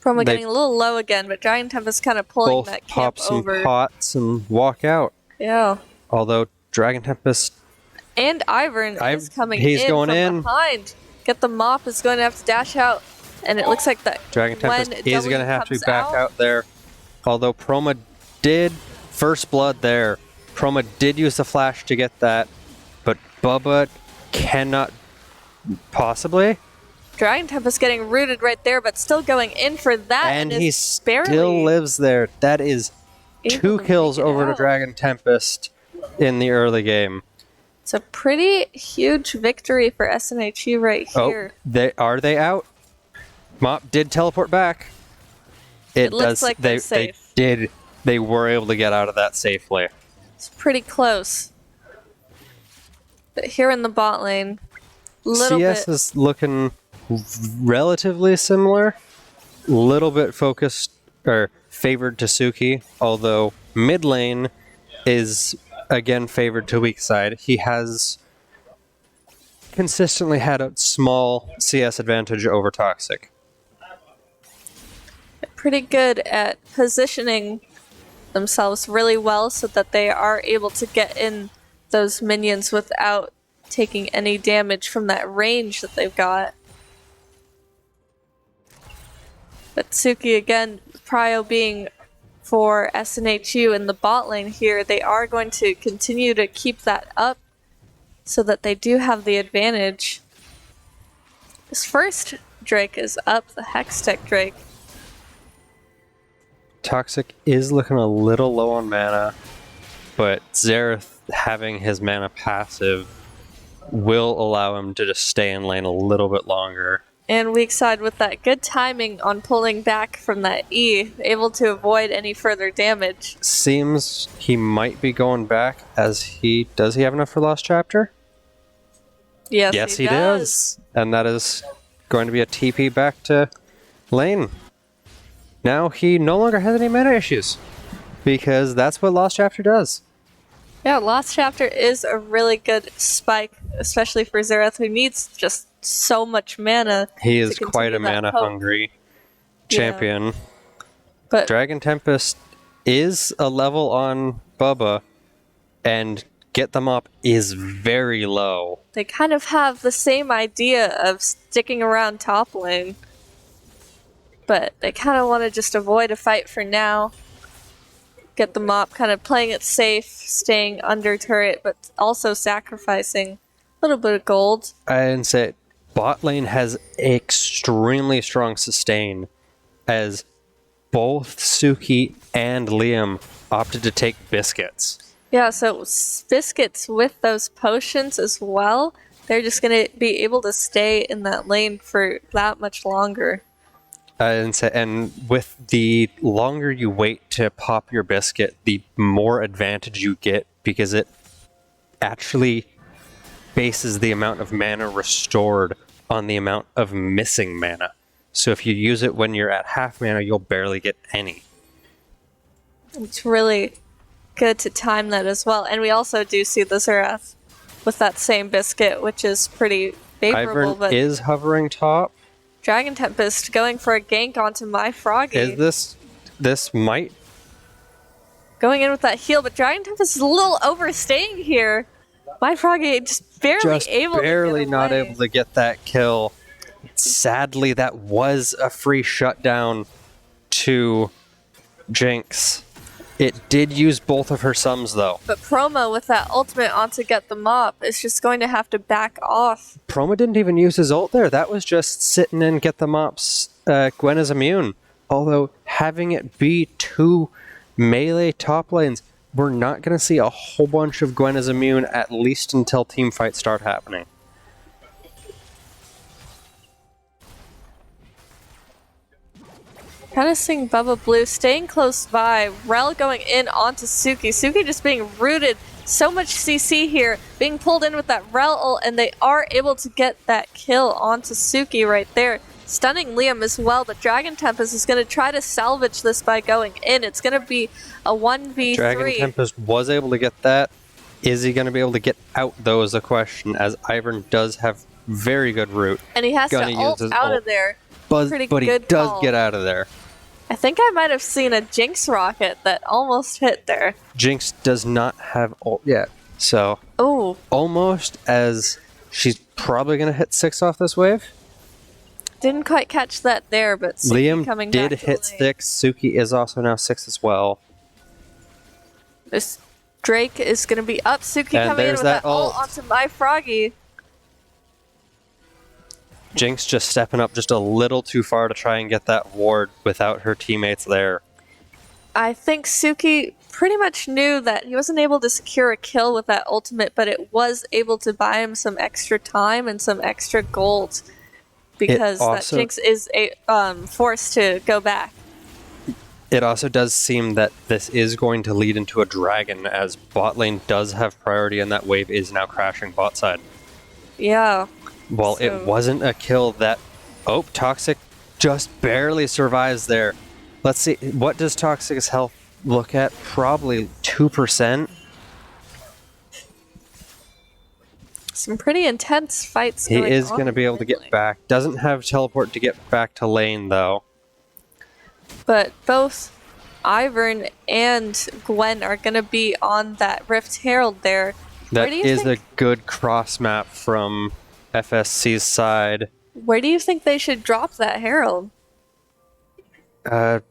Proma getting a little low again, but Giant Tempest kind of pulling that camp pop some over. pots and walk out. Yeah. Although Dragon Tempest and Ivern is coming he's in going from in behind. Get the Mop is going to have to dash out, and it looks like that Dragon Tempest is going to have to be back out there. Although Proma did first blood there. Proma did use the flash to get that, but Bubba cannot possibly. Dragon Tempest getting rooted right there, but still going in for that, and he still lives there. That is 2 kills over to Dragon Tempest in the early game. It's a pretty huge victory for SNHU right here. Oh, are they out? Mop did teleport back. It looks like they're safe. They were able to get out of that safely. It's pretty close. But here in the bot lane, CS is looking relatively similar. Little bit focused or favored to Suki, although mid lane is again favored to weak side. He has consistently had a small CS advantage over Toxic. Pretty good at positioning themselves really well so that they are able to get in those minions without taking any damage from that range that they've got. But Suki again, prio being for SNHU in the bot lane here, they are going to continue to keep that up so that they do have the advantage. This first Drake is up, the Hextech Drake. Toxic is looking a little low on mana, but Xerath having his mana passive will allow him to just stay in lane a little bit longer. And weak side with that good timing on pulling back from that E, able to avoid any further damage. Seems he might be going back as he... Does he have enough for Lost Chapter? Yes, he does. And that is going to be a TP back to lane. Now he no longer has any mana issues, because that's what Lost Chapter does. Yeah, Lost Chapter is a really good spike, especially for Xerath, who needs just so much mana. He is to quite a continue that hope. mana-hungry champion. But Dragon Tempest is a level on Bubba, and Get Them Up is very low. they kind of have the same idea of sticking around top lane. But they kind of want to just avoid a fight for now. Get the mop, kind of playing it safe, staying under turret, but also sacrificing a little bit of gold. I'd say bot lane has extremely strong sustain, as both Suki and Liam opted to take biscuits. Yeah, so biscuits with those potions as well, they're just going to be able to stay in that lane for that much longer. And with the longer you wait to pop your biscuit, the more advantage you get, because it actually bases the amount of mana restored on the amount of missing mana. So if you use it when you're at half mana, you'll barely get any. It's really good to time that as well. And we also do see the Xerath with that same biscuit, which is pretty favorable. Ivern But is hovering top. Dragon Tempest going for a gank onto my Froggy. Is this might... Going in with that heal, but Dragon Tempest is a little overstaying here. My Froggy just barely not able to get that kill. Sadly, that was a free shutdown to Jinx. It did use both of her sums, though. But Promo with that ultimate onto Get the Mop is just going to have to back off. Promo didn't even use his ult there. That was just sitting in Get the Mop's Gwen is immune. Although, having it be two melee top lanes, we're not going to see a whole bunch of Gwen is immune, at least until team fights start happening. Kind of seeing Bubba Blue staying close by. Rel going in onto Suki. Suki just being rooted. So much CC here. Being pulled in with that Rel ult, and they are able to get that kill onto Suki right there. Stunning Liam as well, but Dragon Tempest is going to try to salvage this by going in. It's going to be a 1v3. Dragon Tempest was able to get that. Is he going to be able to get out, though, is the question, as Ivern does have very good root. And he has to ult out of there. But he does get out of there. I think I might have seen a Jinx rocket that almost hit there. Jinx does not have ult yet, so almost as she's probably going to hit 6 off this wave. Didn't quite catch that there, but Suki Liam coming did back to hit lane. 6. Suki is also now 6 as well. This Drake is going to be up. Suki And coming in there's with that that ult onto my Froggy. Jinx just stepping up just a little too far to try and get that ward without her teammates there. I think Suki pretty much knew that he wasn't able to secure a kill with that ultimate, but it was able to buy him some extra time and some extra gold, because that Jinx is forced to go back. It also does seem that this is going to lead into a dragon, as bot lane does have priority and that wave is now crashing bot side. Yeah. Well, it wasn't a kill that... Oh, Toxic just barely survives there. Let's see, what does Toxic's health look at? Probably 2%. Some pretty intense fights He going is on going to be able to get back. Doesn't have teleport to get back to lane, though. But both Ivern and Gwen are going to be on that Rift Herald there. That is a good cross map from FSC's side. Where do you think they should drop that Herald? That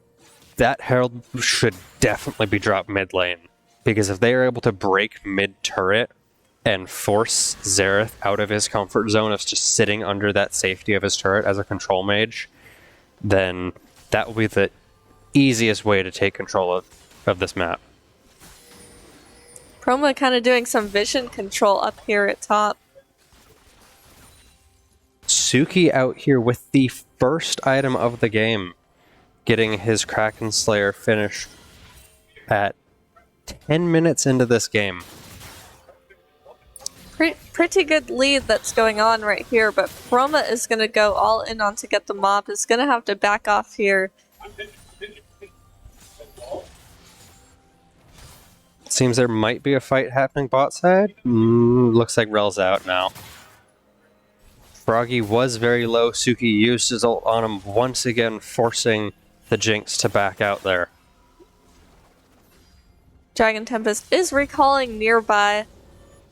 Herald should definitely be dropped mid lane, because if they are able to break mid turret and force Xerath out of his comfort zone of just sitting under that safety of his turret as a control mage, then that will be the easiest way to take control of this map. Chroma kind of doing some vision control up here at top. Suki out here with the first item of the game, getting his Kraken Slayer finished at 10 minutes into this game. Pretty good lead that's going on right here, but Chroma is going to go all in on to get the mob. Is going to have to back off here. Seems there might be a fight happening bot side. Looks like Rel's out now. Froggy was very low. Suki used his ult on him once again, forcing the Jinx to back out there. Dragon Tempest is recalling nearby.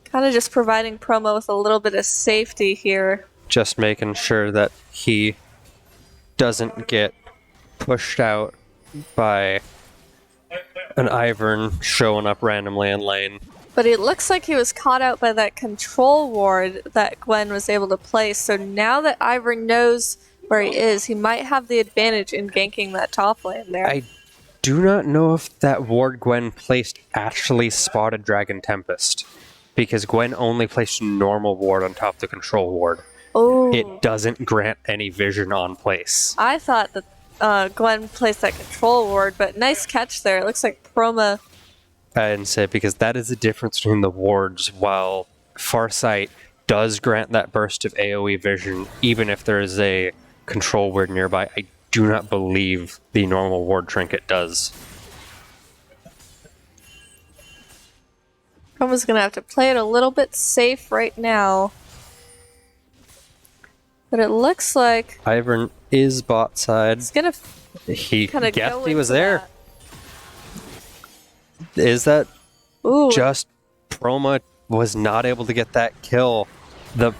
Kind of just providing Promo with a little bit of safety here. Just making sure that he doesn't get pushed out by an Ivern showing up randomly in lane. But it looks like he was caught out by that control ward that Gwen was able to place. So now that Ivern knows where he is, he might have the advantage in ganking that top lane there. I do not know if that ward Gwen placed actually spotted Dragon Tempest, because Gwen only placed normal ward on top of the control ward. Oh. It doesn't grant any vision on place. I thought that Gwen placed that control ward, but nice catch there. It looks like Chroma. I didn't say, because that is the difference between the wards. While Farsight does grant that burst of AoE vision, even if there is a control ward nearby, I do not believe the normal ward trinket does. Chroma's going to have to play it a little bit safe right now. But it looks like Ivern is bot side. he's going to He kind of guessed he was there. Is that Ooh. just Proma was not able to get that kill? The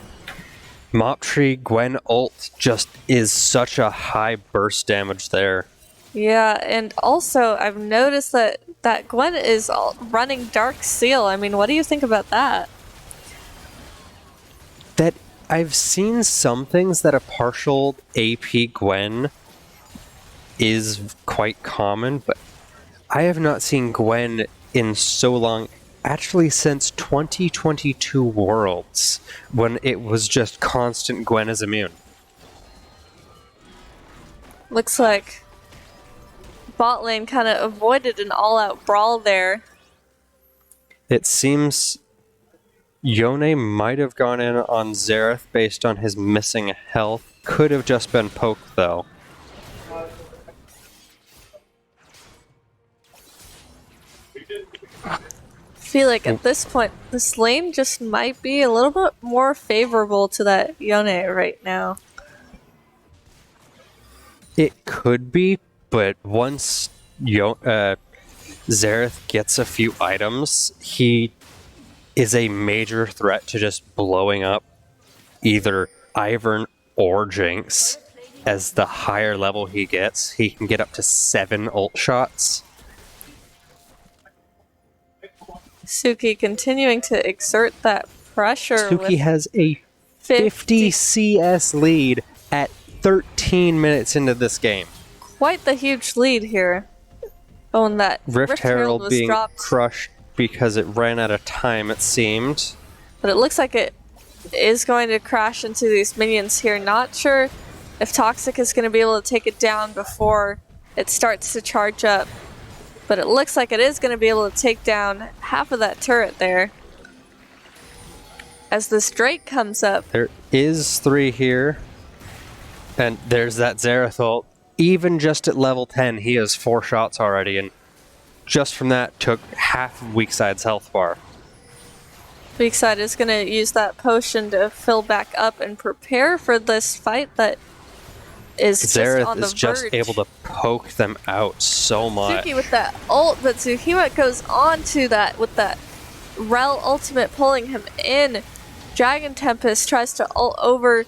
Mop Tree Gwen ult just is such a high burst damage there. Yeah, and also I've noticed that Gwen is running Dark Seal. I mean, what do you think about that? That I've seen some things that a partial AP Gwen is quite common, but I have not seen Gwen in so long, actually since 2022 Worlds, when it was just constant Gwen is immune. Looks like bot lane kind of avoided an all-out brawl there. It seems Yone might have gone in on Xerath based on his missing health. Could have just been poked, though. I feel like at this point, this lane just might be a little bit more favorable to that Yone right now. It could be, but once Xerath gets a few items, he is a major threat to just blowing up either Ivern or Jinx. As the higher level he gets, he can get up to 7 ult shots. Suki continuing to exert that pressure. Suki has a 50 CS lead at 13 minutes into this game. Quite the huge lead here. Oh, and that Rift Herald was being dropped, crushed because it ran out of time, it seemed. but it looks like it is going to crash into these minions here. Not sure if Toxic is going to be able to take it down before it starts to charge up, but it looks like it is going to be able to take down half of that turret there. As this Drake comes up. There is 3 here. And there's that Xerath ult. Even just at level 10, he has 4 shots already, and just from that took half of Weakside's health bar. Weakside is going to use that potion to fill back up and prepare for this fight that is just on Xerath the is just verge. able to poke them out so much. Suki with that ult, but Zuhima goes on to that with that Rel ultimate pulling him in. Dragon Tempest tries to ult over,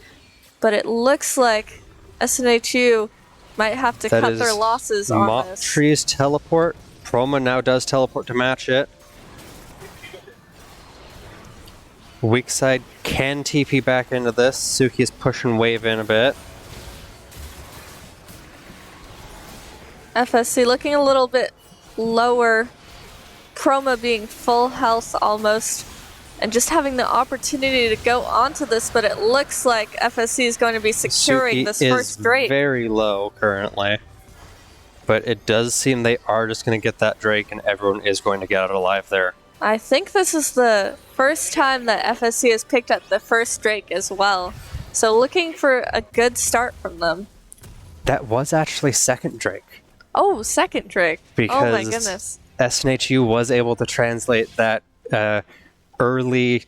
but it looks like SNHU might have to That cut is their losses on Mop this. Tree's teleport. Proma now does teleport to match it. Weakside can TP back into this. Suki's pushing wave in a bit. FSC looking a little bit lower. Chroma being full health almost. And just having the opportunity to go onto this, but it looks like FSC is going to be securing Suki this is first Drake. very low currently. But it does seem they are just going to get that Drake and everyone is going to get out alive there. I think this is the first time that FSC has picked up the first Drake as well. So looking for a good start from them. That was actually second Drake. Oh, second Drake. Because oh my goodness. SNHU was able to translate that early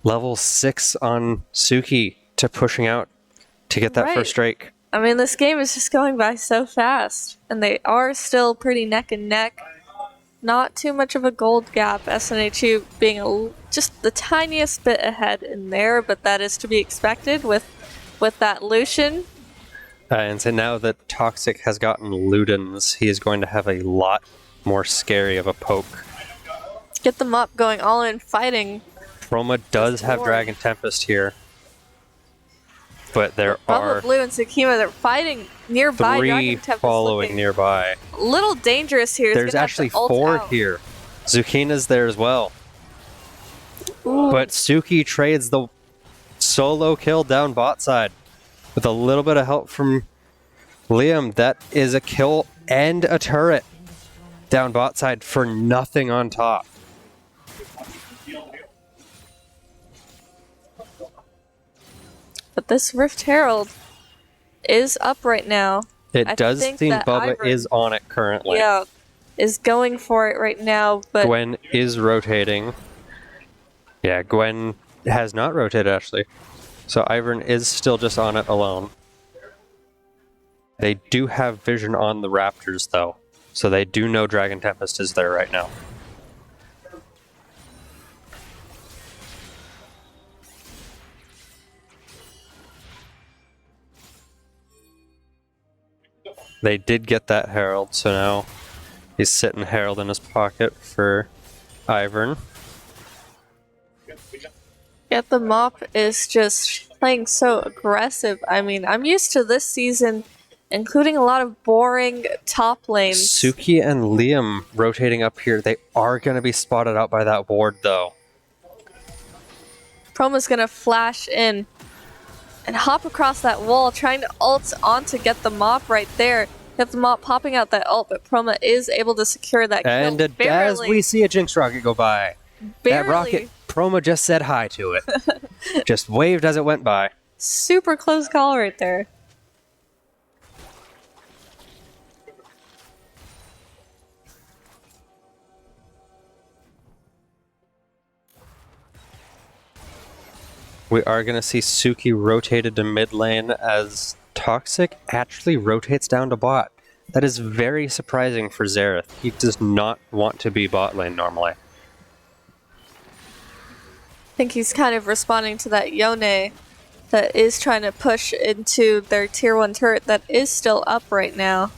level 6 on Suki to pushing out to get that Right. first Drake. I mean, this game is just going by so fast. And they are still pretty neck and neck. Not too much of a gold gap. SNHU being just the tiniest bit ahead in there, but that is to be expected with that Lucian. And so now that Toxic has gotten Ludens, he is going to have a lot more scary of a poke. Get them up, going all in, fighting. Chroma does have Lord. Dragon Tempest here. But there Bubba are Blue and Tsukima, they're fighting nearby. 3 Dragon Tempest following looking nearby. a little dangerous here. He's There's gonna have actually to ult 4 out. here. Zucchina's there as well. Ooh. But Suki trades the solo kill down bot side. With a little bit of help from Liam, that is a kill and a turret down bot side for nothing on top. But this Rift Herald is up right now. It I does think seem that Bubba Ivern- is on it currently. Yeah, is going for it right now, but Gwen is rotating. Yeah, Gwen has not rotated actually. So Ivern is still just on it alone. They do have vision on the Raptors though. So they do know Dragon Tempest is there right now. They did get that Herald, so now he's sitting Herald in his pocket for Ivern. yet the Mop is just playing so aggressive. I mean, I'm used to this season including a lot of boring top lanes. Suki and Liam rotating up here. They are going to be spotted out by that ward, though. Promo's gonna flash in and hop across that wall, trying to ult on to get the Mop right there. Get the Mop popping out that ult, but Promo is able to secure that kill. And as barely, we see a Jinx rocket go by, barely. that rocket, Promo just said hi to it. Just waved as it went by. Super close call right there. We are going to see Suki rotated to mid lane as Toxic actually rotates down to bot. That is very surprising for Xerath. He does not want to be bot lane normally. I think he's kind of responding to that Yone that is trying to push into their tier 1 turret that is still up right now.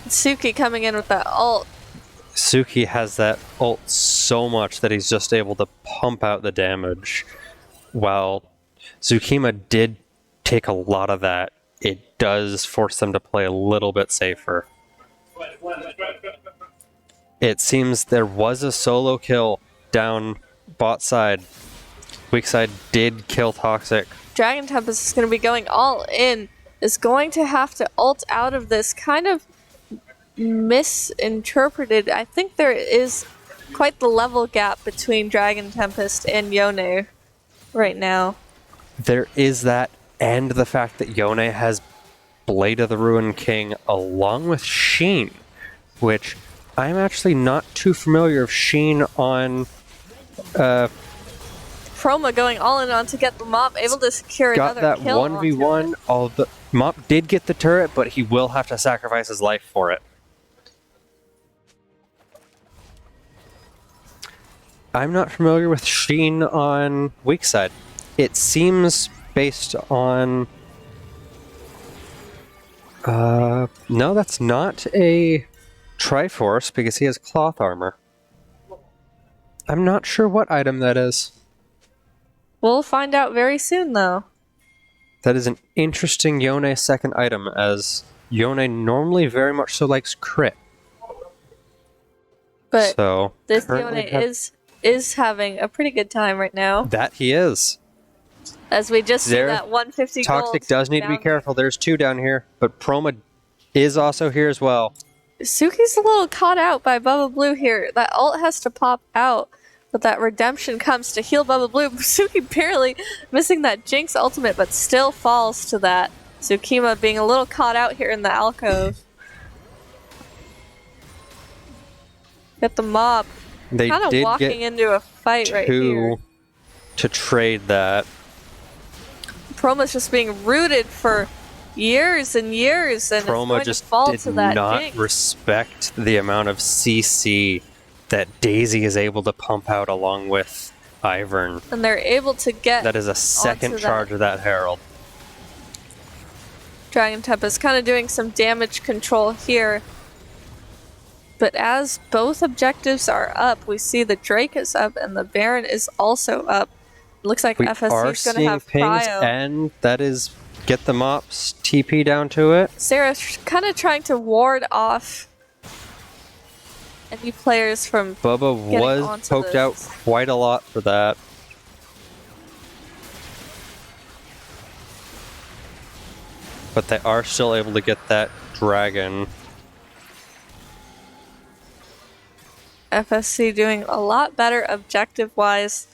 Suki coming in with that ult. Suki has that ult so much that he's just able to pump out the damage. While Tsukima did take a lot of that, it does force them to play a little bit safer. It seems there was a solo kill down bot side. Weak side did kill Toxic. Dragon Tempest is going to be going all in. Is going to have to ult out of this. Kind of misinterpreted. I think there is quite the level gap between Dragon Tempest and Yone right now. There is that, and the fact that Yone has Blade of the Ruined King along with Sheen, which I'm actually not too familiar with Sheen on. Chroma going all in on to get the Mop, able to secure Got another that kill. 1v1. All the Mop did get the turret, but he will have to sacrifice his life for it. I'm not familiar with Sheen on weak side. It seems based on... no, that's not a Triforce because he has cloth armor. I'm not sure what item that is. We'll find out very soon, though. That is an interesting Yone second item as Yone normally very much so likes crit. But So this currently Yone is having a pretty good time right now. that he is. As we just see There, that 150 Toxic gold. does need to be down. careful. There's 2 down here, but Proma is also here as well. Suki's a little caught out by Bubba Blue here. That ult has to pop out, but that redemption comes to heal Bubba Blue. Suki barely missing that Jinx ultimate, but still falls to that. Tsukima being a little caught out here in the alcove. Get the mob. They Kind of did walking get into a fight right here. 2 to trade that. Promo's just being rooted for years and years, and it's Proma going just to fall did to that not Jinx. respect the amount of CC that Daisy is able to pump out along with Ivern. And they're able to get That is a second onto charge of that Herald. Dragon Tempest kind of doing some damage control here. But as both objectives are up, we see the Drake is up and the Baron is also up. Looks like We FSC are is going to seeing have pings, Cryo. and that is get the mops TP down to it. Sarah's kind of trying to ward off any players from Bubba getting was onto poked out this. quite a lot for that. But they are still able to get that dragon. FSC doing a lot better objective-wise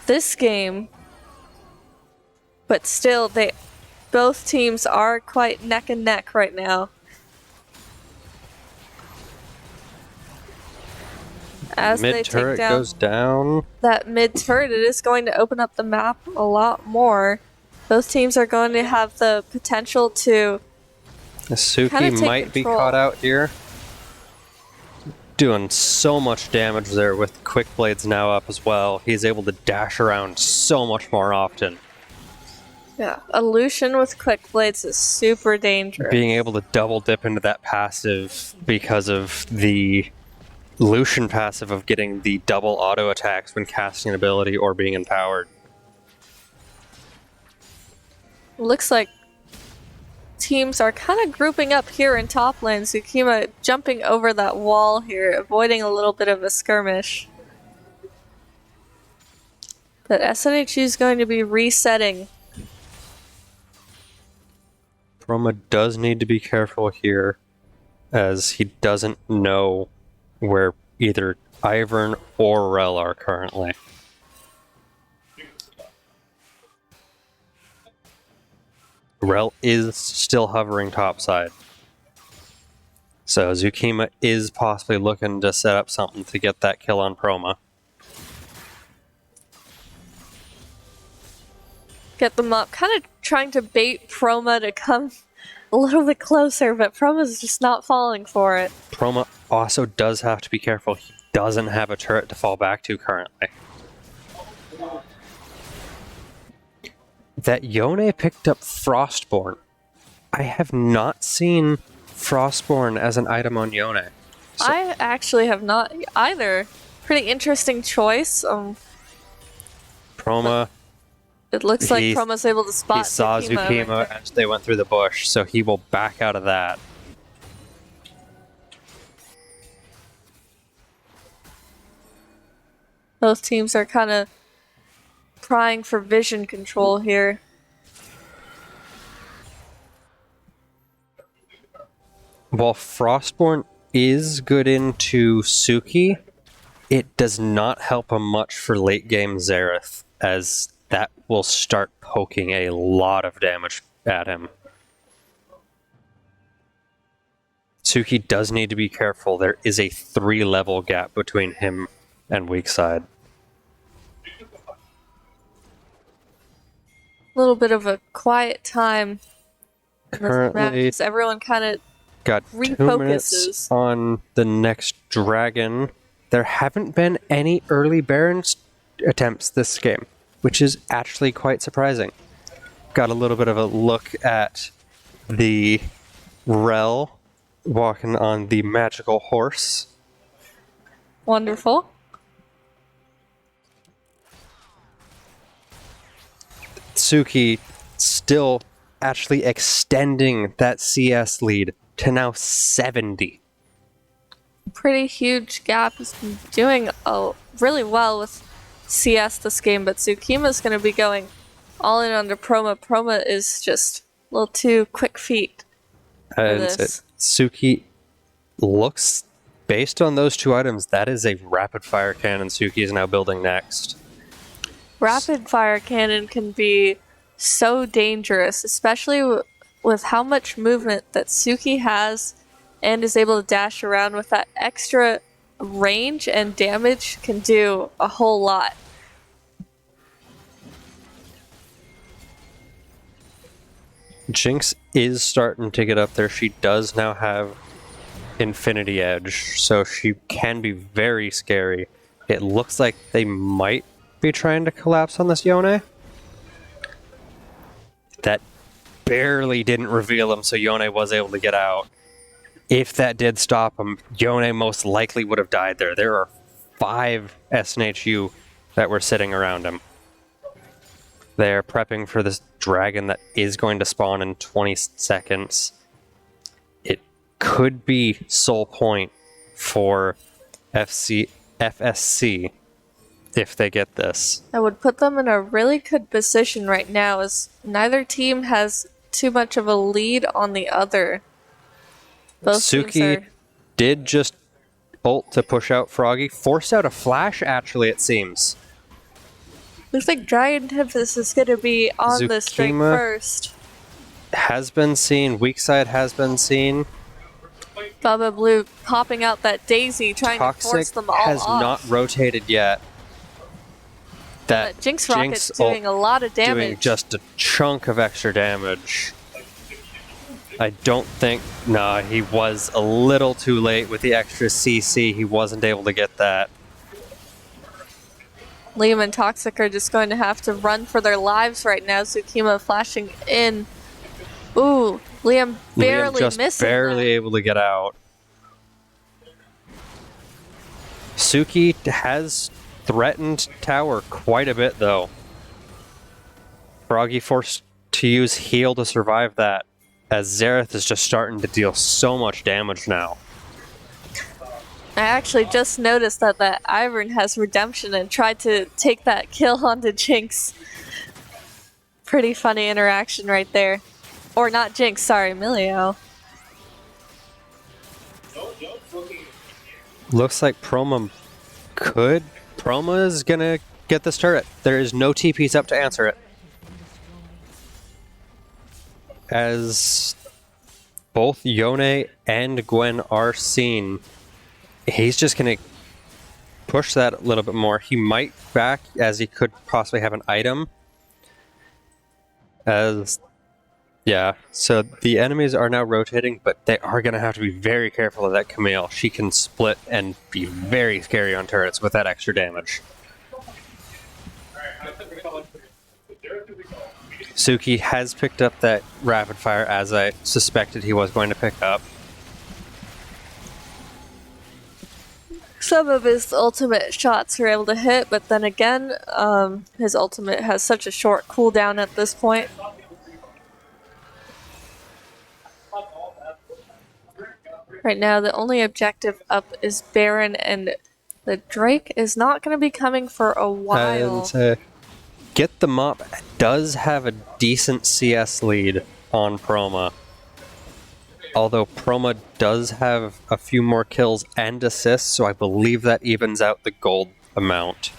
this game. But still, both teams are quite neck and neck right now. As Mid they turret take down goes down. that mid turret, it is going to open up the map a lot more. Both teams are going to have the potential to Suki kinda take might be control. caught out here. Doing so much damage there with Quick Blades now up as well. He's able to dash around so much more often. Yeah, a Lucian with quick blades is super dangerous. Being able to double dip into that passive because of the Lucian passive of getting the double auto attacks when casting an ability or being empowered. Looks like teams are kind of grouping up here in top lane. Tsukima jumping over that wall here, avoiding a little bit of a skirmish. But SNHU is going to be resetting. Roma does need to be careful here, as he doesn't know where either Ivern or Rel are currently. Rel is still hovering topside. So Tsukima is possibly looking to set up something to get that kill on Proma. Get them up, kind of trying to bait Proma to come a little bit closer, but Proma's just not falling for it. Proma also does have to be careful. He doesn't have a turret to fall back to currently. That Yone picked up Frostborn. I have not seen Frostborn as an item on Yone. I actually have not either. Pretty interesting choice. Proma, It looks like He- Proma's able to spot he saw Tsukima. Tsukima as they went through the bush, so he will back out of that. Both teams are kind of prying for vision control here. While Frostborn is good into Suki, it does not help him much for late game Xerath, as that will start poking a lot of damage at him. Suki does need to be careful. There is a 3-level gap between him and weak side. A little bit of a quiet time in this match Currently as everyone kind of got 2 refocuses. minutes on the next dragon. There haven't been any early Baron attempts this game, which is actually quite surprising. Got a little bit of a look at the Rel walking on the magical horse. Wonderful. Suki still actually extending that CS lead to now 70. Pretty huge gap. He's been doing really well with CS this game, but Tsukima's going to be going all in under Proma. Proma is just a little too quick feet for And this. Suki looks, based on those two items, that is a rapid fire cannon Suki is now building next. Rapid fire cannon can be so dangerous, especially with how much movement that Suki has and is able to dash around with that extra range and damage can do a whole lot. Jinx is starting to get up there. She does now have Infinity Edge, so she can be very scary. It looks like they might be trying to collapse on this Yone. That barely didn't reveal him, so Yone was able to get out. If that did stop him, Yone most likely would have died there. There are 5 SNHU that were sitting around him. They're prepping for this dragon that is going to spawn in 20 seconds. It could be soul point for FSC if they get this. I would put them in a really good position right now, as neither team has too much of a lead on the other. Both teams Suki are... did just ult to push out Froggy. Forced out a flash, actually, it seems. Looks like Dragon Tempest is going to be on this straight Tsukima first. Has been seen. Weak side has been seen. Baba Blue popping out that Daisy, trying to force Toxic them all has off. not rotated yet. That But Jinx Rocket's ult doing a lot of damage. doing just a chunk of extra damage. I don't think... Nah, he was a little too late with the extra CC. He wasn't able to get that. Liam and Toxic are just going to have to run for their lives right now. Tsukima flashing in. Ooh, Liam barely just missing barely that. able to get out. Suki has threatened tower quite a bit, though. Froggy forced to use heal to survive that, as Xerath is just starting to deal so much damage now. I actually just noticed that Ivern has redemption and tried to take that kill onto Jinx. Pretty funny interaction right there. Or not Jinx, sorry, Milio. Looks like Proma could. Proma is gonna get this turret. There is no TPs up to answer it. As both Yone and Gwen are seen, he's just gonna push that a little bit more. He might back, as he could possibly have an item. Yeah, so the enemies are now rotating, but they are going to have to be very careful of that Camille. She can split and be very scary on turrets with that extra damage. Suki has picked up that rapid fire, as I suspected he was going to pick up. Some of his ultimate shots are able to hit, but then again, his ultimate has such a short cooldown at this point. Right now, the only objective up is Baron, and the Drake is not going to be coming for a while. And Get the Mop does have a decent CS lead on Proma. Although Proma does have a few more kills and assists, so I believe that evens out the gold amount.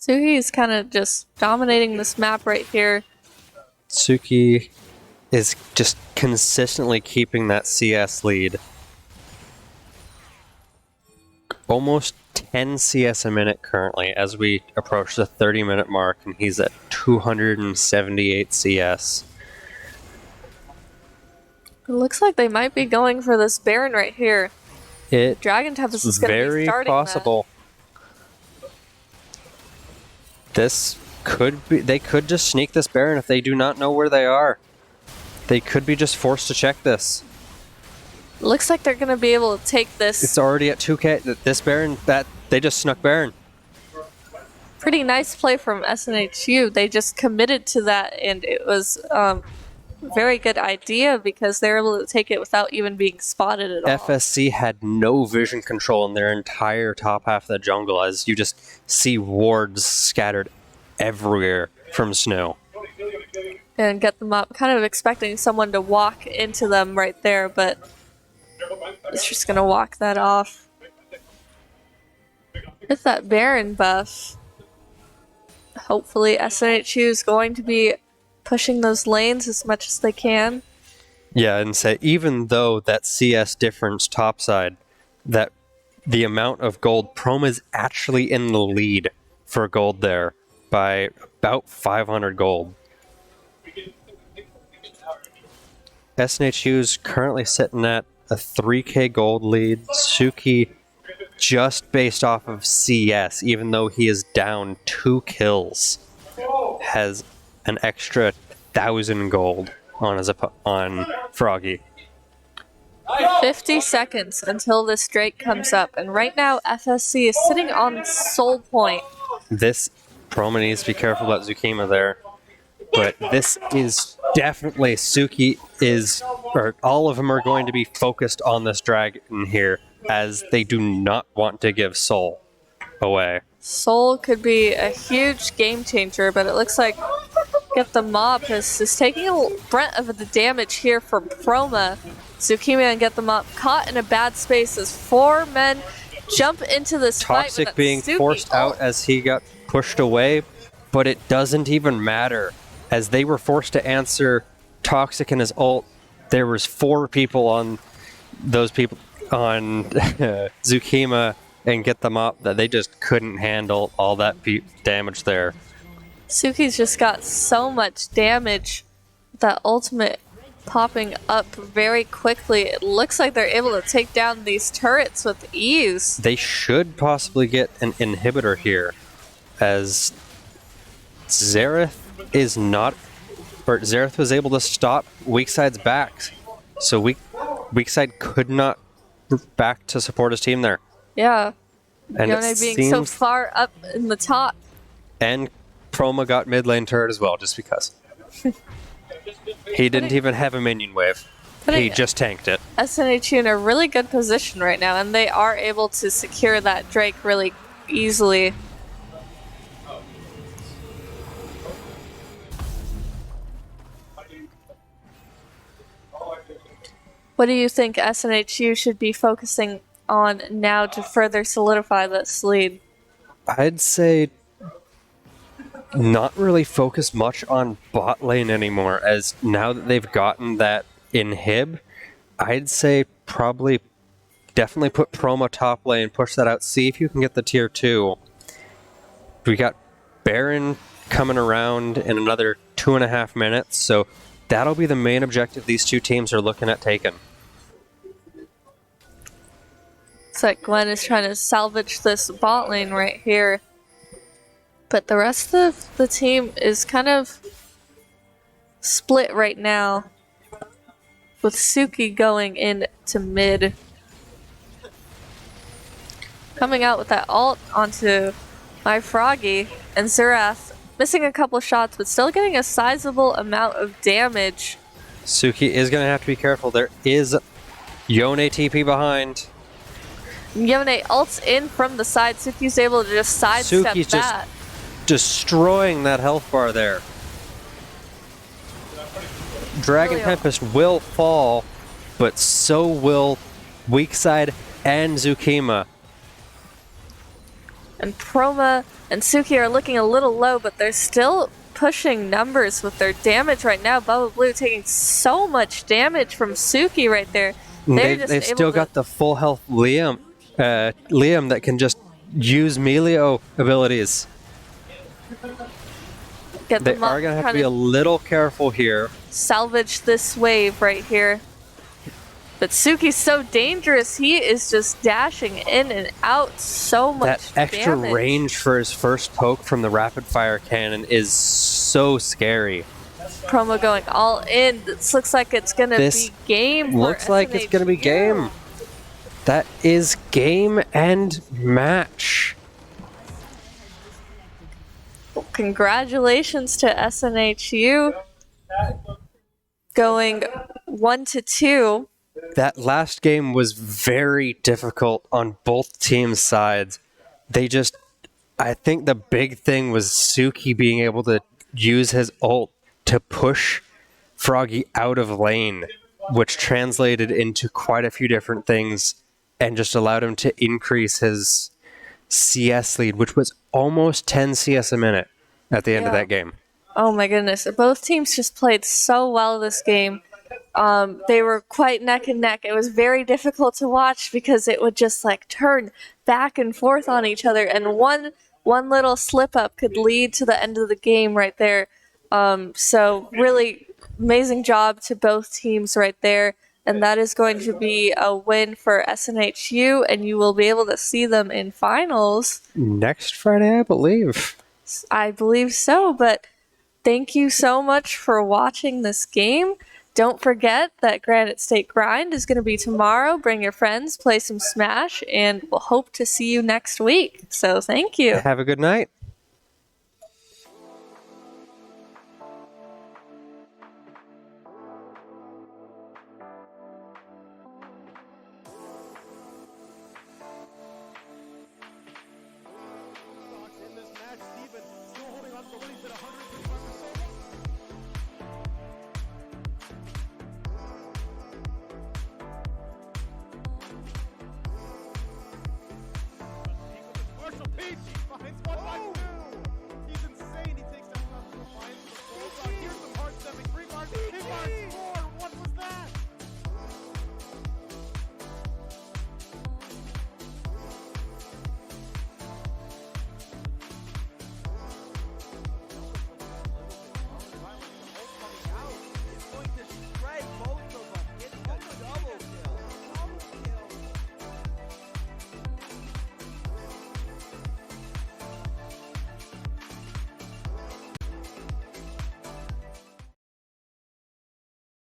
Suki is kind of just dominating this map right here. Suki is just consistently keeping that CS lead. Almost 10 CS a minute currently as we approach the 30-minute mark, and he's at 278 CS. It looks like they might be going for this Baron right here. It Dragon Tempest is going to be very starting possible. This could be. They could just sneak this Baron if they do not know where they are. They could be just forced to check this. Looks like they're going to be able to take this. It's already at 2K. This Baron, they just snuck Baron. Pretty nice play from SNHU. They just committed to that, and it was very good idea because they were able to take it without even being spotted at all. FSC had no vision control in their entire top half of the jungle, as you just see wards scattered everywhere from snow. And get them up, kind of expecting someone to walk into them right there, but it's just going to walk that off. With that Baron buff, hopefully SNHU is going to be pushing those lanes as much as they can. Yeah, and say even though that CS difference topside, that the amount of gold, Proma is actually in the lead for gold there by about 500 gold. SNHU is currently sitting at a 3k gold lead. Suki, just based off of CS, even though he is down 2 kills, has an extra 1,000 gold on Froggy. 50 seconds until this Drake comes up, and right now FSC is sitting on soul point. This Proma needs to be careful about Zukima there, but this is definitely or all of them are going to be focused on this dragon here, as they do not want to give Soul away. Soul could be a huge game changer, but it looks like Get the Mop is taking a brunt of the damage here from Proma. Zukima and Get the Mop caught in a bad space as 4 men jump into this fight. Toxic being forced out as he got pushed away, but it doesn't even matter, as they were forced to answer Toxic and his ult. There was 4 people on Zukima and Get the Mop that they just couldn't handle all that damage there. Suki's just got so much damage. That ultimate popping up very quickly. It looks like they're able to take down these turrets with ease. They should possibly get an inhibitor here, as Xerath was able to stop Weakside's back, so Weakside could not back to support his team there. Yeah, And Yone it being so seems- far up in the top. And Proma got mid lane turret as well, just because. He didn't even have a minion wave. He just tanked it. SNHU in a really good position right now, and they are able to secure that Drake really easily. What do you think SNHU should be focusing on now to further solidify this lead? I'd say not really focus much on bot lane anymore, as now that they've gotten that inhib, I'd say definitely put Proma top lane, push that out, see if you can get the tier 2. We got Baron coming around in another 2.5 minutes, so that'll be the main objective these two teams are looking at taking. Looks like Gwen is trying to salvage this bot lane right here. But the rest of the team is kind of split right now, with Suki going into mid. Coming out with that ult onto my Froggy, and Xerath missing a couple shots, but still getting a sizable amount of damage. Suki is going to have to be careful. There is Yone TP behind. Yone ults in from the side. Suki's able to just sidestep Suki's that. Destroying that health bar there. Dragon Tempest will fall, but so will Weakside and Zukima. And Proma and Suki are looking a little low, but they're still pushing numbers with their damage right now. Bubba Blue taking so much damage from Suki right there. They've still got the full health Liam that can just use Melio abilities. They are going to have to be a little careful here. Salvage this wave right here. But Suki's so dangerous. He is just dashing in and out so much That extra damage. range for his first poke from the rapid fire cannon is so scary. promo going all in. This looks like it's going to This be game for looks like it's going to be SNHU. game. That is game and match. Congratulations to SNHU going 1-2. That last game was very difficult on both teams' sides. I think the big thing was Suki being able to use his ult to push Froggy out of lane, which translated into quite a few different things and just allowed him to increase his CS lead, which was almost 10 CS a minute at the end of that game. Oh my goodness. Both teams just played so well this game. They were quite neck and neck. It was very difficult to watch because it would just like turn back and forth on each other, and one little slip up could lead to the end of the game right there. So really amazing job to both teams right there, and that is going to be a win for SNHU, and you will be able to see them in finals. Next Friday, I believe. I believe so, but thank you so much for watching this game. Don't forget that Granite State Grind is going to be tomorrow. Bring your friends, play some Smash, and we'll hope to see you next week. So thank you. Have a good night. In this match, Steven still holding on to the lead at 135%. Marshall Peach